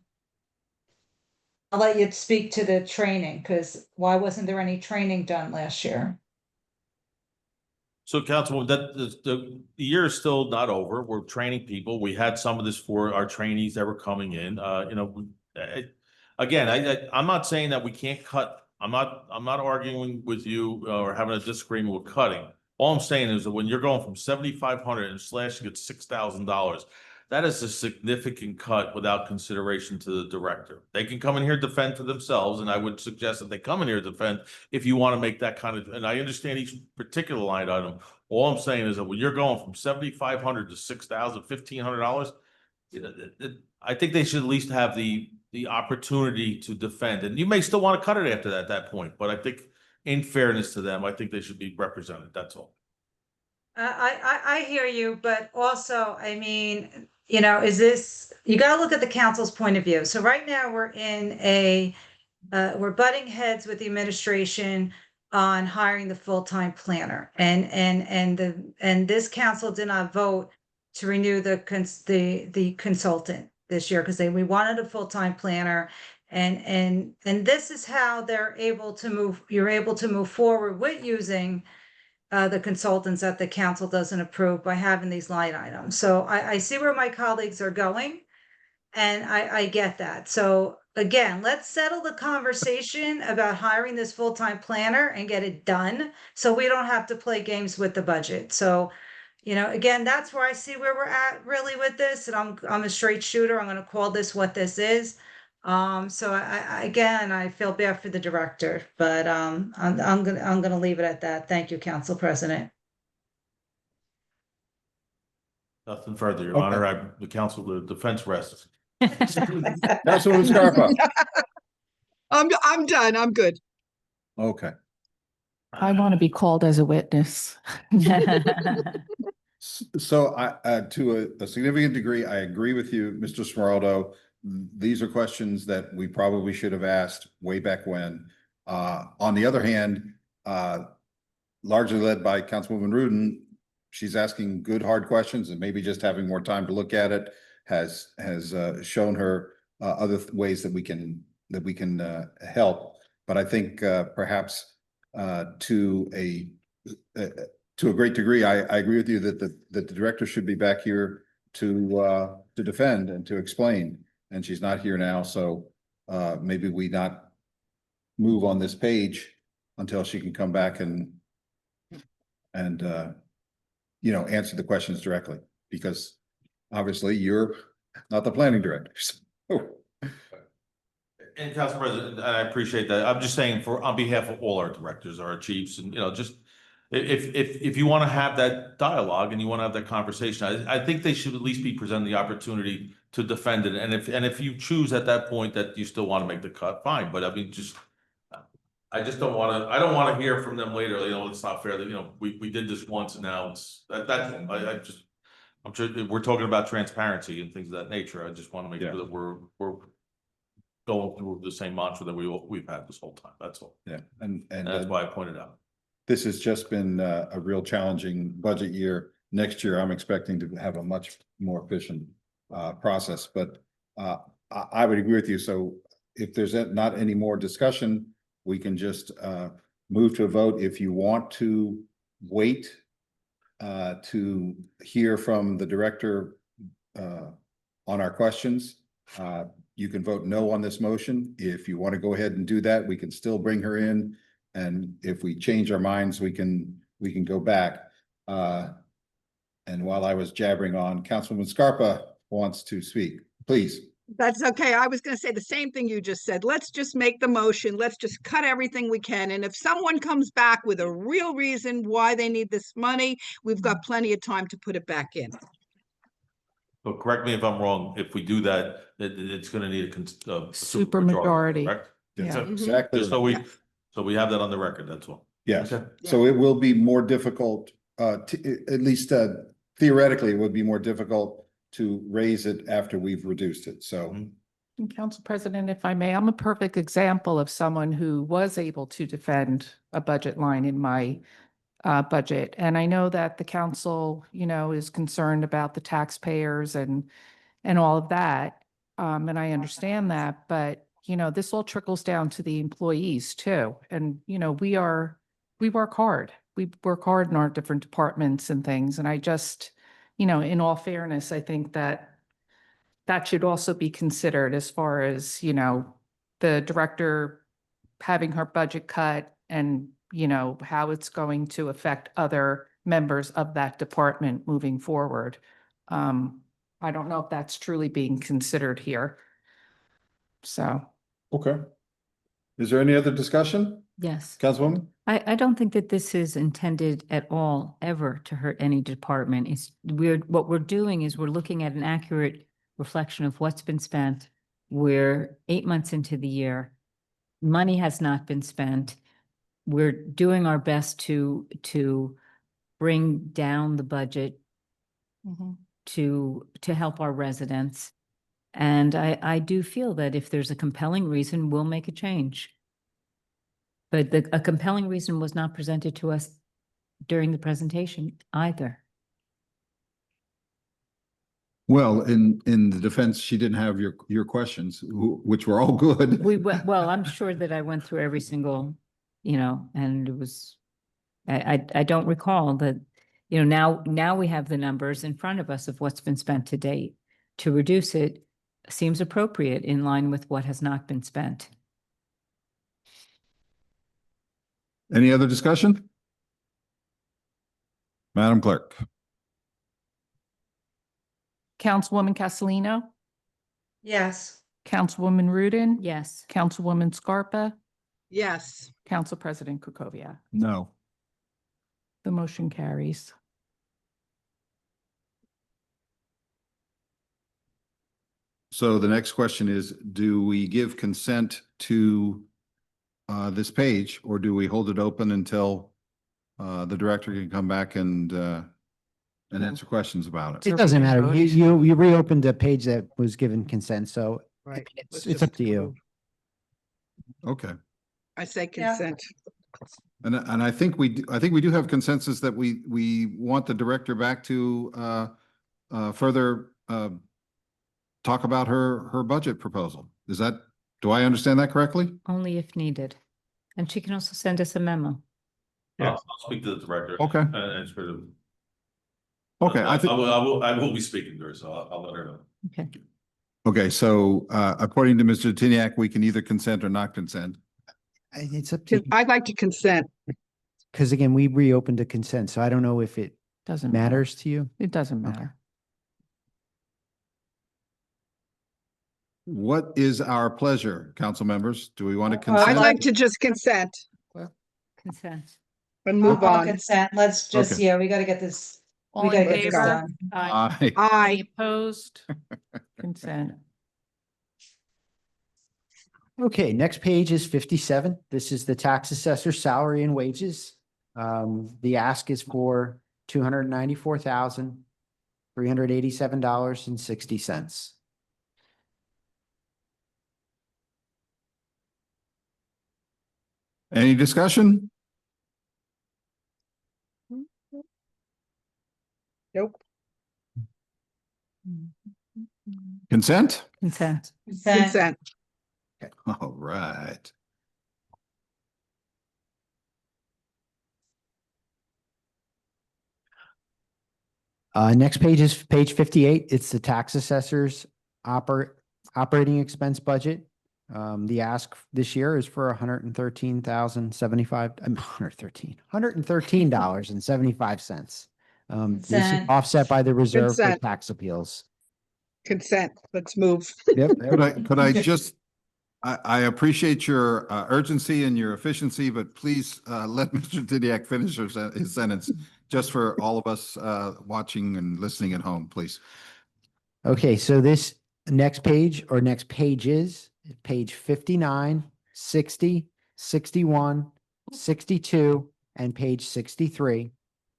let you speak to the training, because why wasn't there any training done last year? So Councilwoman, the year is still not over. We're training people. We had some of this for our trainees that were coming in. Again, I'm not saying that we can't cut. I'm not arguing with you or having a disagreement with cutting. All I'm saying is that when you're going from 7,500 and slashing it $6,000, that is a significant cut without consideration to the director. They can come in here defend for themselves, and I would suggest that they come in here defend if you want to make that kind of, and I understand each particular line item. All I'm saying is that when you're going from 7,500 to 6,000, $1,500, I think they should at least have the opportunity to defend. And you may still want to cut it after that point, but I think in fairness to them, I think they should be represented. That's all. I hear you, but also, I mean, you know, you gotta look at the council's point of view. So right now we're in we're butting heads with the administration on hiring the full-time planner. And this council did not vote to renew the consultant this year, because we wanted a full-time planner. And this is how you're able to move forward with using the consultants that the council doesn't approve by having these line items. So I see where my colleagues are going, and I get that. So again, let's settle the conversation about hiring this full-time planner and get it done, so we don't have to play games with the budget. So, you know, again, that's where I see where we're at really with this, and I'm a straight shooter. I'm going to call this what this is. So again, I feel bad for the director, but, I'm gonna leave it at that. Thank you, Council President. Nothing further, Your Okay. Honor. The council, the defense rests. Councilwoman Scarpa. I'm done. I'm good. Okay. I want to be called as a witness. So to a significant degree, I agree with you, Mr. Smeraldo. These are questions that we probably should have asked way back when. On the other hand, largely led by Councilwoman Rudin, she's asking good, hard questions, and maybe just having more time to look at it has shown her other ways that we can help. But I think perhaps to a great degree, I agree with you that the director should be back here to defend and to explain, and she's not here now, so maybe we not move on this page until she can come back and answer the questions directly, because obviously you're not the planning director. So. And Council President, and I appreciate that. I'm just saying on behalf of all our directors, our chiefs, and, just if you want to have that dialogue and you want to have that conversation, I think they should at least be presented the opportunity to defend it. And if you choose at that point that you still want to make the cut, fine. But I mean, I just don't want to, I don't want to hear from them later, it's not fair that, we did this once and now it's, I'm sure we're talking about transparency and things of that nature. I just want to make sure that we're going through the same mantra that we've had this whole time. That's all. Yeah. And That's why I pointed out. This has just been a real challenging budget year. Next year, I'm expecting to have a much more efficient process, but I would agree with you. So if there's not any more discussion, we can just move to a vote. If you want to wait to hear from the director on our questions, you can vote no on this motion. If you want to go ahead and do that, we can still bring her in. And if we change our minds, we can go back. And while I was jabbering on, Councilwoman Scarpa wants to speak. Please. That's okay. I was going to say the same thing you just said. Let's just make the motion. Let's just cut everything we can. And if someone comes back with a real reason why they need this money, we've got plenty of time to put it back in. But correct me if I'm wrong, if we do that, it's going to need a Supermajority. correct? Yeah. That's exactly. Just so we have that on the record, that's all. Yes. Okay. So it will be more difficult, at least theoretically, it would be more difficult to raise it after we've reduced it. So. And Council President, if I may, I'm a perfect example of someone who was able to defend a budget line in my budget. And I know that the council, is concerned about the taxpayers and all of that. And I understand that, but this all trickles down to the employees too. And, we work hard. We work hard in our different departments and things. And I just, in all fairness, I think that should also be considered as far as, the director having her budget cut and, how it's going to affect other members of that department moving forward. I don't know if that's truly being considered here. So. Okay. Is there any other discussion, Yes. Councilwoman? I don't think that this is intended at all ever to hurt any department. What we're doing is we're looking at an accurate reflection of what's been spent. We're 8 months into the year. Money has not been spent. We're doing our best to bring down the budget to help our residents. And I do feel that if there's a compelling reason, we'll make a change. But a compelling reason was not presented to us during the presentation either. Well, in the defense, she didn't have your questions, which were all good. Well, I'm sure that I went through every single, and it was, I don't recall that, now we have the numbers in front of us of what's been spent to date. To reduce it seems appropriate in line with what has not been spent. Any other discussion? Madam Clerk. Councilwoman Castellino, Yes. Councilwoman Rudin. Yes. Councilwoman Scarpa, Yes, Council President Kukovia. No. The motion carries. So the next question is, do we give consent to this page, or do we hold it open until the director can come back and answer questions about it? It doesn't matter. vote? You reopened a page that was given consent, so right. it's up to you. Okay. I say Yeah. consent. And I think we do have consensus that we want the director back to further talk about her budget proposal. Do I understand that correctly? Only if needed. And she can also send us a memo. Yeah. I'll speak to the director. Okay. And sort of. Okay, I think. I will be speaking to her, so I'll let her know. Okay. Okay, so according to Mr. Tiniak, we can either consent or not consent. It's up to you, I'd like to consent. because again, we reopened a consent, so I don't know if it Doesn't matter. matters to you. It doesn't Okay. matter. What is our pleasure, council members? Do we want to I'd consent? I'd like to just consent Consent. and move I'll on. consent. Let's just, Okay. yeah, we gotta get this. All We in gotta get this favor? done. Aye. Any Aye, opposed? Consent. Okay, next page is 57. This is the tax assessor salary and wages. The ask is for $294,387.60. Any discussion? nope. Consent? Consent. Consent. All right. Next page is page 58. It's the tax assessor's operating expense budget. The ask this year is for $113.75. This is Consent. offset by the reserve for Consent. tax appeals. Consent. Let's move. Yep. Could I just, I appreciate your urgency and your efficiency, but please let Mr. Tiniak finish his sentence, just for all of us watching and listening at home, please. Okay, so this next page or next pages, page 59, 60, 61, 62, and page 63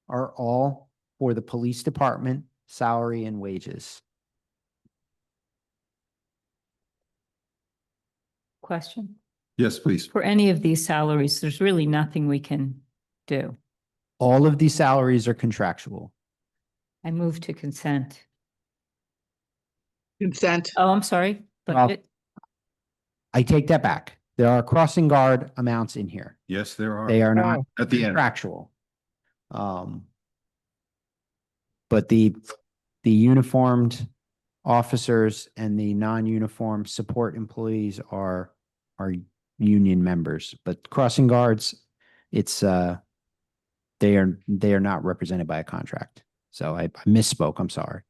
are all for the police department salary and wages. Question. Yes, please. For any of these salaries, there's really nothing we can do. All of these salaries are contractual. I move to consent. Consent. Oh, I'm sorry. Well, But I take that back. There are crossing guard amounts in here. Yes, there are. They are not At the end. contractual. But the uniformed officers and the non-uniform support employees are union members, but crossing guards, it's they are not represented by a contract. So I misspoke. I'm sorry.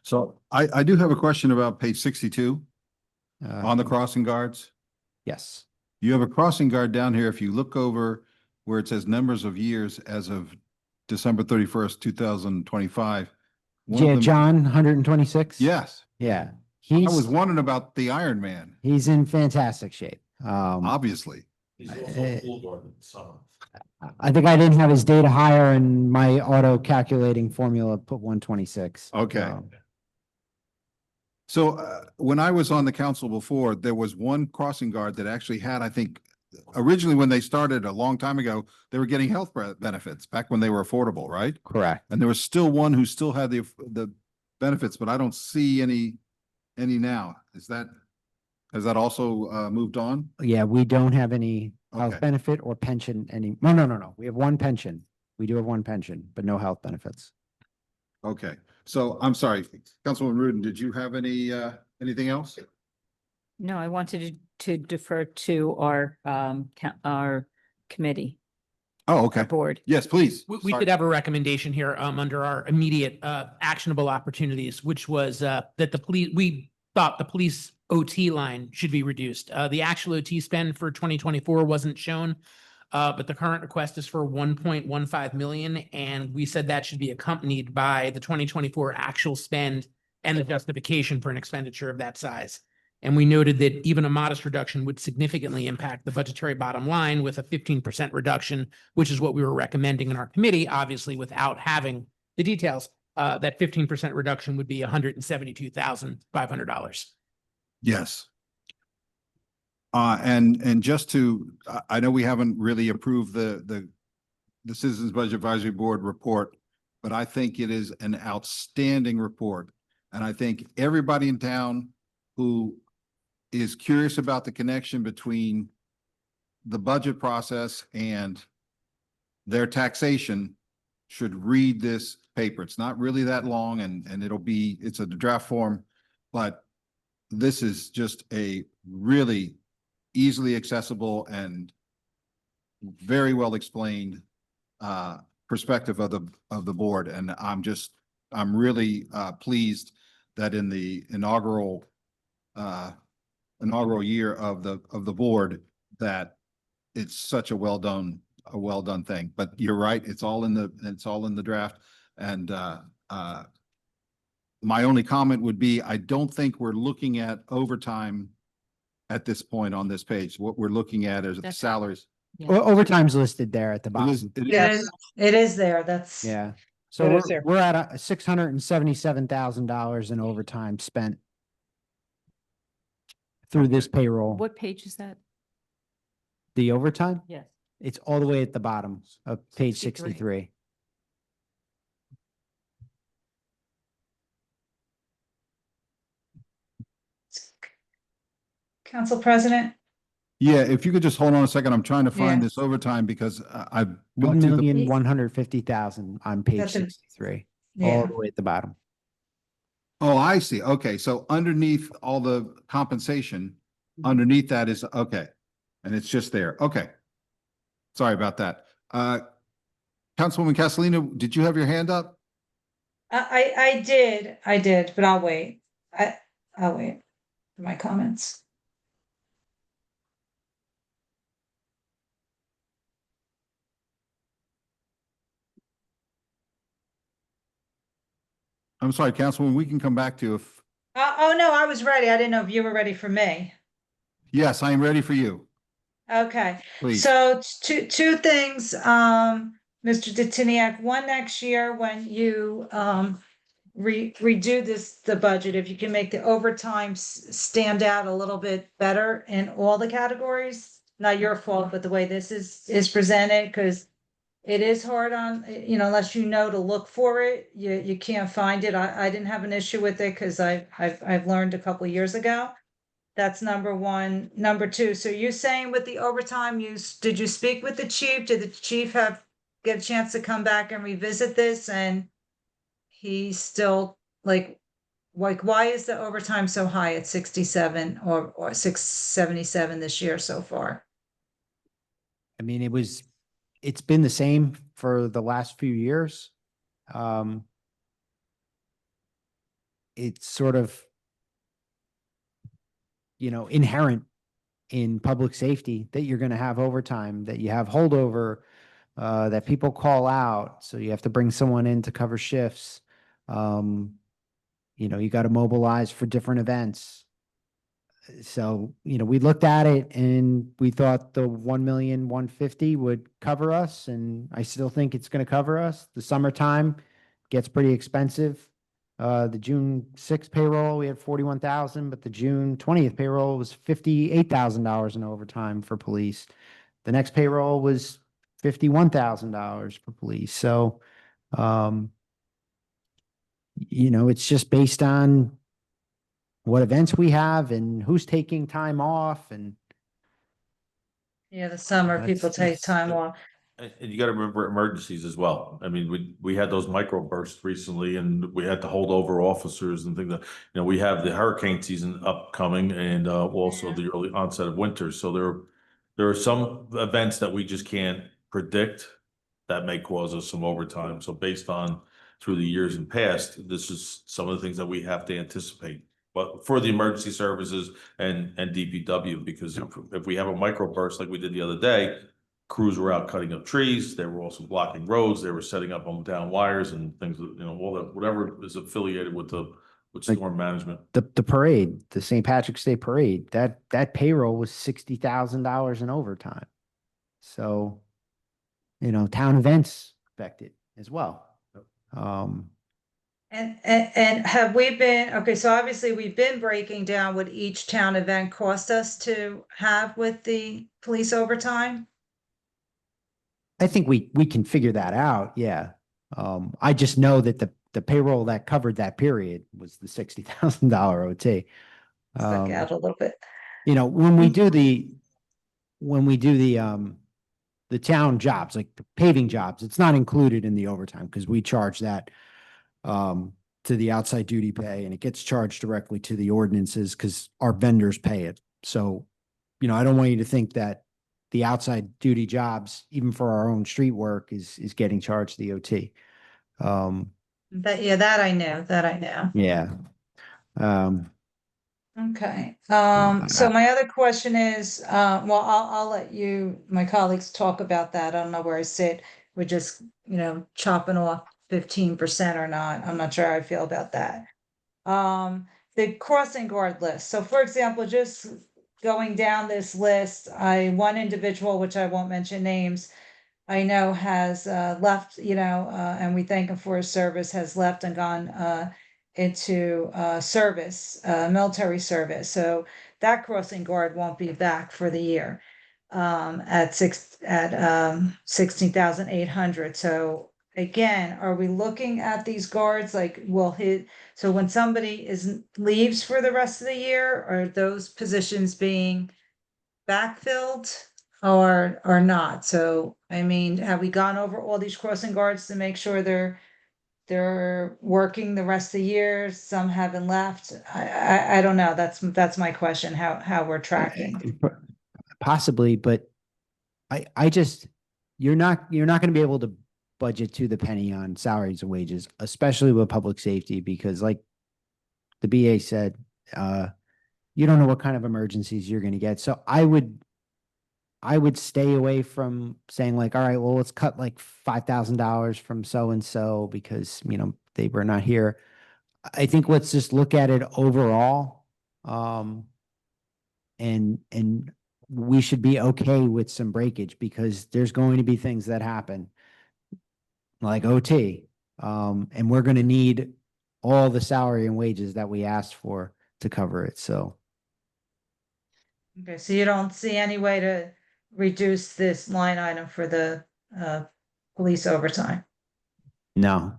So I do have a question about page 62 on the crossing guards. Yes. You have a crossing guard down here. If you look over where it says numbers of years as of December 31st, 2025. one of Yeah, them- John, 126. Yes, Yeah. I was wondering about the Iron Man, He's in fantastic shape. obviously. He's also a full guard in the summer. I think I didn't have his data higher and my auto calculating formula put 126. Okay. So when I was on the council before, there was one crossing guard that actually had, I think, originally when they started a long time ago, they were getting health benefits back when they were affordable, right? Correct. And there was still one who still had the benefits, but I don't see any now. Has that also moved on? Yeah, we don't have any health Okay. benefit or pension No. We have one pension. We do have one pension, but no health benefits. Okay, so I'm sorry, Councilwoman Rudin, did you have anything else? no, I wanted to defer to our committee, Oh, our okay. board. Yes, please. We Sorry. did have a recommendation here under our immediate actionable opportunities, which was that the police, we thought the police OT line should be reduced. The actual OT spend for 2024 wasn't shown, but the current request is for 1.15 million, and we said that should be accompanied by the 2024 actual spend and the justification for an expenditure of that size. And we noted that even a modest reduction would significantly impact the budgetary bottom line with a 15% reduction, which is what we were recommending in our committee, obviously without having the details. That 15% reduction would be $172,500. Yes. And just to, I know we haven't really approved the Citizens Budget Advisory Board report, but I think it is an outstanding report. And I think everybody in town who is curious about the connection between the budget process and their taxation should read this paper. It's not really that long and it's a draft form, but this is just a really easily accessible and very well explained perspective of the board. And I'm really pleased that in the inaugural year of the board that it's such a well done thing. But you're right, it's all in the draft. And my only comment would be, I don't think we're looking at overtime at this point on this page. What we're looking at is the That's- salaries. Overtime's listed there at the It bottom. is- it It is- is, it is there. That's. Yeah. So It we're, is there. we're at $677,000 in overtime spent through this payroll. What page is that? The overtime, Yes. it's all the way at the bottom of page 63. 63. Council President, Yeah, if you could just hold on a second, I'm trying to find Yeah. this overtime because I've. One gone through the- million, 150,000 on page That's a- 63, all yeah, the way at the bottom. Oh, I see. Okay, so underneath all the compensation, underneath that is, okay. And it's just there. Okay. Sorry about that. Councilwoman Castellino, did you have your hand up? I did, but I'll wait. I'll wait for my comments. I'm sorry, Councilwoman, we can come back to you if, Oh, no, I was ready. I didn't know if you were ready for me. yes, I am ready for you, Okay. please. So two things, Mr. Detiniak, one next year when you redo the budget, if you can make the overtime stand out a little bit better in all the categories. Not your fault, but the way this is presented, because it is hard on, unless you know to look for it, you can't find it. I didn't have an issue with it because I've learned a couple of years ago. That's number one. Number two, so you're saying with the overtime, did you speak with the chief? Did the chief get a chance to come back and revisit this? And he's still like, why is the overtime so high at 67 or 677 this year so far? I mean, it's been the same for the last few years. It's sort of, inherent in public safety that you're going to have overtime, that you have holdover, that people call out. So you have to bring someone in to cover shifts. You got to mobilize for different events. So, we looked at it and we thought the 1,150,000 would cover us, and I still think it's going to cover us. The summertime gets pretty expensive. The June 6th payroll, we had 41,000, but the June 20th payroll was $58,000 in overtime for police. The next payroll was $51,000 for police. So, it's just based on what events we have and who's taking time off. And Yeah, the summer, people take time off. And you gotta remember emergencies as well. I mean, we had those microbursts recently and we had to hold over officers and things that, we have the hurricane season upcoming and also the early onset of winter. So there are some events that we just can't predict that may cause us some overtime. So based on through the years and past, this is some of the things that we have to anticipate. but for the emergency services and DPW, because if we have a microburst like we did the other day, crews were out cutting up trees, they were also blocking roads, they were setting up on down wires and things, all that, whatever is affiliated with storm management. The parade, the St. Patrick's Day parade, that payroll was $60,000 in overtime. So, town events affected as well. And have we been, okay, so obviously we've been breaking down what each town event cost us to have with the police overtime? I think we can figure that out. Yeah. I just know that the payroll that covered that period was the $60,000 OT. Stuck out a little bit. When we do the town jobs, like the paving jobs, it's not included in the overtime because we charge that to the outside duty pay, and it gets charged directly to the ordinances because our vendors pay it. So, I don't want you to think that the outside duty jobs, even for our own street work, is getting charged the OT. That I know. Yeah. Okay, so my other question is, well, I'll let my colleagues talk about that. I don't know where I sit. We're just, chopping off 15% or not. I'm not sure how I feel about that. The crossing guard list. So for example, just going down this list, one individual, which I won't mention names, I know has left, and we thank him for his service, has left and gone into service, military service. So that crossing guard won't be back for the year at 16,800. So again, are we looking at these guards like so when somebody leaves for the rest of the year, are those positions being backfilled or not? So I mean, have we gone over all these crossing guards to make sure they're working the rest of the year? Some haven't left. I don't know. That's my question, how we're tracking. Possibly, but you're not going to be able to budget to the penny on salaries and wages, especially with public safety, because like the BA said, you don't know what kind of emergencies you're going to get. So I would stay away from saying like, all right, well, let's cut like $5,000 from so-and-so because, they were not here. I think let's just look at it overall. And we should be okay with some breakage because there's going to be things that happen like OT. And we're going to need all the salary and wages that we asked for to cover it. So. Okay, so you don't see any way to reduce this line item for the police overtime? No.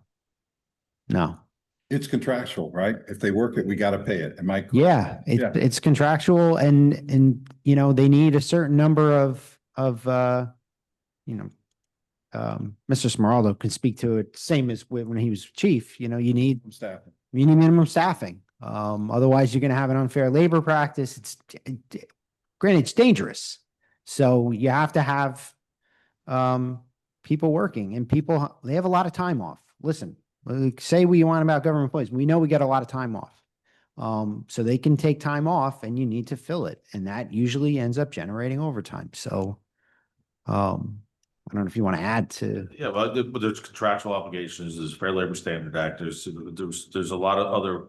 It's contractual, right? If they work it, we got to pay it. Am I? Yeah, it's contractual and they need a certain number of Mr. Smeraldo can speak to it, same as when he was chief, you need Staffing. minimum staffing. Otherwise you're going to have an unfair labor practice. Granted, it's dangerous. So you have to have people working, and they have a lot of time off. Listen, say what you want about government employees. We know we get a lot of time off. So they can take time off and you need to fill it. And that usually ends up generating overtime. So I don't know if you want to add to. Yeah, but there's contractual obligations, there's Fair Labor Standard Act, there's a lot of other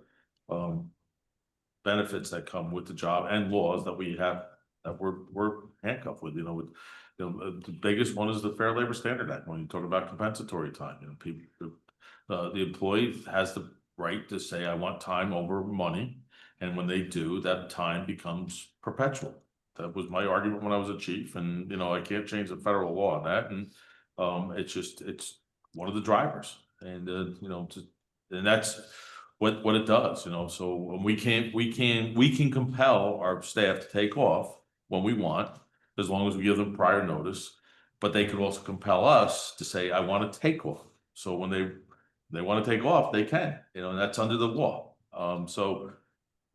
benefits that come with the job and laws that we have that we're handcuffed with, the biggest one is the Fair Labor Standard Act. When you talk about compensatory time, people, the employee has the right to say, I want time over money. And when they do, that time becomes perpetual. That was my argument when I was a chief, and I can't change the federal law on that. And it's one of the drivers, and and that's what it does. So we can compel our staff to take off when we want, as long as we give them prior notice. But they could also compel us to say, I want to take off. So when they want to take off, they can. And that's under the law. So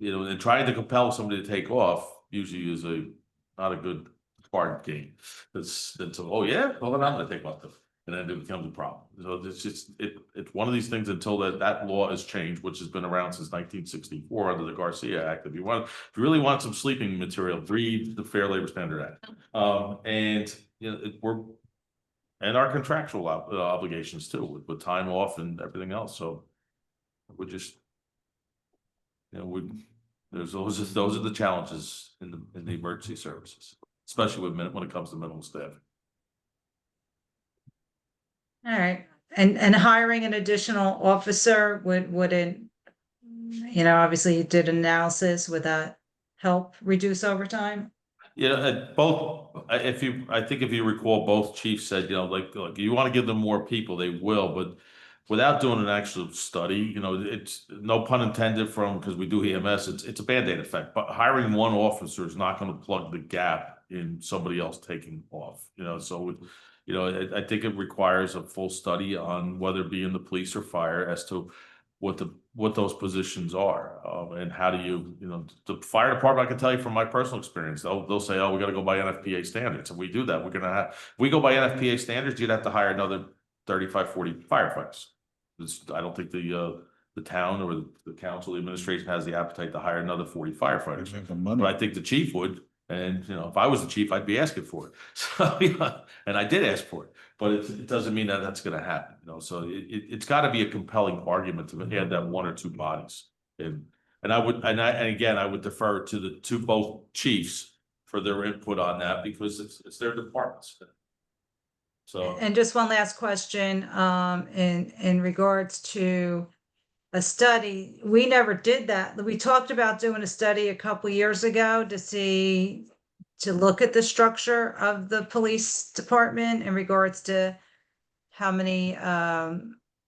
and trying to compel somebody to take off usually is not a good card game. Oh yeah, well then I'm gonna take off. and then it becomes a problem. So it's just, it's one of these things until that law is changed, which has been around since 1964 under the Garcia Act. If you really want some sleeping material, read the Fair Labor Standard Act. And, you know, and our contractual obligations too, with time off and everything else. So we're just, you know, those are the challenges in the emergency services, especially when it comes to minimal staff. All right, and hiring an additional officer wouldn't, you know, obviously you did analysis, would that help reduce overtime? Yeah, I think if you recall, both chiefs said, you know, like you want to give them more people, they will, but without doing an actual study, you know, it's no pun intended because we do EMS, it's a Band-Aid effect, but hiring one officer is not going to plug the gap in somebody else taking off, you know, so, you know, I think it requires a full study on whether it be in the police or fire as to what those positions are, and how do you know, the fire department, I can tell you from my personal experience, they'll say, oh, we got to go by NFPA standards. If we do that, if we go by NFPA standards, you'd have to hire another 35, 40 firefighters. I don't think the town or the council, the administration has the appetite to hire another 40 firefighters. But I think the chief would, and you know, if I was the chief, I'd be asking for it. So, you know, and I did ask for it, but it doesn't mean that that's going to happen. You know, so it's got to be a compelling argument to add that one or two bodies. And again, I would defer to both chiefs for their input on that because it's their departments. So, And just one last question, in regards to a study, we never did that. We talked about doing a study a couple years ago to look at the structure of the police department in regards to how many,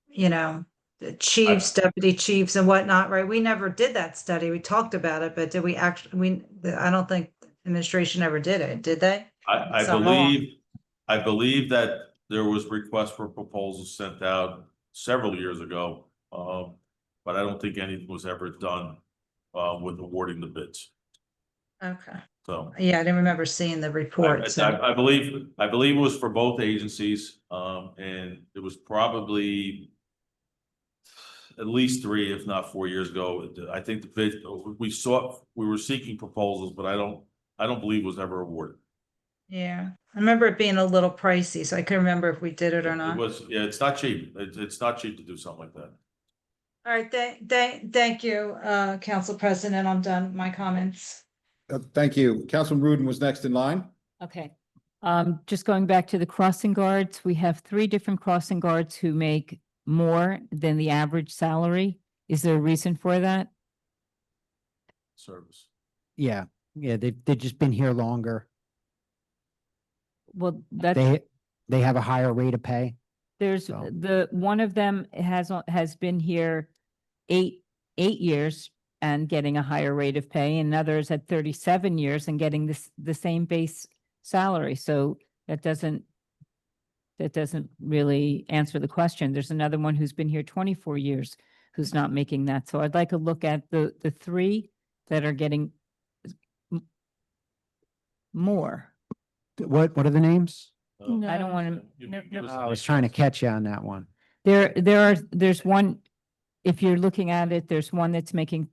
you know, the chiefs, deputy chiefs and whatnot, right? We never did that study. We talked about it, but did we actually, I don't think administration ever did it, did they? I So believe that there was requests for proposals sent out several years ago, but I don't think anything was ever done with awarding the bids. Okay. So Yeah, I didn't remember seeing the report. So I believe it was for both agencies, and it was probably at least 3, if not 4 years ago. I think the bid we were seeking proposals, but I don't believe it was ever awarded. yeah, I remember it being a little pricey, so I couldn't remember if we did it or not. It was, yeah, it's not cheap. It's not cheap to do something like that. All right, thank you, Council President. I'm done with my comments. Thank you. Councilman Rudin was next in line. Okay. Just going back to the crossing guards, we have 3 different crossing guards who make more than the average salary. Is there a reason for that? Service. Yeah, they've just been here longer. Well, that's, They have a higher rate of pay. there's So- one of them has been here 8 years and getting a higher rate of pay, and others at 37 years and getting the same base salary. So that doesn't really answer the question. There's another one who's been here 24 years who's not making that. So I'd like to look at the 3 that are getting more. What are the names? I don't want Oh, I was trying to catch you on that one. there's one, if you're looking at it, there's one that's making,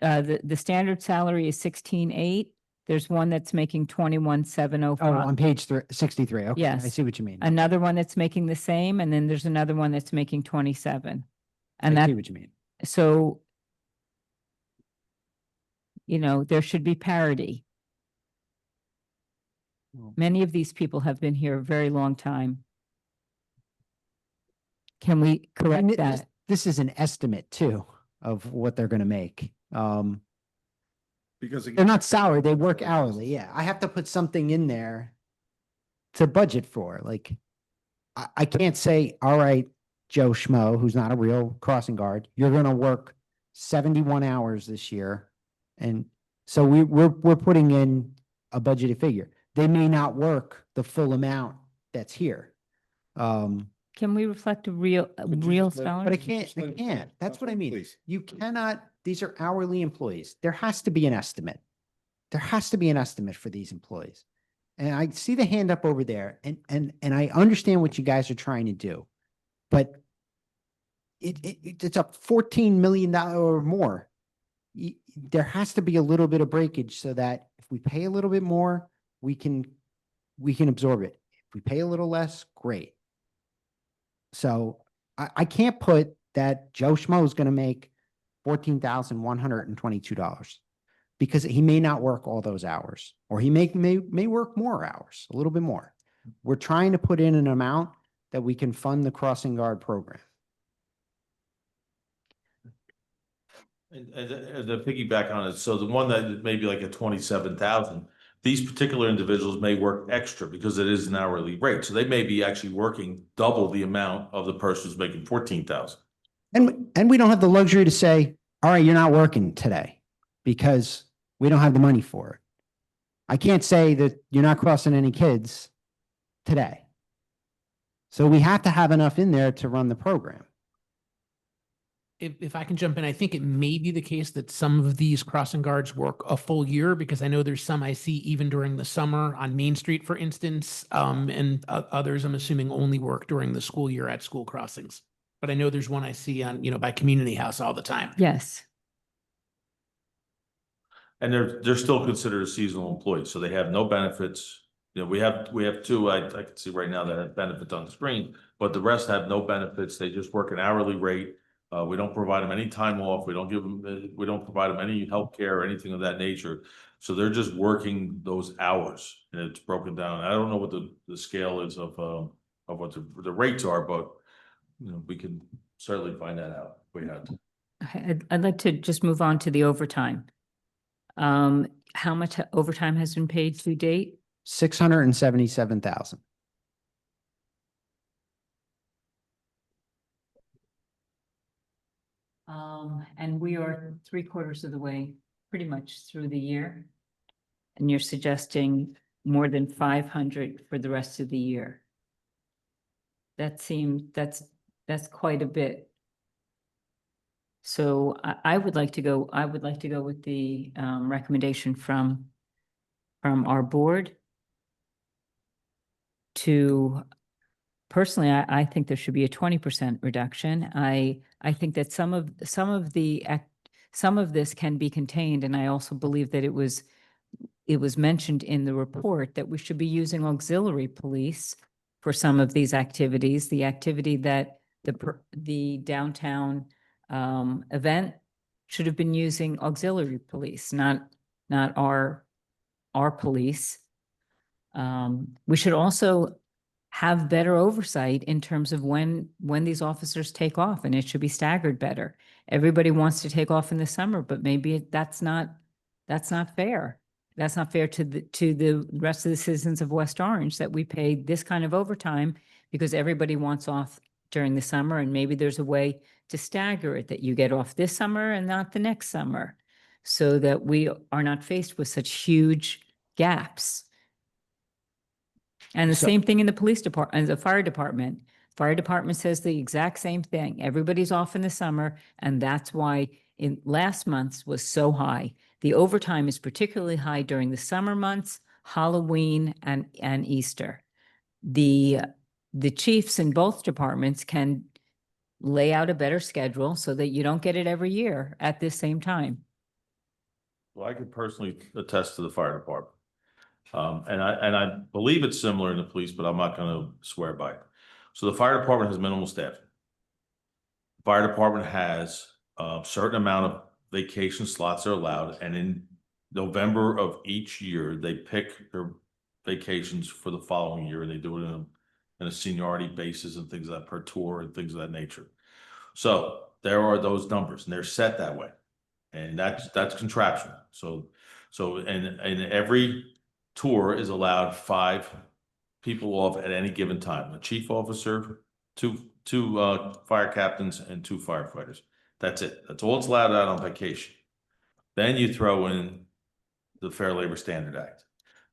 the standard salary is 16,800. There's one that's making 21,705. Oh, on page 63. Okay, I Yes. see what you mean. Another one that's making the same, and then there's another one that's making 27. And I that, see what you mean. so, you know, there should be parity. Well- Many of these people have been here a very long time. Can we And correct this, that? this is an estimate too of what they're gonna make. Because They're not salary, they work hourly. Yeah, I have to put something in there to budget for, like, I can't say, all right, Joe Schmo, who's not a real crossing guard, you're gonna work 71 hours this year. And so we're putting in a budgeted figure. They may not work the full amount that's here. Can we reflect a real Could you just let- salary? But I Just let it can't. finish. That's what I mean. Please. You cannot, these are hourly employees. There has to be an estimate. There has to be an estimate for these employees. and I see the hand up over there, and I understand what you guys are trying to do, but it's up $14 million or more. There has to be a little bit of breakage so that if we pay a little bit more, we can absorb it. If we pay a little less, great. So I can't put that Joe Schmo is going to make $14,122 because he may not work all those hours, or he may work more hours, a little bit more. We're trying to put in an amount that we can fund the crossing guard program. And to piggyback on it, so the one that may be like a 27,000, these particular individuals may work extra because it is an hourly rate. So they may be actually working double the amount of the person who's making 14,000. And we don't have the luxury to say, all right, you're not working today because we don't have the money for it. I can't say that you're not crossing any kids today. So we have to have enough in there to run the program. If I can jump in, I think it may be the case that some of these crossing guards work a full year, because I know there's some I see even during the summer on Main Street, for instance, and others I'm assuming only work during the school year at school crossings. But I know there's one I see on, by Community House all the time. Yes. And they're still considered a seasonal employee, so they have no benefits. We have two, I can see right now that have benefits on the screen, but the rest have no benefits. They just work an hourly rate. We don't provide them any time off. We don't provide them any health care or anything of that nature. So they're just working those hours, and it's broken down. I don't know what the scale is of what the rates are, but we can certainly find that out if we had to. I'd like to just move on to the overtime. How much overtime has been paid to date? 677,000. And we are 3/4 of the way, pretty much through the year. And you're suggesting more than 500 for the rest of the year. That's quite a bit. So I would like to go with the recommendation from our board to, personally, I think there should be a 20% reduction. I think that some of this can be contained, and I also believe that it was mentioned in the report that we should be using auxiliary police for some of these activities. The activity that the downtown event should have been using auxiliary police, not our police. We should also have better oversight in terms of when these officers take off, and it should be staggered better. Everybody wants to take off in the summer, but maybe that's not fair. That's not fair to the rest of the citizens of West Orange that we pay this kind of overtime because everybody wants off during the summer, and maybe there's a way to stagger it, that you get off this summer and not the next summer, so that we are not faced with such huge gaps. And the same thing in the police department and the fire department. Fire department says the exact same thing. Everybody's off in the summer, and that's why in last month's was so high. The overtime is particularly high during the summer months, Halloween, and Easter. The chiefs in both departments can lay out a better schedule so that you don't get it every year at this same time. Well, I could personally attest to the fire department. And I believe it's similar in the police, but I'm not going to swear by it. So the fire department has minimal staff. The fire department has a certain amount of vacation slots are allowed, and in November of each year, they pick their vacations for the following year, and they do it in a seniority basis and things like that, per tour and things of that nature. So there are those numbers, and they're set that way, and that's contractual. So and every tour is allowed 5 people off at any given time: a chief officer, two fire captains, and 2 firefighters. That's it. That's all it's allowed out on vacation. Then you throw in the Fair Labor Standard Act,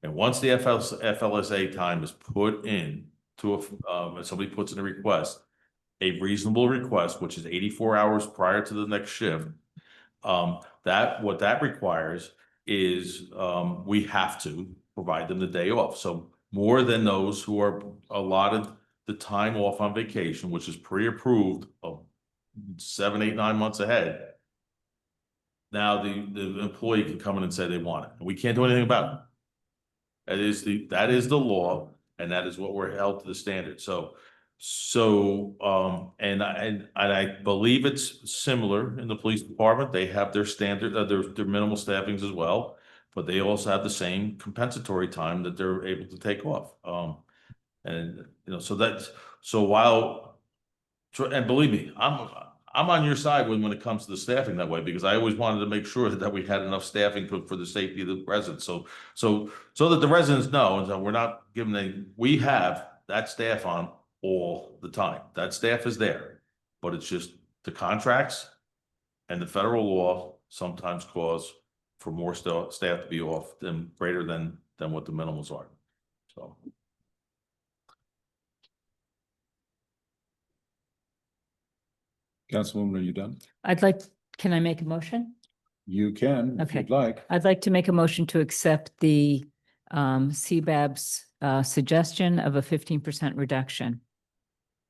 and once the FLSA time is put in to somebody puts in a request, a reasonable request, which is 84 hours prior to the next shift, what that requires is we have to, provide them the day off. So more than those who are allotted the time off on vacation, which is pre-approved of 7, 8, 9 months ahead. Now the employee can come in and say they want it, and we can't do anything about it. That is the law, and that is what we're held to the standard. And I believe it's similar in the police department. They have their standard, their minimal staffings as well, but they also have the same compensatory time that they're able to take off. And and believe me, I'm on your side when it comes to the staffing that way, because I always wanted to make sure that we had enough staffing for the safety of the residents. So that the residents know, and that we're not we have that staff on all the time. That staff is there, but it's just the contracts and the federal law sometimes cause for more staff to be off than greater than what the minimums are. So. Councilwoman, are you done? Can I make a motion? You can, if Okay. you'd like. I'd like to make a motion to accept the CBAB's suggestion of a 15% reduction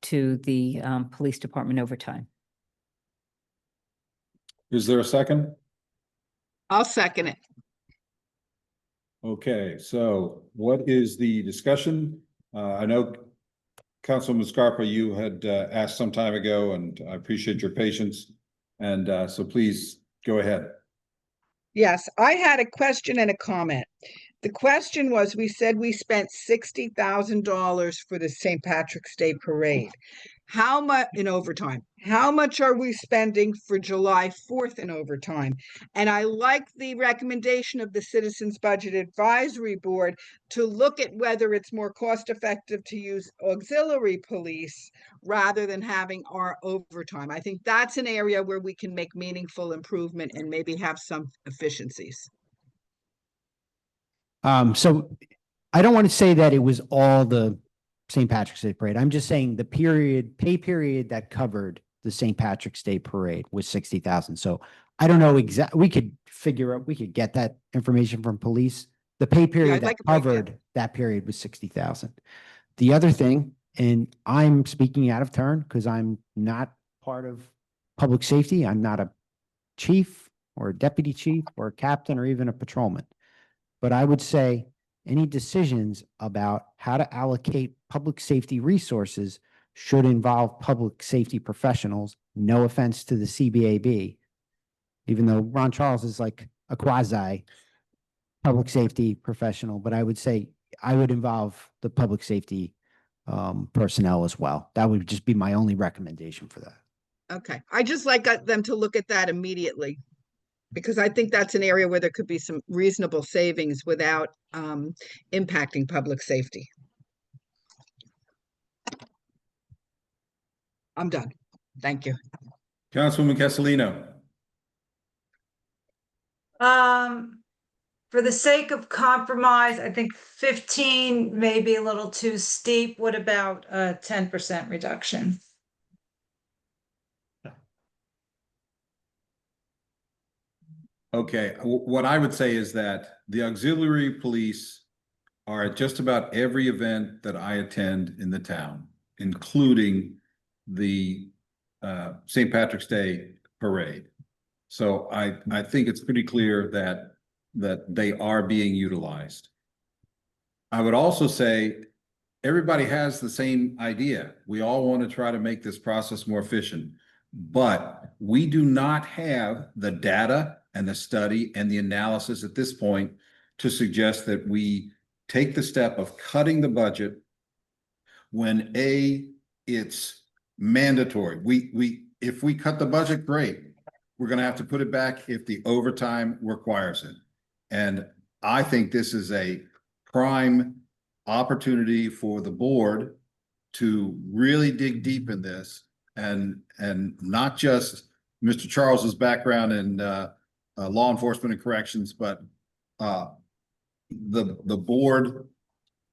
to the police department overtime. Is there a second? I'll second it. Okay, so what is the discussion? I know Councilman Scarpa, you had asked some time ago, and I appreciate your patience. And so please go ahead. Yes, I had a question and a comment. The question was, we said we spent $60,000 for the St. Patrick's Day Parade. How much in overtime? How much are we spending for July 4th in overtime? And I like the recommendation of the Citizens Budget Advisory Board to look at whether it's more cost effective to use auxiliary police rather than having our overtime. I think that's an area where we can make meaningful improvement and maybe have some efficiencies. So I don't want to say that it was all the St. Patrick's Day parade. I'm just saying the pay period that covered the St. Patrick's Day parade was 60,000. So I don't know exactly, we could get that information from police. The pay period I'd that like a breakdown. covered that period was 60,000. The other thing, and I'm speaking out of turn because I'm not part of public safety. I'm not a chief or a deputy chief or a captain or even a patrolman. But I would say any decisions about how to allocate public safety resources should involve public safety professionals. No offense to the CBAB, even though Ron Charles is like a quasi public safety professional, but I would say I would involve the public safety personnel as well. That would just be my only recommendation for that. Okay, I just like them to look at that immediately, because I think that's an area where there could be some reasonable savings without impacting public safety. I'm done. Thank you. Councilwoman Castellino. For the sake of compromise, I think 15 may be a little too steep. What about a 10% reduction? Okay, what I would say is that the auxiliary police are at just about every event that I attend in the town, including the St. Patrick's Day parade. So I think it's pretty clear that they are being utilized. I would also say everybody has the same idea. We all want to try to make this process more efficient, but we do not have the data and the study and the analysis at this point to suggest that we take the step of cutting the budget when it's mandatory. If we cut the budget, great. We're going to have to put it back if the overtime requires it. And I think this is a prime opportunity for the board to really dig deep in this and not just Mr. Charles's background in law enforcement and corrections, but the board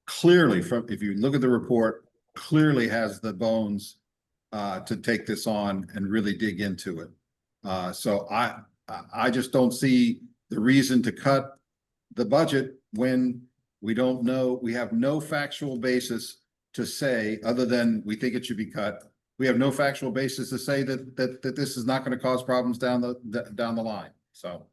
clearly, if you look at the report, clearly has the bones to take this on and really dig into it. So I just don't see the reason to cut the budget when We don't know, we have no factual basis to say, other than we think it should be cut. We have no factual basis to say that this is not going to cause problems down the line, so.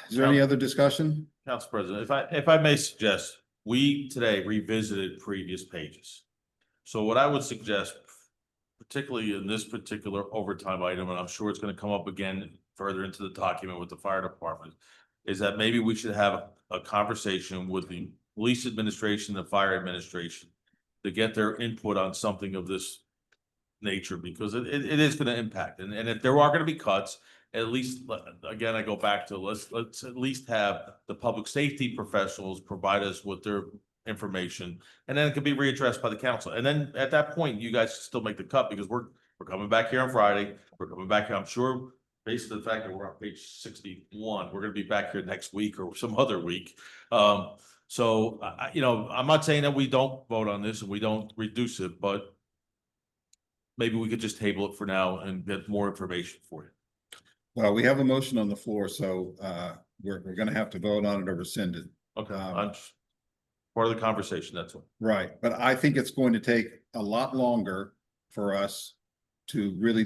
Is there any other discussion? Council President, if I may suggest, we today revisited previous pages. So what I would suggest, particularly in this particular overtime item, and I'm sure it's going to come up again further into the document with the fire department, is that maybe we should have a conversation with the police administration, the fire administration, to get their input on something of this nature, because it is going to impact. And if there are going to be cuts, at least, again, I go back to let's at least have the public safety professionals provide us with their information, and then it can be readdressed by the council. And then at that point, you guys still make the cut, because we're coming back here on Friday. We're coming back here, I'm sure, based on the fact that we're on page 61, we're going to be back here next week or some other week. So you know, I'm not saying that we don't vote on this and we don't reduce it, but maybe we could just table it for now and get more information for you. Well, we have a motion on the floor, so we're going to have to vote on it or rescind it. Okay, I'm just part of the conversation, that's all. Right, but I think it's going to take a lot longer for us to really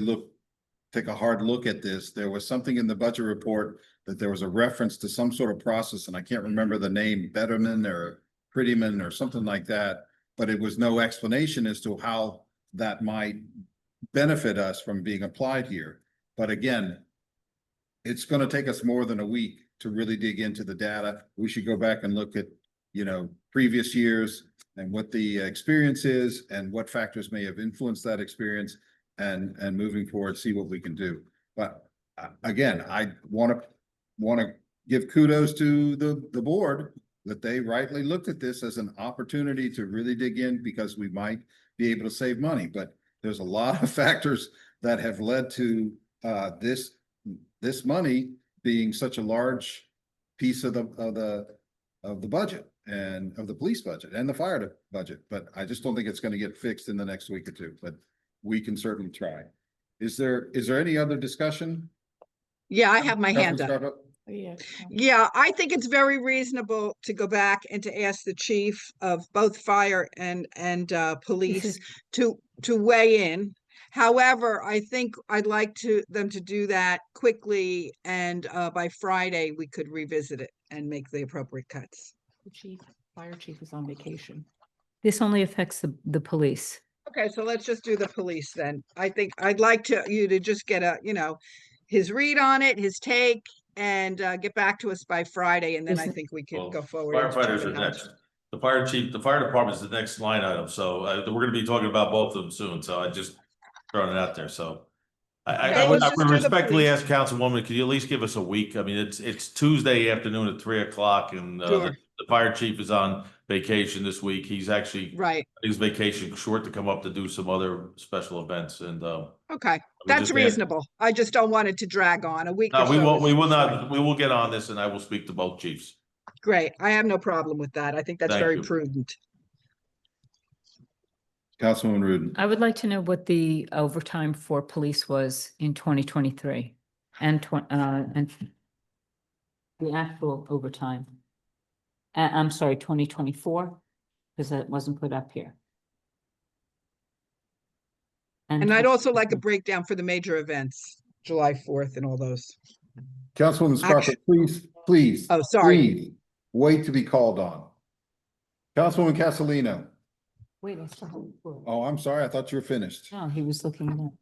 take a hard look at this. There was something in the budget report that there was a reference to some sort of process, and I can't remember the name, Betterman or Prettyman or something like that, but it was no explanation as to how that might benefit us from being applied here. But again, it's going to take us more than a week to really dig into the data. We should go back and look at, you know, previous years and what the experience is and what factors may have influenced that experience, and moving forward, see what we can do. But again, I want to give kudos to the board that they rightly looked at this as an opportunity to really dig in, because we might be able to save money. But there's a lot of factors that have led to this money being such a large piece of the budget, and of the police budget and the fire budget. But I just don't think it's going to get fixed in the next week or two, but we can certainly try. Is there any other discussion? Yeah, I have my hand up. Councilman Yeah, I think it's very reasonable to go back and to ask the chief of both fire and police to weigh in. However, I think I'd like them to do that quickly, and by Friday, we could revisit it and make the appropriate cuts. The fire chief is on vacation. This only affects the police. Okay, so let's just do the police then. I think I'd like you to just get his read on it, his take, and get back to us by Friday, and then I think we can go forward. Firefighters are next. The fire chief, the fire department is the next line item. So we're going to be talking about both of them soon. So I just throwing it out there. So I would respectfully ask Councilwoman, could you at least give us a week? I mean, it's Tuesday afternoon at 3 o'clock, and Sure. the fire chief is on vacation this week. He's actually Right. his vacation short to come up to do some other special events. And Okay, that's reasonable. I just don't want it to drag on a week. no, or we so won't. is We will fine. not. We will get on this, and I will speak to both chiefs. Great. I have no problem with that. I think that's Thank very you. prudent. Councilwoman Rudin. I would like to know what the overtime for police was in 2023 and the actual overtime. I'm sorry, 2024, because that wasn't put up here. And I'd also like a breakdown for the major events, July 4th and all those. Councilwoman Scarpa, please. Oh, sorry. Please wait to be called on. Councilwoman Castellino. Wait, I still have the floor. Oh, I'm sorry. I thought you were finished. No, he was looking it up.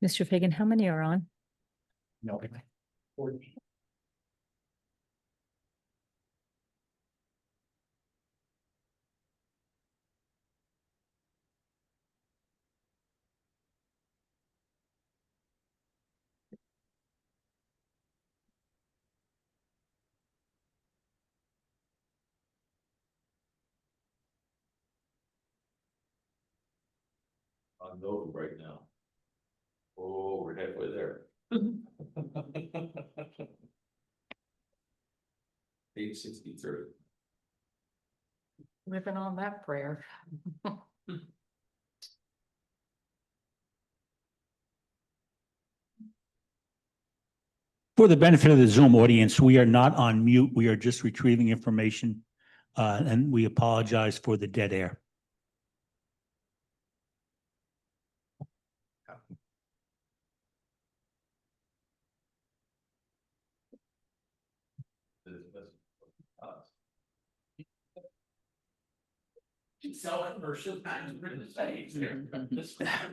Mr. Fagan, how many are on? No. on Nova right now. Oh, we're halfway there. 863. Living on that prayer. For the benefit of the Zoom audience, we are not on mute. We are just retrieving information, and we apologize for the dead air.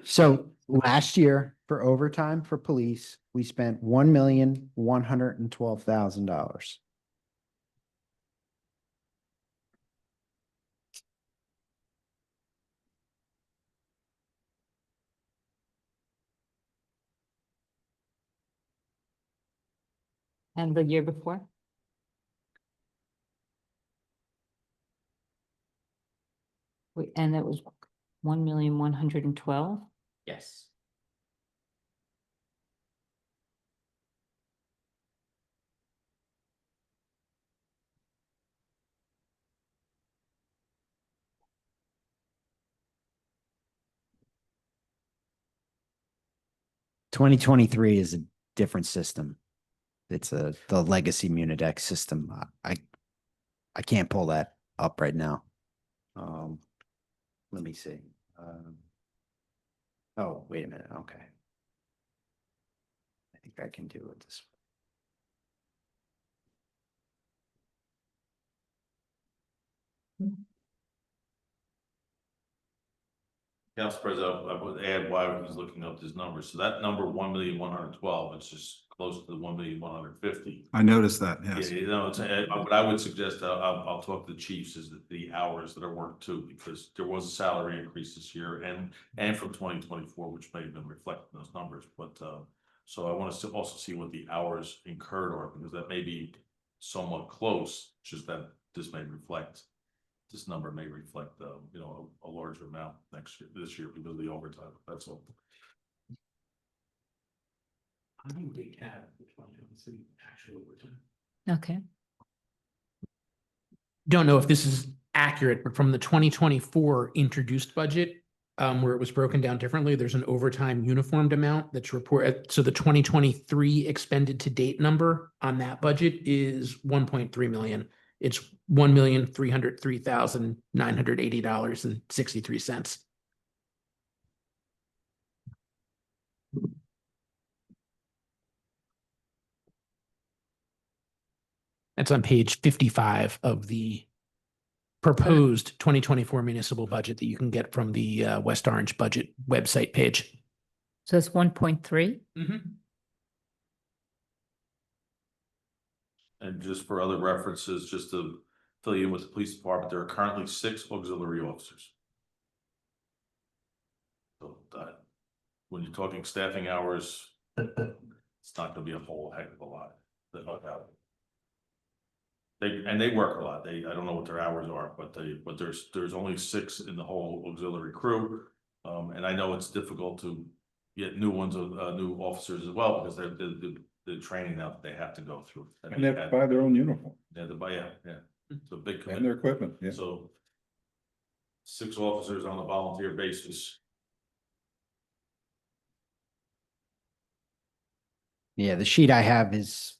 So last year for overtime for police, we spent $1,112,000. And the year before? And it was 1,112,000. Yes. Twenty 2023 is a different system. It's the legacy Munidex system. I can't pull that up right now. Let me see. Oh, wait a minute. Okay. I think I can do it this way. Council President, I would add why I was looking up this number. So that number, 1,112,000, it's just close to the 1,150,000. I noticed that, yes. Yeah, you know, it's, what I would suggest, I'll talk to the chiefs, is that the hours that are worked too, because there was a salary increase this year and from 2024, which may have been reflected in those numbers, but, so I want us to also see what the hours incurred are, because that may be somewhat close, just that this number may reflect, you know, a larger amount this year because of the overtime, that's all. Okay. Don't know if this is accurate, but from the 2024 introduced budget, where it was broken down differently, there's an overtime uniformed amount that's reported. So the 2023 expended to date number on that budget is 1.3 million. It's $1,303,980.63. That's on page 55 of the proposed 2024 municipal budget that you can get from the West Orange budget website page. So it's 1.3. And just for other references, just to fill you in with the police department, there are currently 6 auxiliary officers. So that, when you're talking staffing hours, it's not gonna be a whole heck of a lot. They work a lot. I don't know what their hours are, but there's only 6 in the whole auxiliary crew. And I know it's difficult to get new officers as well, because they're the training now that they have to go through. And they have to buy their own uniform Yeah, it's a big and commitment. their equipment, yeah. So 6 officers on a volunteer basis. Yeah, the sheet I have is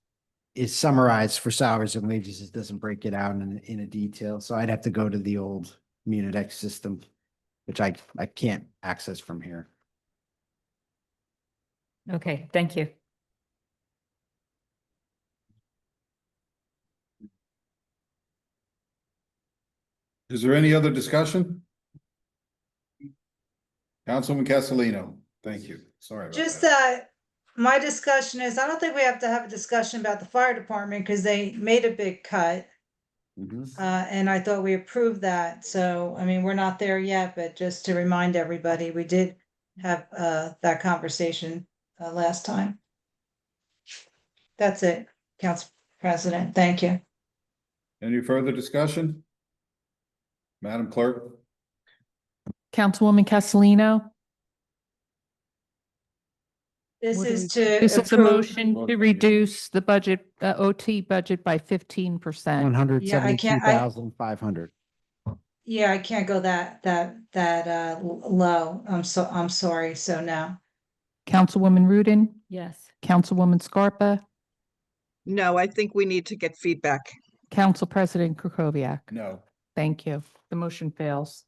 summarized for salaries and wages. It doesn't break it out in a detail. So I'd have to go to the old Munidex system, which I can't access from here. Okay, thank you. Is there any other discussion? Councilman Castellino, thank you. Sorry about Just that. my discussion is, I don't think we have to have a discussion about the fire department because they made a big cut. And I thought we approved that. So, I mean, we're not there yet, but just to remind everybody, we did have that conversation last time. That's it, Council President. Thank you. Any further discussion? Madam Clerk? Councilwoman Castellino, This What do is we- to This is a approve. motion to reduce the budget, OT budget by 15%. 172,500. Yeah, I can't go low. I'm sorry. So no. Councilwoman Rudin, Yes. Councilwoman Scarpa, No, I think we need to get feedback. Council President Kukoviac. No. Thank you. The motion fails.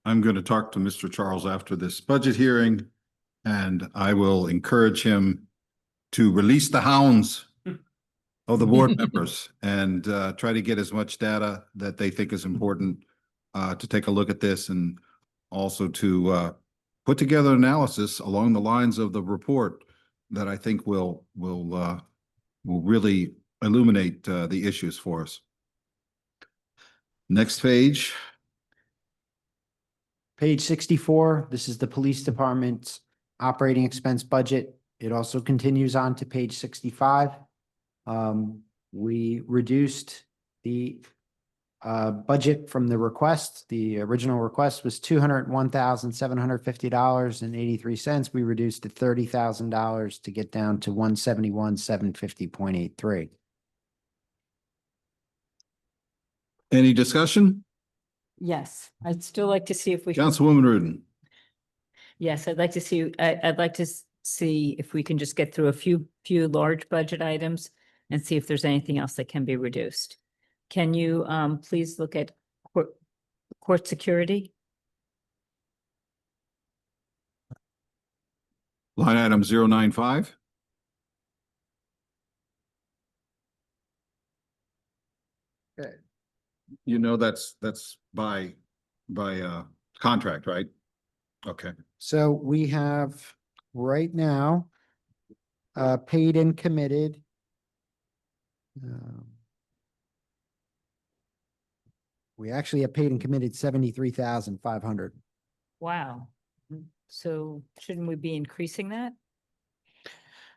I'm going to talk to Mr. Charles after this budget hearing, and I will encourage him to release the hounds of the board members and try to get as much data that they think is important to take a look at this, and also to put together analysis along the lines of the report that I think will really illuminate the issues for us. Next page. Page 64, this is the police department's operating expense budget. It also continues on to page 65. We reduced the budget from the request. The original request was $201,750.83. We reduced it $30,000 to get down to $171,750.83. Any discussion? Yes, I'd still like to see if we. Councilwoman Rudin. Yes, I'd like to see, I'd like to see if we can just get through a few large budget items and see if there's anything else that can be reduced. Can you please look at court security? Line item 095. Okay. You know, that's by contract, right? Okay. So we have right now paid and committed. We actually have paid and committed 73,500. Wow. So shouldn't we be increasing that?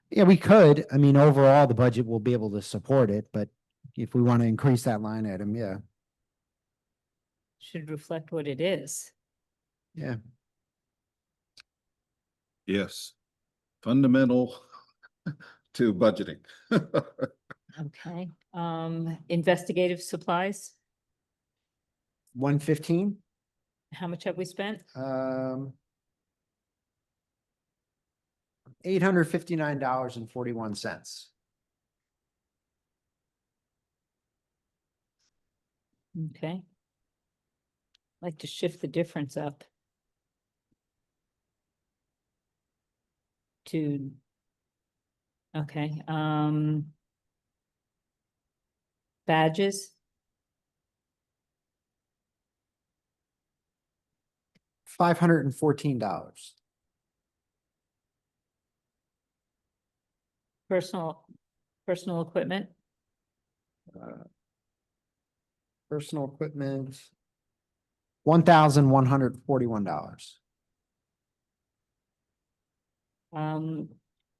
Yeah, we could. I mean, overall, the budget will be able to support it, but if we want to increase that line item, yeah, Should reflect what it is. yeah. Yes. Fundamental to budgeting. Okay, investigative supplies, 115, how much have we spent? $859.41. Okay. Like to shift the difference up to, okay, badges, $514. personal equipment, Personal equipment, $1,141.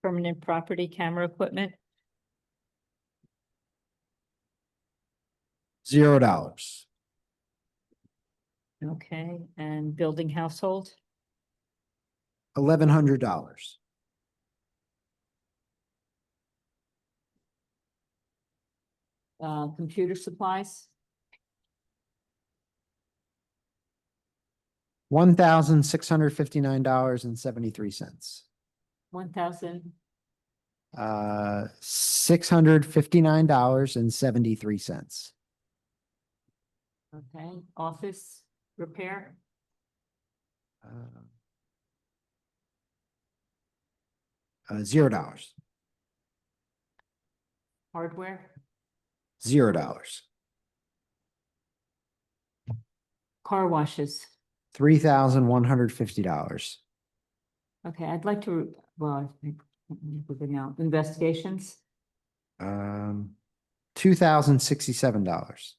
permanent property camera equipment, $0. okay, and building household, $1,100. computer supplies, $1,659.73. 1,000, $659.73. okay, office repair, $0. hardware, $0. car washes. $3,150. Okay, I'd like to, well, I think, moving out, investigations, $2,067.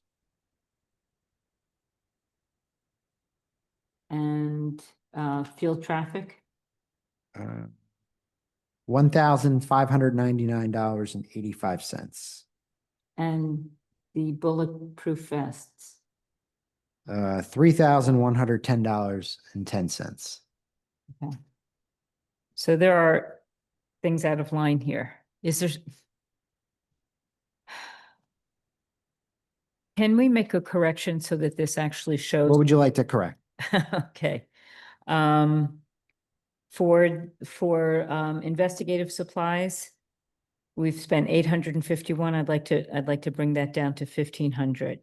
and field traffic, $1,599.85. And the bulletproof vests. $3,110.10. So there are things out of line here. Is there? Can we make a correction so that this actually shows? What would you like to correct? Okay. For investigative supplies, we've spent 851. I'd like to bring that down to 1,500.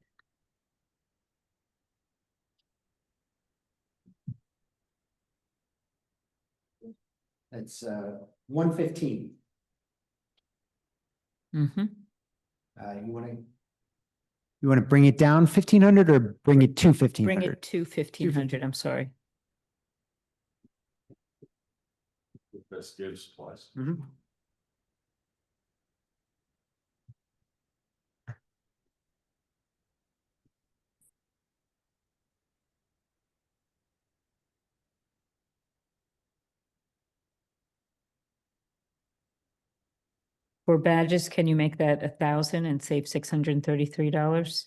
That's 115. Mm-hmm. You want to bring it down 1,500 or bring it to Bring 1,500? it to 1,500. I'm sorry. Investigative supplies. Mhm. For badges, can you make that 1,000 and save $633?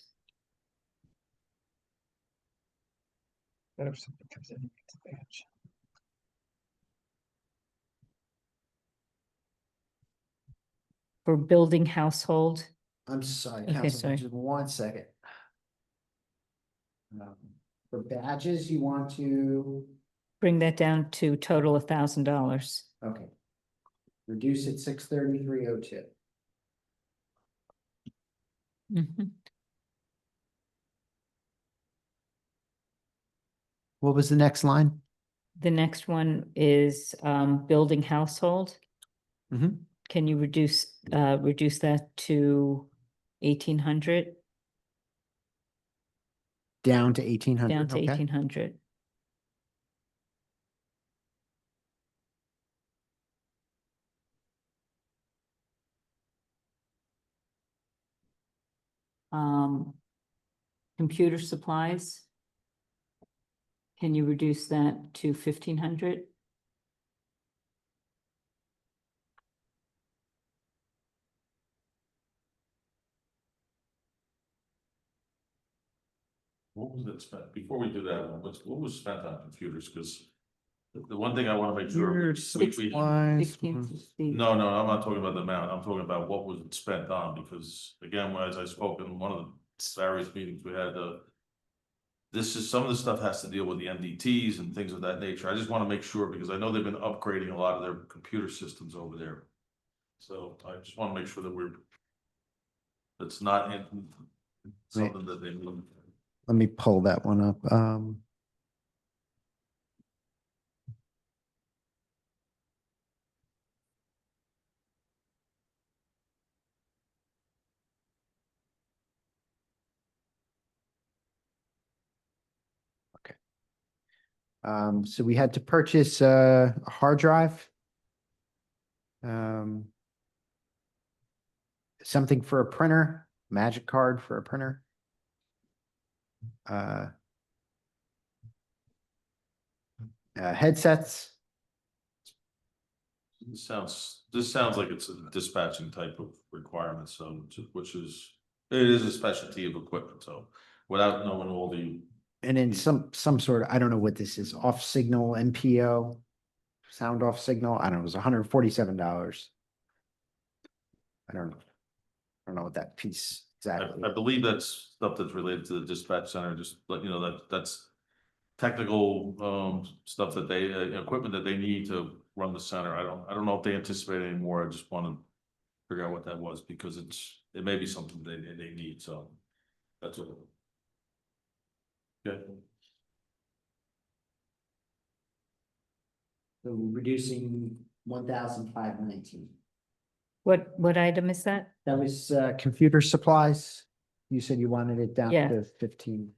What if something comes in and gets a badge? For building household, I'm sorry, Okay, Councilman, sorry. just 1 second. For badges, you want to, bring that down to total $1,000. okay. Reduce it 633.02. Mhm. What was the next line? The next one is building household. Mhm. Can you reduce that to 1,800? Down to 1,800, Down to okay. 1,800. Computer supplies. Can you reduce that to 1,500? What was it spent, before we do that, what was spent on computers, because the one thing I wanna make sure. Your we- supplies. 1660. No, no, I'm not talking about the amount, I'm talking about what was it spent on, because again, as I spoke in one of the various meetings we had, this is, some of the stuff has to deal with the MDTs and things of that nature. I just want to make sure, because I know they've been upgrading a lot of their computer systems over there. So I just want to make sure that that's not something that they need. Let me pull that one up. Okay. So we had to purchase a hard drive. Something for a printer, magic card for a printer. Headsets. This sounds like it's a dispatching type of requirement, so, which is, it is a specialty of equipment, so without knowing all the. And then some sort of, I don't know what this is, off signal MPO, sound off signal. I don't know, it was $147. I don't know what that piece exactly. I believe that's stuff that's related to the dispatch center, just let you know that's technical stuff that they, equipment that they need to run the center. I don't know if they anticipate anymore. I just want to figure out what that was, because it may be something they need, so that's what. Okay. So reducing 1,519. What item is that? That was computer supplies. You said you wanted it down Yeah. to 15.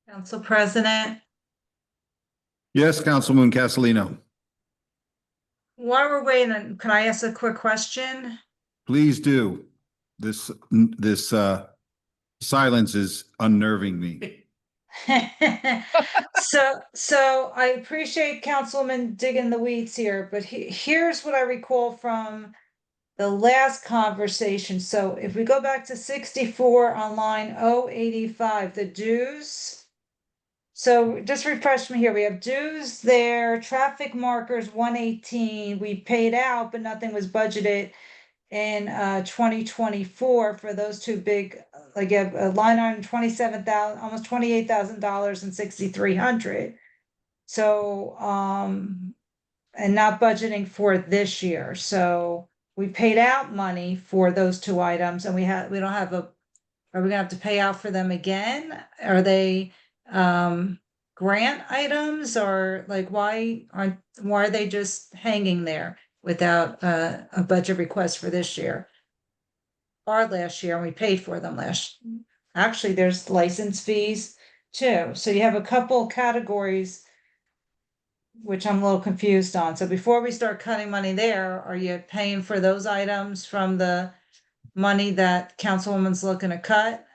Council President, Yes, Councilwoman Castellino, while we're waiting, can I ask a quick question? please do. This silence is unnerving me. So I appreciate Councilwoman digging the weeds here, but here's what I recall from the last conversation. So if we go back to 64 on line 085, the dues. So just refresh me here. We have dues there, traffic markers 118. We paid out, but nothing was budgeted in 2024 for those two big, like a line item 27,000, almost $28,000 and 6,300. So and not budgeting for this year. So we paid out money for those two items, and we don't have a. Are we gonna have to pay out for them again? Are they grant items, or like why are they just hanging there without a budget request for this year? Or last year, and we paid for them actually, there's license fees too. So you have a couple categories which I'm a little confused on. So before we start cutting money there, are you paying for those items from the money that Councilwoman's looking to cut?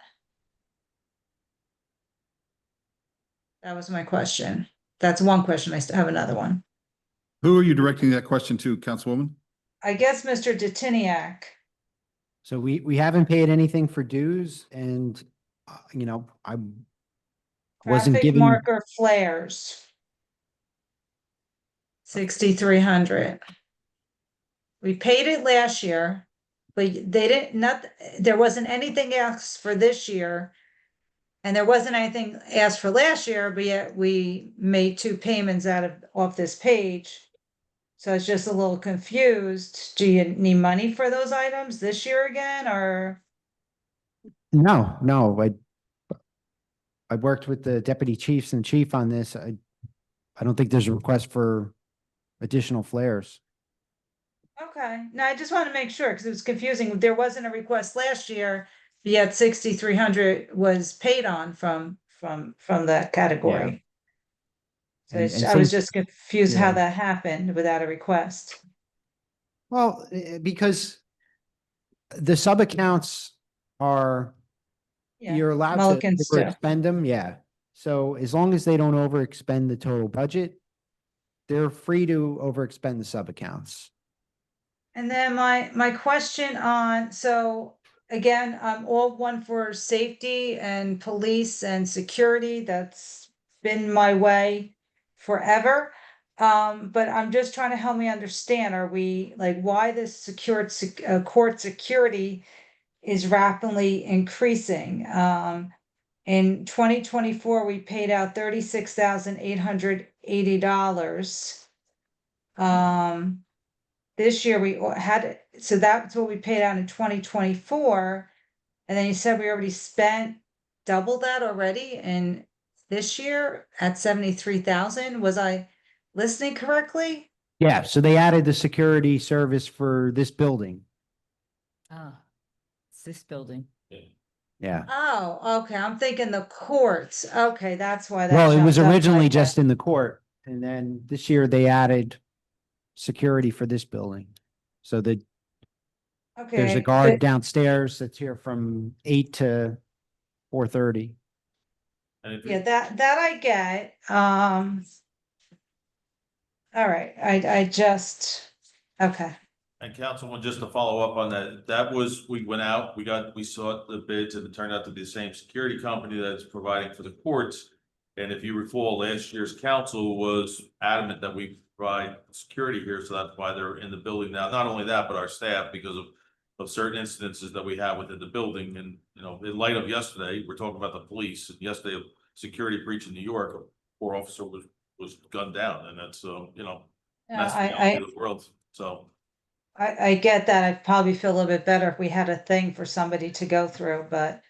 That was my question. That's one question. I still have another one. Who are you directing that question to, Councilwoman? I guess Mr. Detiniak. So we haven't paid anything for dues and, you know, I wasn't Traffic given, marker flares. 6,300. We paid it last year, but there wasn't anything else for this year. And there wasn't anything asked for last year, but yet we made two payments off this page. So it's just a little confused. Do you need money for those items this year again, or? no, I worked with the deputy chiefs and chief on this. I don't think there's a request for additional flares. Okay, no, I just want to make sure because it was confusing. There wasn't a request last year, yet 6,300 was paid on from that category. So And I was since- just confused how yeah. that happened without a request. Well, because the sub accounts are, Yeah, you're allowed to Mulligan's too. overexpend them, yeah. So as long as they don't overexpend the total budget, they're free to overexpend the sub accounts. And then my question on, so again, I'm all one for safety and police and security. That's been my way forever. But I'm just trying to help me understand, are we like why this court security is rapidly increasing? In 2024, we paid out $36,880. This year we had, so that's what we paid out in 2024. And then you said we already spent double that already in this year at 73,000. Was I listening correctly? Yeah, so they added the security service for this building. It's this building. Yeah. Oh, okay. I'm thinking the courts. Okay, that's why that. Well, it was jumped up originally like that. just in the court, and then this year they added security for this building. So there's Okay, a guard downstairs that's here from 8 to 4:30. yeah, that I get. All right, I just, okay. And Councilman, just to follow up on that, that was, we went out, we saw the bids and it turned out to be the same security company that's providing for the courts. And if you recall, last year's council was adamant that we provide security here, so that's why they're in the building now. Not only that, but our staff, because of certain incidences that we have within the building. And, you know, in light of yesterday, we're talking about the police, and yesterday, a security breach in New York, a poor officer was gunned down, and that's, you know, that's the reality of the world, so. I get that. I'd probably feel a little bit better if we had a thing for somebody to go through, but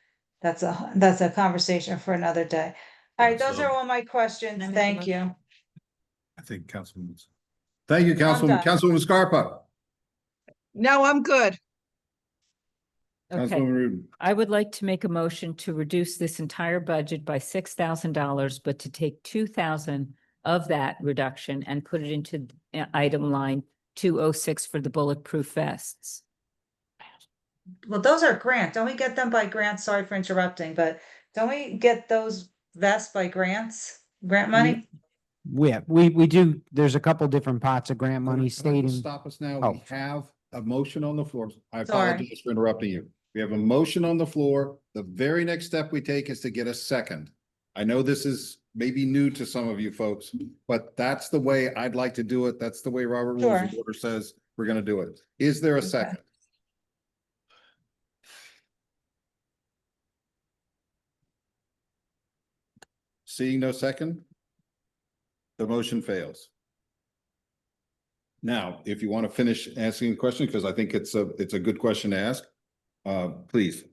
that's a conversation for another day. All right, those So- are all my questions. Can I make a Thank motion? you. I think Councilwoman. Thank you, done. Councilwoman. Councilwoman Scarpa. No, I'm good. Okay, Councilwoman Rudin. I would like to make a motion to reduce this entire budget by $6,000, but to take 2,000 of that reduction and put it into item line 206 for the bulletproof vests. Well, those are grants. Don't we get them by grants? Sorry for interrupting, but don't we get those vests by grants? Grant money? We do, there's a couple different pots of grant money Can I just stating. Stop us now. Oh. We have a motion on the floor. I Sorry. apologize for interrupting you. We have a motion on the floor. The very next step we take is to get a second. I know this is maybe new to some of you folks, but that's the way I'd like to do it. That's the way Robert Rules of Sure. Order says we're gonna do it. Is there a Okay. second? Seeing no second? The motion fails. Now, if you want to finish asking a question, because I think it's a good question to ask, please.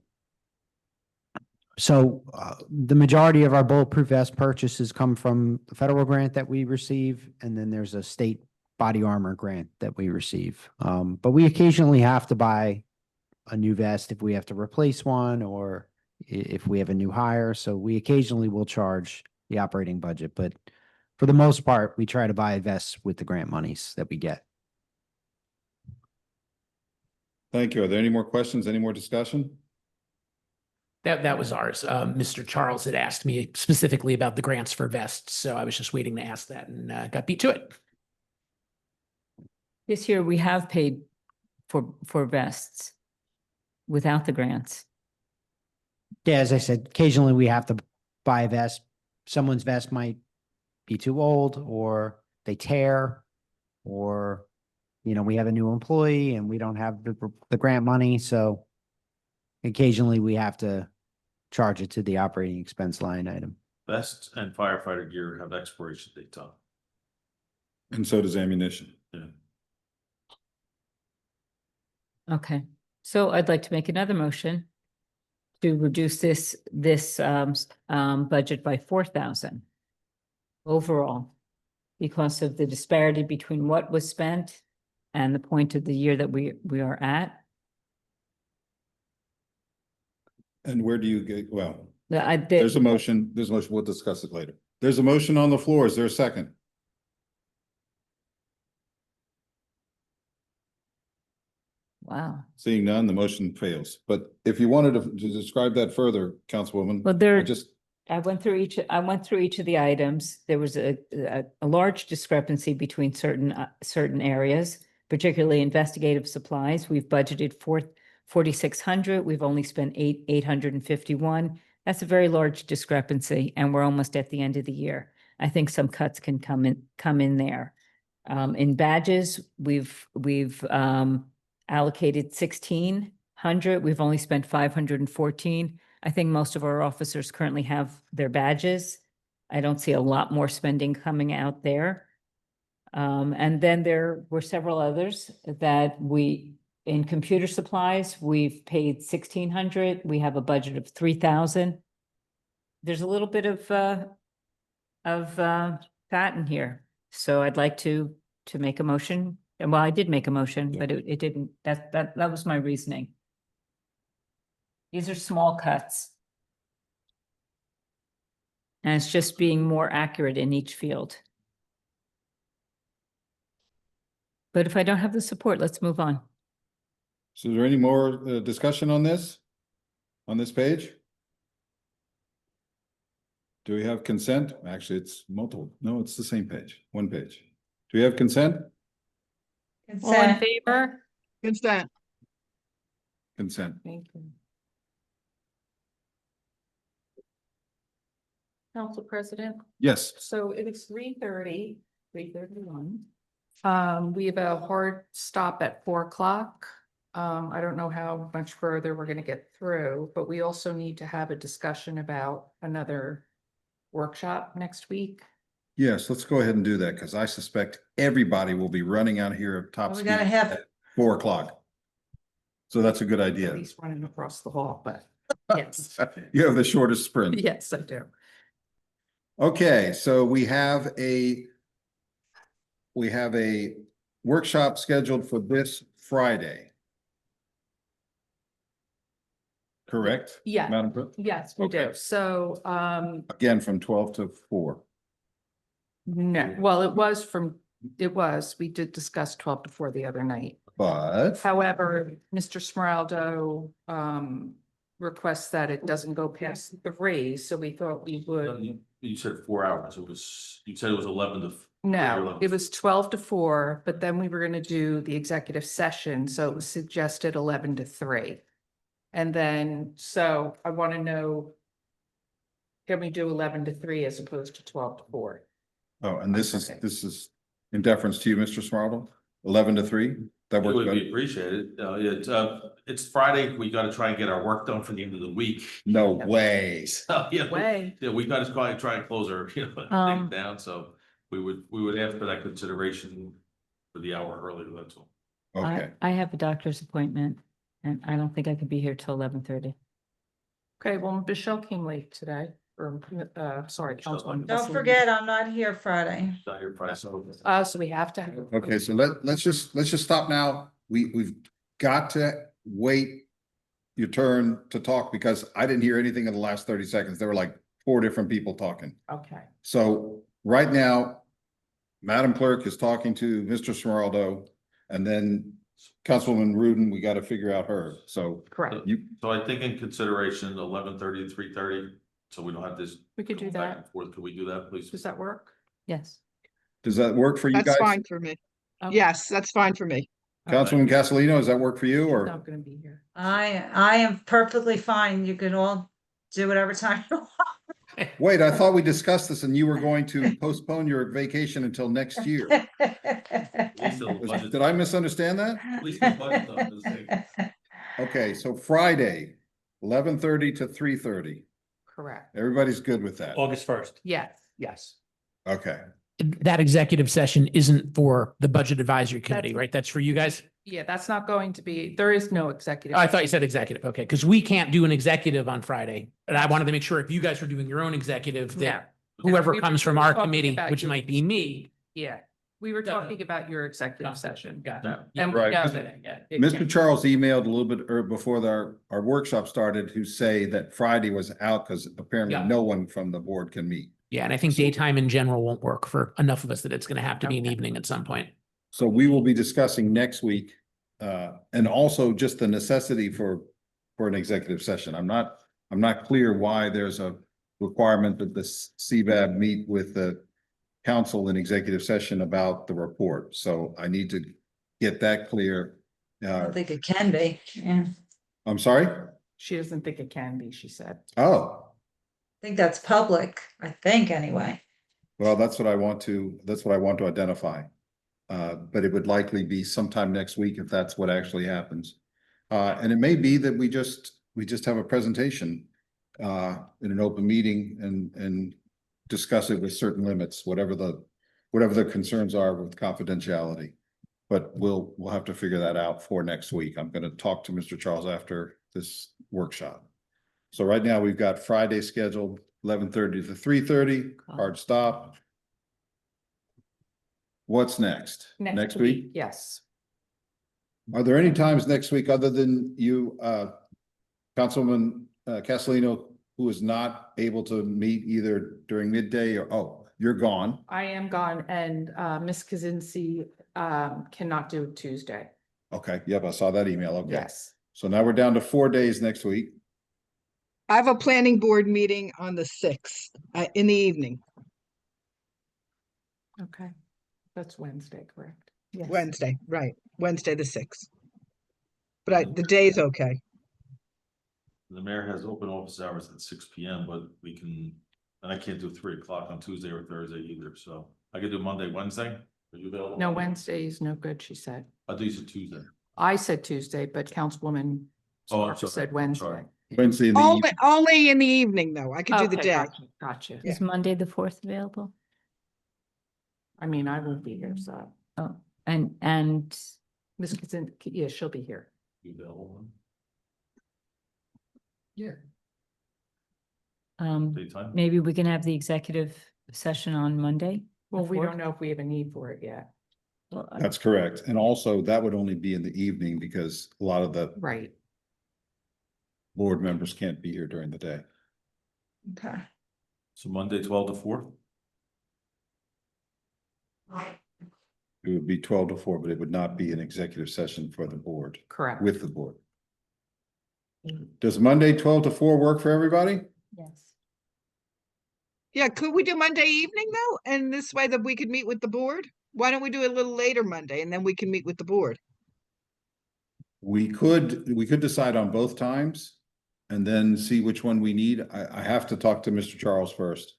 So the majority of our bulletproof vest purchases come from the federal grant that we receive, and then there's a state body armor grant that we receive. But we occasionally have to buy a new vest if we have to replace one or if we have a new hire. So we occasionally will charge the operating budget, but for the most part, we try to buy vests with the grant monies that we get. Thank you. Are there any more questions? Any more discussion? That was ours. Mr. Charles had asked me specifically about the grants for vests, so I was just waiting to ask that and got beat to it. This year, we have paid for vests without the grants. Yeah, as I said, occasionally we have to buy a vest. Someone's vest might be too old or they tear or, we have a new employee and we don't have the grant money. So occasionally we have to charge it to the operating expense line item. Vests and firefighter gear have expiration dates on. And so does ammunition. Yeah. Okay, so I'd like to make another motion to reduce this budget by 4,000 overall because of the disparity between what was spent and the point of the year that we are at. And where do you get, well, There's there's a motion, we'll discuss it later. There's a motion on the floor. Is there a second? Wow. Seeing none, the motion fails. But if you wanted to describe that further, Councilwoman. Well, I I went through each of the items. There was a large discrepancy between certain areas, particularly investigative supplies. We've budgeted 4,600. We've only spent 851. That's a very large discrepancy, and we're almost at the end of the year. I think some cuts can come in there. In badges, we've allocated 1,600. We've only spent 514. I think most of our officers currently have their badges. I don't see a lot more spending coming out there. And then there were several others that in computer supplies, we've paid 1,600. We have a budget of 3,000. There's a little bit of fat in here. So I'd like to make a motion. Well, I did make a motion, but it didn't, that was my reasoning. These are small cuts. And it's just being more accurate in each field. But if I don't have the support, let's move on. So is there any more discussion on this page? Do we have consent? Actually, it's multiple. No, it's the same page, one page. Do we have consent? All in favor? Consent. Consent. Thank you. Council President, Yes. so it is 3:31. We have a hard stop at 4 o'clock. I don't know how much further we're gonna get through, but we also need to have a discussion about another workshop next week. Yes, let's go ahead and do that because I suspect everybody will be running out here at top We speed gotta have, at 4 o'clock. So that's a good At idea. least running across the hall, but yes, You have the shortest sprint. yes, I do. Okay, so we have a workshop scheduled for this Friday. correct? Yeah. Madam Clerk? Yes, we do. Okay. So, Again, from 12 to 4. no, well, we did discuss 12 to 4 the other night. But However, Mr. Smeraldo, requests that it doesn't go past 3, so we thought we would. You said 4 hours. You said it was 11 to. No, it was 12 to 4, but then we were gonna do the executive session, so it was suggested 11 to 3. And then, so I want to know, can we do 11 to 3 as opposed to 12 to 4? oh, and this Okay. is in deference to you, Mr. Smartle, 11 to 3? That It works would be good? appreciated. It's Friday. We gotta try and get our work done for the end of the week. No way. So, yeah, Way. yeah, we gotta try and close our, thing down, so we would ask for that consideration for the hour earlier, that's all. Okay, I have a doctor's appointment and I don't think I could be here till 11:30. Okay, well, Michelle came late today, or, sorry, Councilwoman. Don't forget, I'm not here Friday. Not your price. So we have to. okay, so let's just stop now. We've got to wait your turn to talk because I didn't hear anything in the last 30 seconds. There were like 4 different people talking. Okay. So right now, Madam Clerk is talking to Mr. Smeraldo, and then Councilwoman Rudin, we got to figure out her. So Correct. you, So I think in consideration, 11:30 to 3:30, so we don't have this. We could do going back that. and forth. Could we do that, please? Does that work? Yes. does that work for you That's guys? fine for me. Okay. Yes, that's fine for me. Councilwoman Castellino, does that work for you She's or? not gonna be here. I am perfectly fine. You can all do whatever time you want. Wait, I thought we discussed this and you were going to postpone your vacation until next year. At least the budget- Did I misunderstand that? At least the budget stuff is like- Okay, so Friday, 11:30 to 3:30. Correct. Everybody's good with that? August 1st. Yes, yes. Okay, That executive session isn't for the Budget Advisory Committee, That's- right? That's for you guys? Yeah, that's not going to be, there is no executive. I thought you said executive. Okay, because we can't do an executive on Friday. And I wanted to make sure if you guys were doing your own executive, Yeah. that whoever we were comes from our talking committee, about which you. might be me. Yeah, we were No, no. talking about your executive session. Got that. And we Right. know that, yeah. it Mr. can- Charles emailed a little bit before our workshop started to say that Friday was out because apparently Yeah. no one from the board can meet. Yeah, and I think daytime in general won't work for enough of us that it's going to have to be an Okay. evening at some point. So we will be discussing next week, and also just the necessity for an executive session. I'm not clear why there's a requirement that the CBAB meet with the council in executive session about the report. So I need to get that clear. I don't think it can be. Yeah. I'm sorry? She doesn't think it can be, she said. Oh, I think that's public, I think, anyway. well, that's what I want to identify. But it would likely be sometime next week if that's what actually happens. And it may be that we just have a presentation in an open meeting and discuss it with certain limits, whatever the concerns are with confidentiality. But we'll have to figure that out for next week. I'm gonna talk to Mr. Charles after this workshop. So right now, we've got Friday scheduled 11:30 to 3:30, hard stop. What's next? Next week? Yes. Are there any times next week other than you, Councilwoman Castellino, who is not able to meet either during midday or, oh, you're gone? I am gone and Ms. Kaczynski cannot do Tuesday. Okay, yep, I saw that email. Okay. Yes. So now we're down to 4 days next week. I have a planning board meeting on the 6th, in the evening, Okay. That's Wednesday, correct? Yes. Wednesday, right, Wednesday, the 6th. But the day's okay. The mayor has open office hours at 6 PM, but we can, and I can't do 3 o'clock on Tuesday or Thursday either, so I could do Monday, Wednesday. Are you available? No, Wednesday is no good, she said. I do you said Tuesday. I said Tuesday, but Councilwoman Oh, I'm Scarpa sorry. said I'm Wednesday. sorry. Wednesday in the Only, evening. only in the evening, though. I could do the Okay, day. gotcha, Gotcha. Is Monday the 4th available? I mean, I won't be here, so. Oh, and Ms. Kaczynski, yeah, she'll be here. You available daytime? maybe we can have the executive session on Monday. Well, we Fourth? don't know if we have a need for it yet. Well, That's correct. And also that would only be in the evening because a lot of the Right. board members can't be here during the day. Okay. So Monday, 12 to 4? It would be 12 to 4, but it would not be an executive session for the board, Correct. with the board. Does Monday 12 to 4 work for everybody? Yes. Yeah, could we do Monday evening though? And this way that we could meet with the board? Why don't we do it a little later Monday and then we can meet with the board? We could decide on both times and then see which one we need. I have to talk to Mr. Charles first.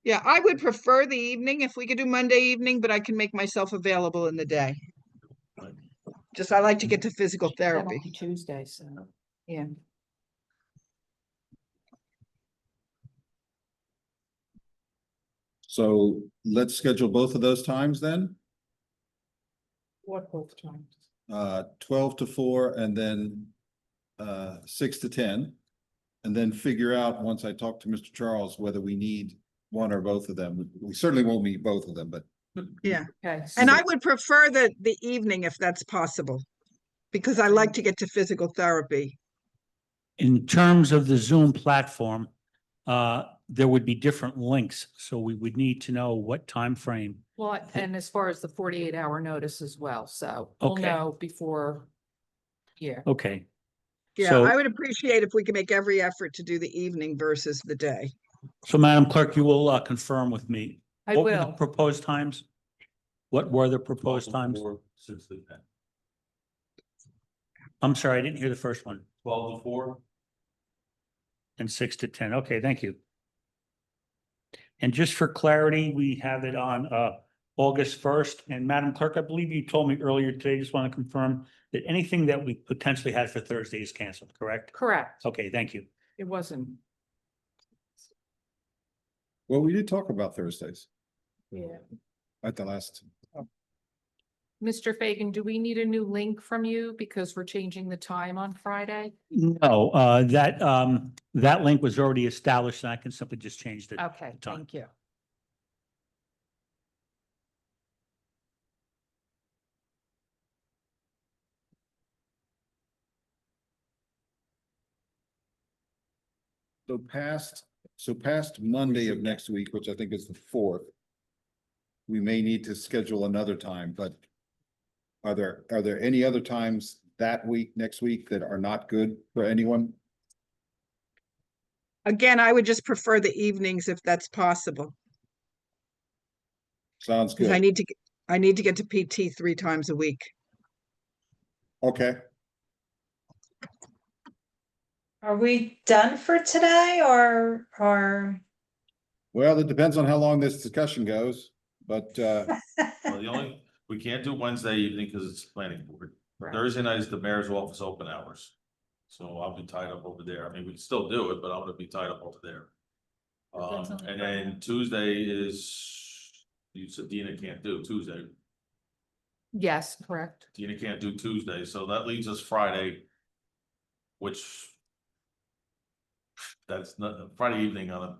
Yeah, I would prefer the evening if we could do Monday evening, but I can make myself available in the day. Just I like to get to physical therapy. Tuesday, so, yeah. So let's schedule both of those times then. What both times? 12 to 4 and then 6 to 10. And then figure out, once I talk to Mr. Charles, whether we need one or both of them. We certainly won't meet both of them, but Yeah, Okay. and I would prefer the evening if that's possible. Because I like to get to physical therapy. In terms of the Zoom platform, there would be different links, so we would need to know what time frame. Well, and as far as the 48-hour notice as well, so we'll Okay. know before. Yeah. Okay, Yeah, So- I would appreciate if we could make every effort to do the evening versus the day. so Madam Clerk, you will confirm with me. I What were the will. proposed times? What were the proposed 12 to times? 4, 6 to 10. I'm sorry, I didn't hear the first one. 12 to 4? And 6 to 10. Okay, thank you. And just for clarity, we have it on August 1st. And Madam Clerk, I believe you told me earlier today, just want to confirm that anything that we potentially had for Thursday is canceled, correct? Correct. Okay, thank you. It wasn't. well, we did talk about Thursdays Yeah. at the last. Mr. Fagan, do we need a new link from you because we're changing the time on Friday? No, that link was already established and I can simply just change the Okay, time. thank you. So past Monday of next week, which I think is the 4th. We may need to schedule another time, but are there any other times that week, next week, that are not good for anyone? Again, I would just prefer the evenings if that's possible. Sounds Because good. I need to get to PT 3 times a week. Okay, Are we done for today or well, it depends on how long this discussion goes, but Well, we can't do Wednesday evening because it's planning board. Right. Thursday night is the mayor's office open hours. So I'll be tied up over there. I mean, we can still do it, but I'm gonna be tied up over there. That's only And Friday. then Tuesday is, you said Dina can't do Tuesday. Yes, correct. Dina can't do Tuesday, so that leaves us Friday. Which. That's not, Friday evening on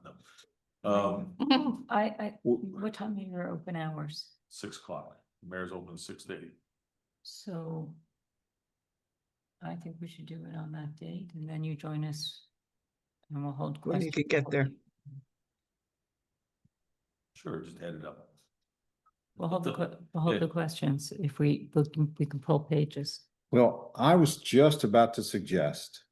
What time are your open hours? 6 o'clock. Mayor's open 6:30. So I think we should do it on that date and then you join us. And we'll hold. When you questions could get for there. you. Sure, just head it up. We'll hold the questions if we can pull pages. well, I was just about to suggest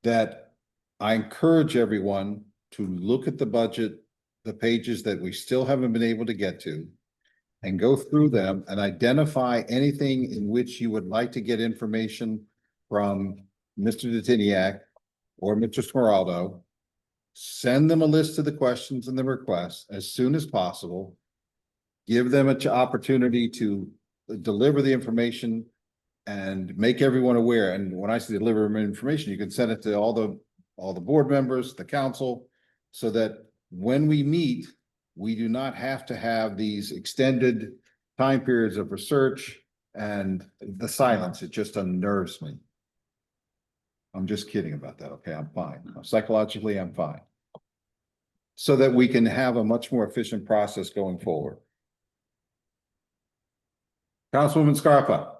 that I encourage everyone to look at the budget, the pages that we still haven't been able to get to, and go through them and identify anything in which you would like to get information from Mr. Detiniak or Mr. Smeraldo. Send them a list of the questions and the requests as soon as possible. Give them an opportunity to deliver the information and make everyone aware. And when I say deliver information, you can send it to all the board members, the council, so that when we meet, we do not have to have these extended time periods of research and the silence. It just unnerves me. I'm just kidding about that. Okay, I'm fine. Psychologically, I'm fine. So that we can have a much more efficient process going forward. Councilwoman Scarpa.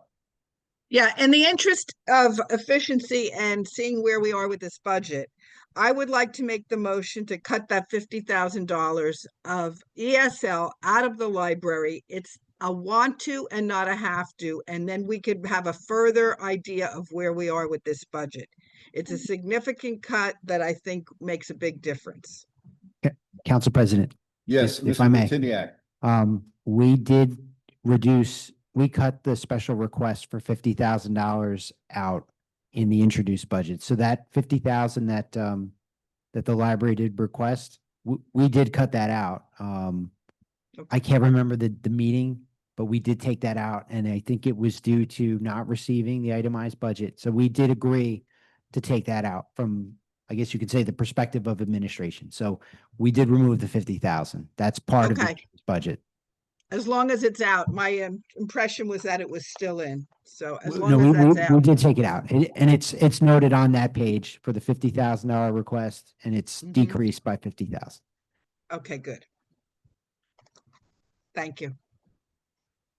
Yeah, in the interest of efficiency and seeing where we are with this budget, I would like to make the motion to cut that $50,000 of ESL out of the library. It's a want to and not a have to, and then we could have a further idea of where we are with this budget. It's a significant cut that I think makes a big difference. Council President, Yes, if I Mr. may. Tiniak. We did we cut the special request for $50,000 out in the introduced budget. So that 50,000 that the library did request, we did cut that out. I can't remember the meeting, but we did take that out, and I think it was due to not receiving the itemized budget. So we did agree to take that out from, I guess you could say, the perspective of administration. So we did remove the 50,000. That's part of the Okay. budget. As long as it's out, my impression was that it was still in. So as No, long as that's we out. did take it out, and it's noted on that page for the $50,000 request, and it's Mhm. decreased by 50,000. Okay, good. Thank you.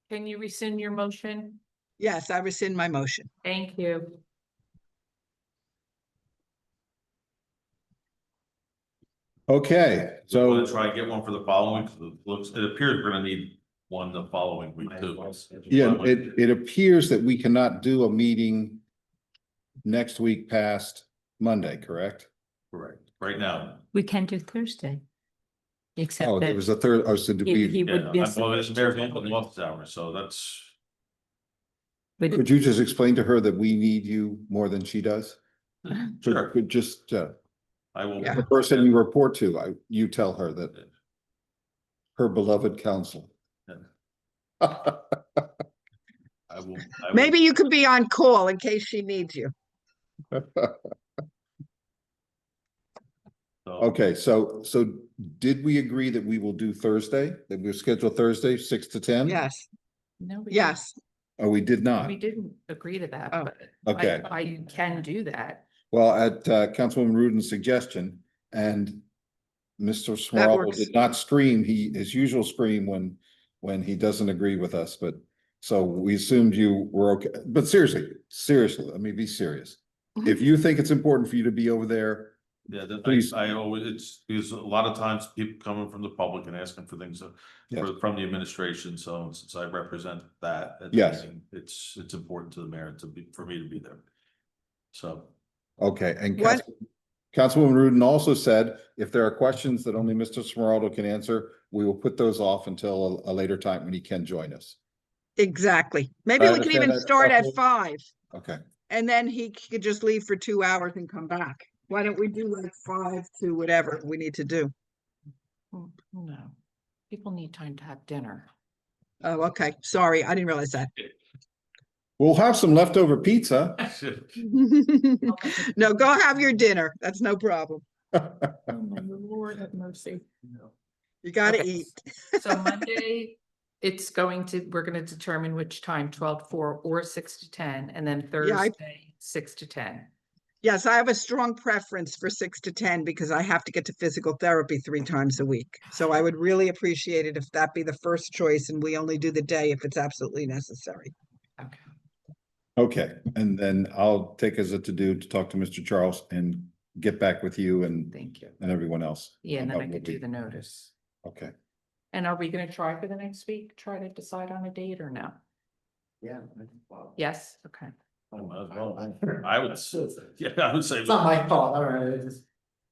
Can you rescind your motion? Yes, I rescind my motion. Thank you. Okay, So we're so, gonna try and get one for the following week. 'Cause it appears we're gonna need one the following week too. yeah, it appears that we cannot do a meeting next week past Monday, correct? Correct. Right now. We can do Thursday. Oh, Except there that was a third, oh, so did he we, would Yeah, miss. well, it's mayor's open office hours, so that's, But could you just explain to her that we need you more than she does? sure, Could just, I will. Yeah. the person you report to, you tell her that her beloved counsel. I will. Maybe you could be on call in case she needs you. Okay, so did we agree that we will do Thursday, that we'll schedule Thursday, 6 to 10? Yes, No, yes. Oh, we did not. We didn't agree to that, Oh, but Okay. I can do that. Well, at Councilwoman Ruden's suggestion, and Mr. That Smiraldo works. did not scream, his usual scream when he doesn't agree with us, but so we assumed you were okay. But seriously, let me be serious. If you think it's important for you to be over there, Yeah, Please. I always, it's, because a lot of times people coming from the public and asking for things Yes. from the administration, so since I represent that. at the Yes. meeting, it's important to the mayor for me to be there. So, okay, and What- Councilwoman Ruden also said, if there are questions that only Mr. Smiraldo can answer, we will put those off until a later time when he can join us. Exactly. Maybe I we can understand even that, start at Council- 5 Okay, and then he could just leave for 2 hours and come back. Why don't we do like 5 to whatever we need to do? No, people need time to have dinner. Oh, okay. Sorry, I didn't realize that. we'll have some leftover pizza. No, go have your dinner. That's no problem. Oh, my Lord have mercy. You gotta Okay. eat. So Monday, we're gonna determine which time, 12 to 4 or 6 to 10, and then Yeah, Thursday, 6 to 10. Yes, I have a strong preference for 6 to 10 because I have to get to physical therapy 3 times a week. So I would really appreciate it if that be the first choice and we only do the day if it's absolutely necessary. Okay. Okay, and then I'll take as a to-do to talk to Mr. Charles and get back with you and Thank you. everyone else. Yeah, and then I about could what do we- the notice. Okay. And are we gonna try for the next week? Try to decide on a date or no? Yeah. Yes, okay. I might as well. I would, yeah, I would say. my fault, all right, it just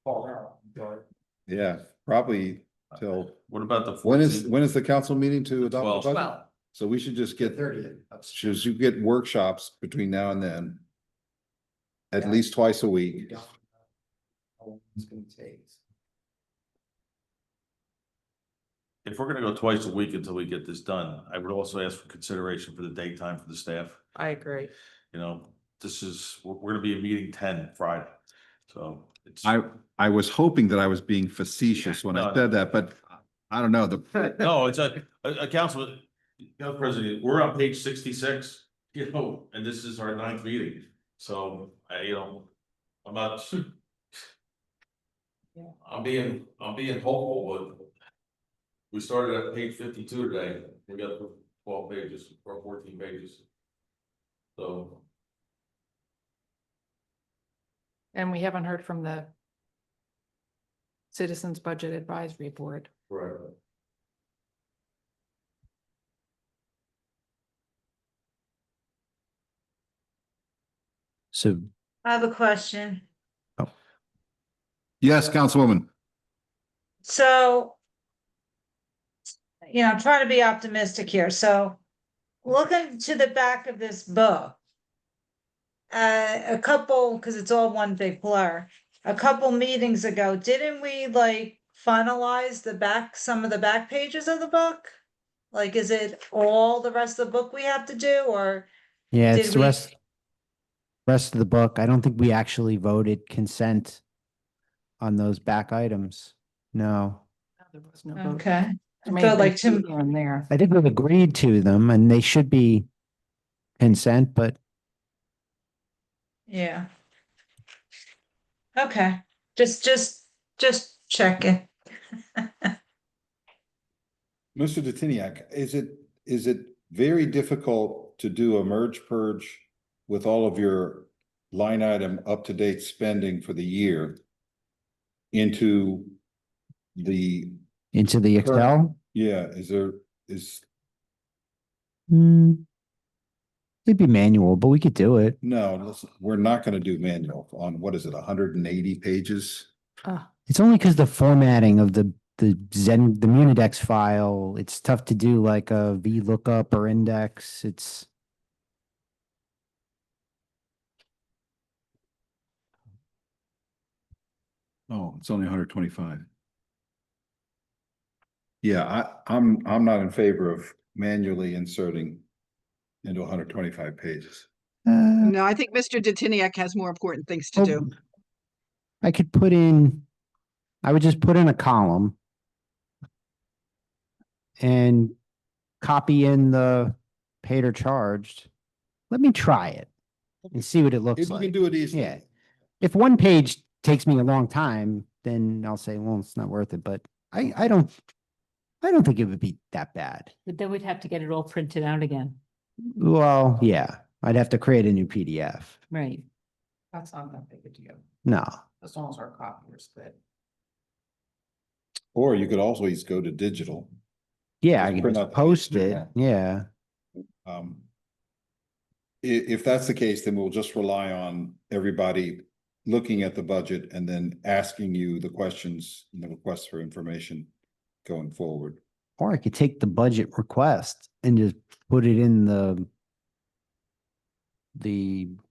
fall out. Yeah, probably till, What about the when is 14th? the council meeting to adopt 12th. the budget? Well, So we should just get, 30th. should you get workshops between now and then? At Yeah. least twice a week. If we're gonna go twice a week until we get this done, I would also ask for consideration for the daytime for the staff. I agree. You know, we're gonna be a meeting 10 Friday, so it's. I was hoping that I was being facetious when I No, said that, but I don't know, the, No, it's a councilman, president, we're on page 66, and this is our 9th meeting, so I'm not. I'm being hopeful, but we started at page 52 today, we got 12 pages or 14 pages. So, And we haven't heard from the Citizens Budget Advisory Board. right. So, I have a question. Yes, Councilwoman. So, I'm trying to be optimistic here. So looking to the back of this book, a couple, because it's all one big blur, a couple meetings ago, didn't we like finalize some of the back pages of the book? Like, is it all the rest of the book we have to do, or yeah, it's did the we? rest of the book. I don't think we actually voted consent on those back items. No. There was no vote. Okay. There I may felt have been like two to, here and there. I think we've agreed to them and they should be consent, but yeah. Okay, just checking. Mr. Detiniak, is it very difficult to do a merge purge with all of your line item up-to-date spending for the year into the, into the Excel? yeah, Hmm. It'd be manual, but we could do it. no, listen, we're not gonna do manual on, what is it, 180 pages? It's only because the formatting of the the Munidex file, it's tough to do like a VLOOKUP or index. It's Oh, it's only 125. Yeah, I'm not in favor of manually inserting into 125 pages. No, I think Mr. Detiniak has more important things to do. I could put in, I would just put in a column and copy in the paid or charged. Let me try it and see what it looks If you like. can do it easily. Yeah. If one page takes me a long time, then I'll say, well, it's not worth it, but I don't think it would be that bad. But then we'd have to get it all printed out again. Well, yeah, I'd have to create a new PDF. Right. That's not that big a deal, No, as long as our copiers fit. Or you could always go to digital. yeah, I Just could print just out the post page. it. Yeah. Um, if that's the case, then we'll just rely on everybody looking at the budget and then asking you the questions and the requests for information going forward. Or I could take the budget request and just put it in the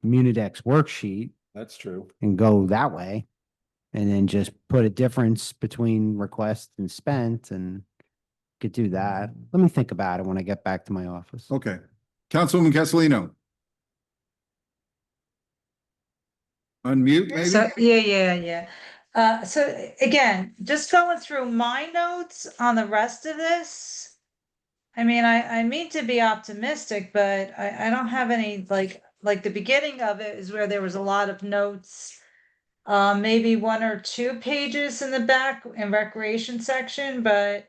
Munidex worksheet That's true. and go that way. And then just put a difference between request and spent and could do that. Let me think about it when I get back to my office. Okay. Councilwoman Castellino. Unmute, maybe? So, yeah. So again, just going through my notes on the rest of this. I mean, I mean to be optimistic, but I don't have any, like the beginning of it is where there was a lot of notes. Maybe 1 or 2 pages in the back in recreation section, but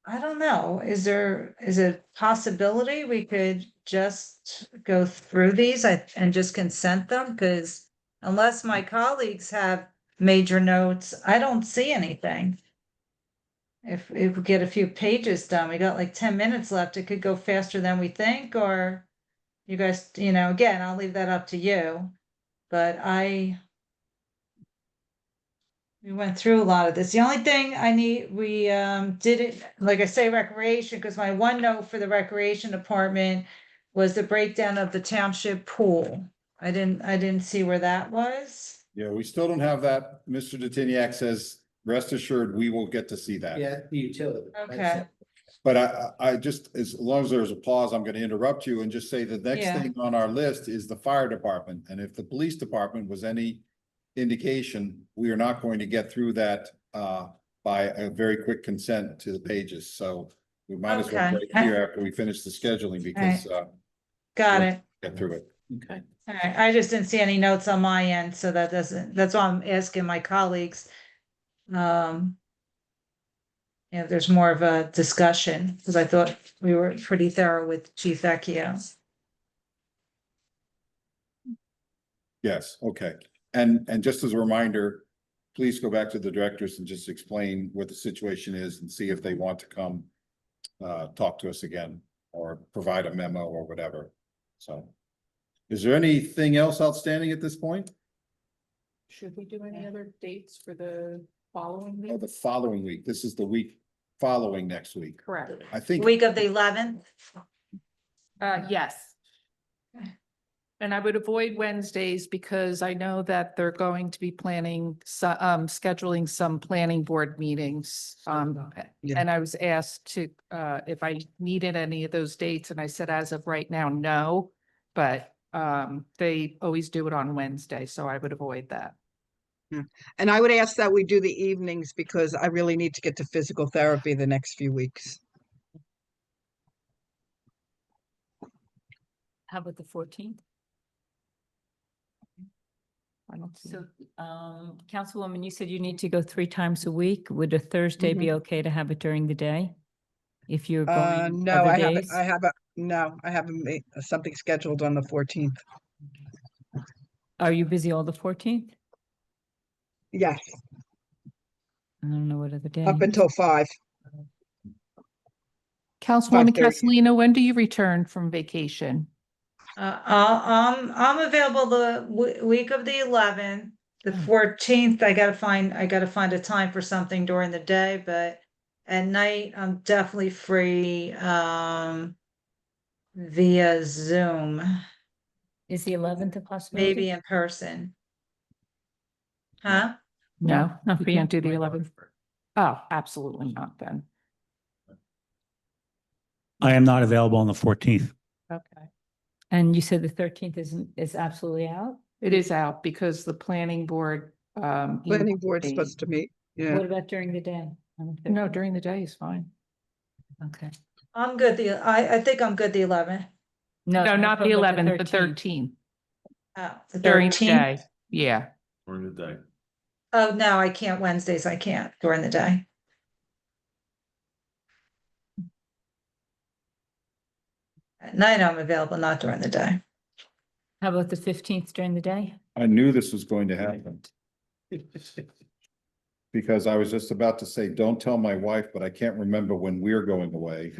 I don't know. Is it possibility we could just go through these and just consent them? Because unless my colleagues have major notes, I don't see anything. If we get a few pages done, we got like 10 minutes left. It could go faster than we think, or you guys, again, I'll leave that up to you. But we went through a lot of this. The only thing we did it, like I say, recreation, because my one note for the recreation department was the breakdown of the township pool. I didn't see where that was. Yeah, we still don't have that. Mr. Detiniak says, rest assured, we will get to see that. the utility. Okay. But I just, as long as there's a pause, I'm gonna interrupt you and just say the next Yeah. thing on our list is the fire department. And if the police department was any indication, we are not going to get through that by a very quick consent to the pages. So we might as well Okay. break here after we finish the scheduling because Got it. get through it. Okay. All right. I just didn't see any notes on my end, so that's why I'm asking my colleagues. There's more of a discussion, because I thought we were pretty thorough with Chief Vecchio. Yes, okay. And just as a reminder, please go back to the directors and just explain what the situation is and see if they want to come talk to us again or provide a memo or whatever. So is there anything else outstanding at this point? Should we do any other dates for the following Oh, week? the following week. This is the week following next week. Correct. I think. Week of the 11th. Yes. And I would avoid Wednesdays because I know that they're going to be planning, scheduling some planning board meetings. Yeah. And I was asked to, if I needed any of those dates, and I said, as of right now, no. But, they always do it on Wednesday, so I would avoid that. And I would ask that we do the evenings because I really need to get to physical therapy the next few weeks. How about the 14th? I don't see. So, Councilwoman, you said you need to go 3 times a week. Would a Thursday be okay to have it during the day? If you're going No, other I have, days? I have something scheduled on the 14th. Are you busy all the 14th? Yes, I don't know what other day. up until 5. Councilwoman 5:30. Castellino, when do you return from vacation? I'm available the week of the 11th, the 14th. I gotta find a time for something during the day, but at night I'm definitely free, via Zoom, Is the 11th a possibility? maybe in person. Huh? No, not you for you. can't do the 11th. Oh, absolutely not then. I am not available on the 14th. Okay. And you said the 13th is absolutely out? It is out because the planning board, Planning board's emailed me. supposed to meet. Yeah. What about during the day? on the No, 13th? during the day is fine. Okay. I'm good, I think I'm good the 11th. No, I'm not the talking about 11th, the 13th. The During the 13th. day. Yeah. During the day. Oh, no, I can't Wednesdays, I can't during the day. At night I'm available, not during the day. How about the 15th during the day? I knew this was going to happen. Because I was just about to say, don't tell my wife, but I can't remember when we're going away.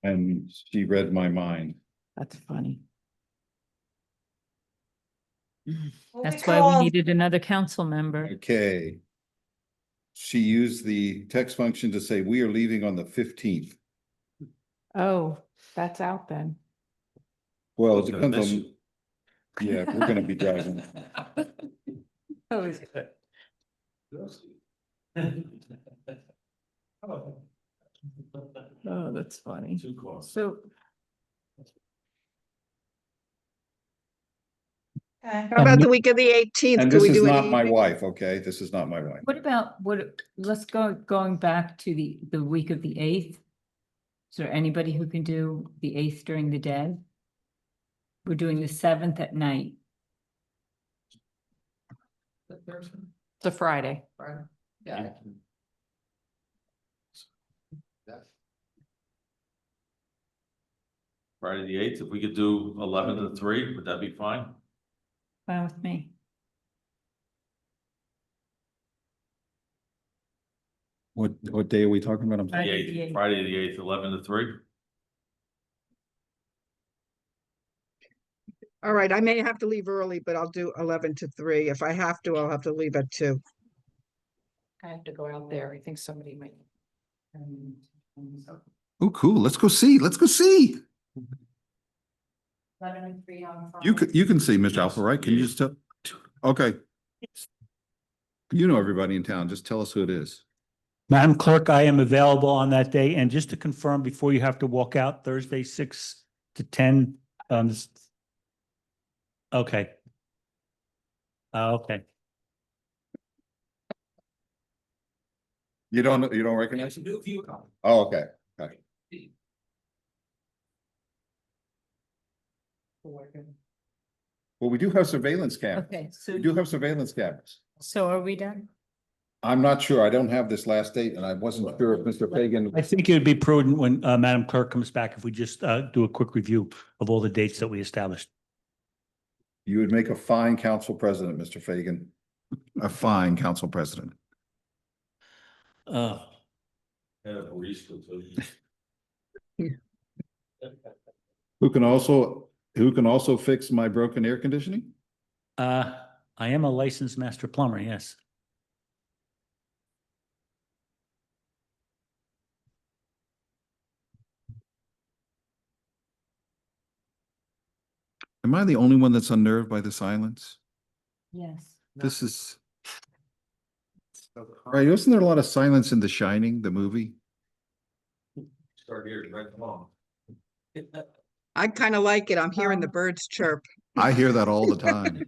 And she read my mind. That's funny. That's why we needed another council member. Okay. She used the text function to say, we are leaving on the 15th. Oh, that's out then. Well, it It's gonna depends miss on. Yeah, we're gonna be driving. Oh, is it? Oh, that's funny. Too close. So, How about the week of the 18th? And Could this we is do an not my evening? wife, okay? This is not my wife. What about, let's going back to the week of the 8th. Is there anybody who can do the 8th during the day? We're doing the 7th at night. it's a Friday. Yeah. Friday the 8th, if we could do 11 to 3, would that be fine? Fine with me. What day are we talking about? I'm sorry. The Friday the 8th, 8th. Friday the 8th, 11 to 3? All right, I may have to leave early, but I'll do 11 to 3. If I have to, I'll have to leave at 2. I have to go out there. I think somebody might. Oh, cool. Let's go see. Let's go see. 11 and 3 on You can see Mr. Alpha, right? Can you just tell? Okay. You know everybody in town. Just tell us who it is. Madam Clerk, I am available on that day. And just to confirm, before you have to walk out, Thursday, 6 to 10. Okay. Okay. You don't recognize him? Oh, okay. Okay. Well, we do have surveillance cameras. Okay, We do have surveillance cameras. so are we done? I'm not sure. I don't have this last date and I wasn't sure if Mr. Fagan. I think it would be prudent when Madam Clerk comes back if we just do a quick review of all the dates that we established. You would make a fine council president, Mr. Fagan. A fine council president. Uh, Yeah, barista too. Who can also fix my broken air conditioning? I am a licensed master plumber, yes. Am I the only one that's unnerved by the silence? Yes. This is. Right, wasn't there a lot of silence in The Shining, the movie? Start here, right, come on. I kind of like it. I'm hearing the birds chirp. I hear that all the time.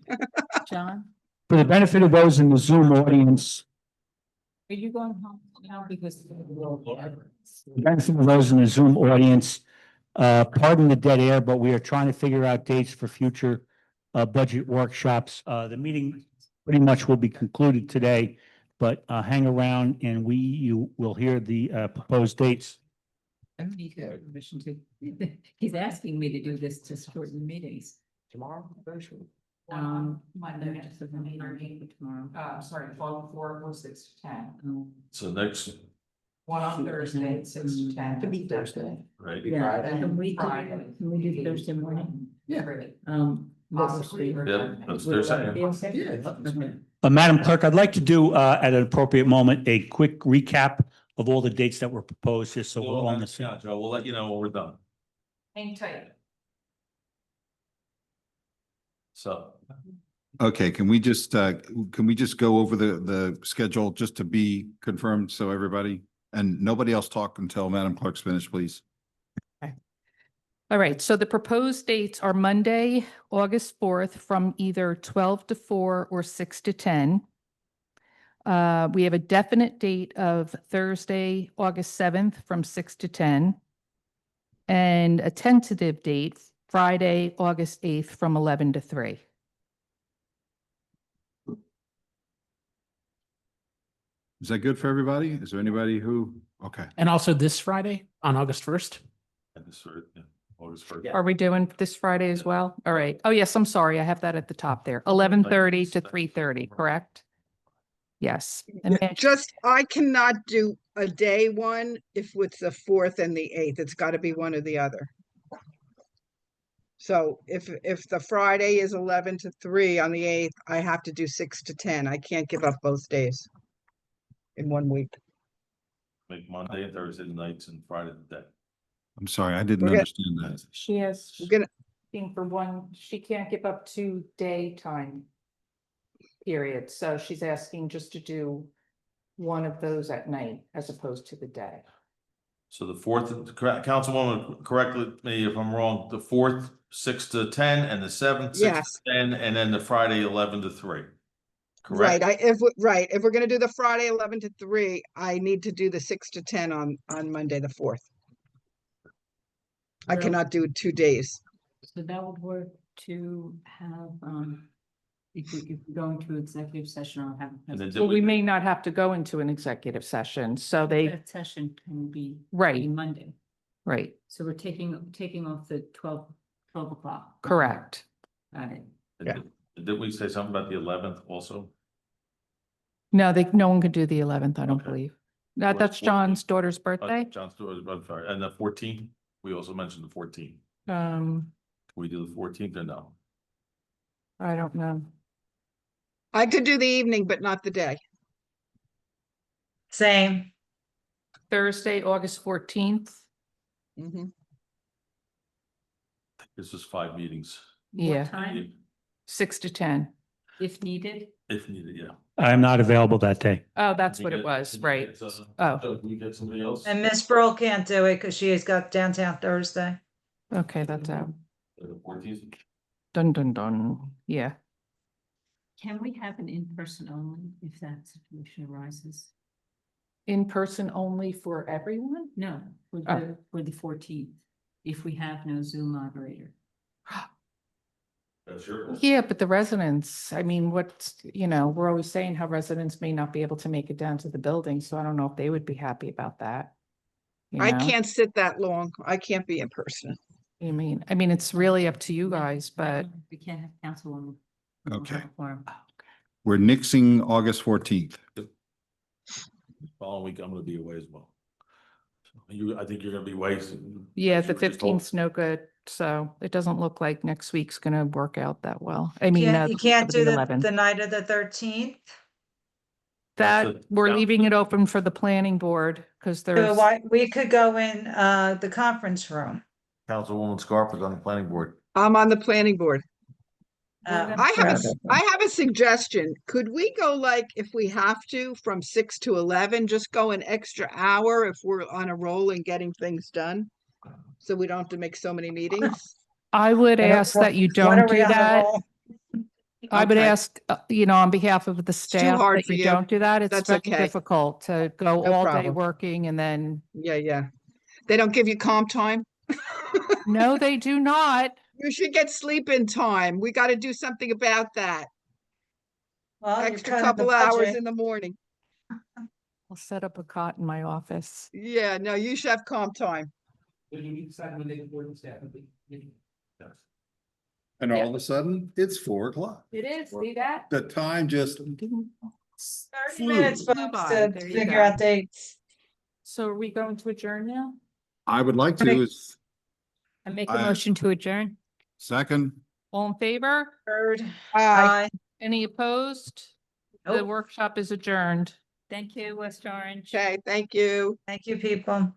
John, For the benefit of those in the Zoom audience, are you going home now because? the benefit of those in the Zoom audience, pardon the dead air, but we are trying to figure out dates for future budget workshops. The meeting pretty much will be concluded today, but hang around and you will hear the proposed dates. I don't need permission to. He's asking me to do this to shorten meetings. Tomorrow, virtual. Monday, tomorrow. Sorry, 12/4, 6 to 10. So next, One on Thursday, 6 to 10. Could be Thursday. right? Yeah, Friday. can we do Thursday morning? Yeah. Possibly. Yeah, that's Thursday. Madam Clerk, I'd like to do at an appropriate moment, a quick recap of all the dates that were proposed, just so we're all on the same. Yeah, Joe, we'll let you know when we're done. Hang tight. So, Okay, can we just go over the schedule just to be confirmed, so everybody, and nobody else talk until Madam Clerk's finished, please? All right, so the proposed dates are Monday, August 4th from either 12 to 4 or 6 to 10. We have a definite date of Thursday, August 7th from 6 to 10. And a tentative date, Friday, August 8th from 11 to 3. Is that good for everybody? Is there anybody who, okay. And also this Friday on August 1st. and this sort of, yeah, August first. Are we doing this Friday as well? All right. Oh, yes, I'm sorry. I have that at the top there. 11:30 to 3:30, correct? Yes. And then- Just, I cannot do a day one if it's the 4th and the 8th. It's got to be one or the other. So if the Friday is 11 to 3 on the 8th, I have to do 6 to 10. I can't give up both days in 1 week. Make Monday and Thursday the nights and Friday the day. I'm sorry, I didn't We're gonna- understand that. She has, We're gonna, thing for one, she can't give up 2 daytime periods. So she's asking just to do one of those at night as opposed to the day. So the fourth, Councilwoman, correct me if I'm wrong, the fourth, 6 to 10, and the seventh, 6 Yes. to 10, and then the Friday, 11 to 3. right, Correct? if we're gonna do the Friday 11 to 3, I need to do the 6 to 10 on Monday, the 4th. I Well- cannot do 2 days. So that would work to have, if we go into executive session or have. And then Well, we may not have to go into an executive session. So they, That session can be right, Monday. right, So we're taking off the 12 o'clock. correct. Got it. Did we say something about the 11th also? No, no one could do the 11th, I don't Okay. believe. What- That's what- John's daughter's birthday. John's daughter's birthday, and the 14th, we also mentioned the 14th. Um, Can we do the 14th or no? I don't know. I could do the evening, but not the day. Same. Thursday, August 14th. Mhm. This is 5 meetings. What Yeah. time, 6 to 10. if needed? If needed, yeah. I'm not available that day. Oh, that's Can what we it get- was, can you right. get, Oh. Joe, can we get somebody else? And Miss Burl can't do it because she's got downtown Thursday. Okay, that's out. The 14th? Dun, dun, dun. Yeah. Can we have an in-person only if that situation arises? In person only for everyone? No, for Oh. the 14th, if we have no Zoom moderator. That's your. call. Yeah, but the residents, I mean, we're always saying how residents may not be able to make it down to the building, so I don't know if they would be happy about that. you I know? can't sit that long. I can't be in person. I mean, it's really up to you guys, but We can't have council on. Okay, Forum. we're nixing August 14th. Following week, I'm gonna be away as well. I think you're gonna be away. yeah, the Should we just hold- 15th's no good. So it doesn't look like next week's gonna work out that well. I mean, You can't do the 11th. night of the 13th. That, So, we're yeah. leaving it open for the planning board because So there's, why, we could go in the conference room. Councilwoman Scarpa is on the planning board. I'm on the planning board. Uh, I have a suggestion. Could we go like, if we have to, from 6 to 11, just go an extra hour if we're on a roll and getting things done? So we don't have to make so many meetings? I would What are- ask that you what don't are we do on a that. roll? I would Okay. ask, on behalf of the staff hard that for you you. don't do that. It's That's very okay. difficult to go No all day problem. working and then, Yeah. They don't give you comp time? no, they do not. You should get sleep in time. We got to do something about that. Well, you're Extra cutting the couple hours budget. in the morning. I'll set up a cot in my office. Yeah, no, you should have comp time. And all of a sudden, it's 4 o'clock. It is, see that? The time just. 30 minutes, Flew. folks, by. to There you figure go. out dates. So are we going to adjourn now? I would like to, is I make a I- motion to adjourn. second. All in favor? Third. Aye. Any opposed? The Nope. workshop is adjourned. Thank you, West Orange. Okay, thank you. Thank you, people.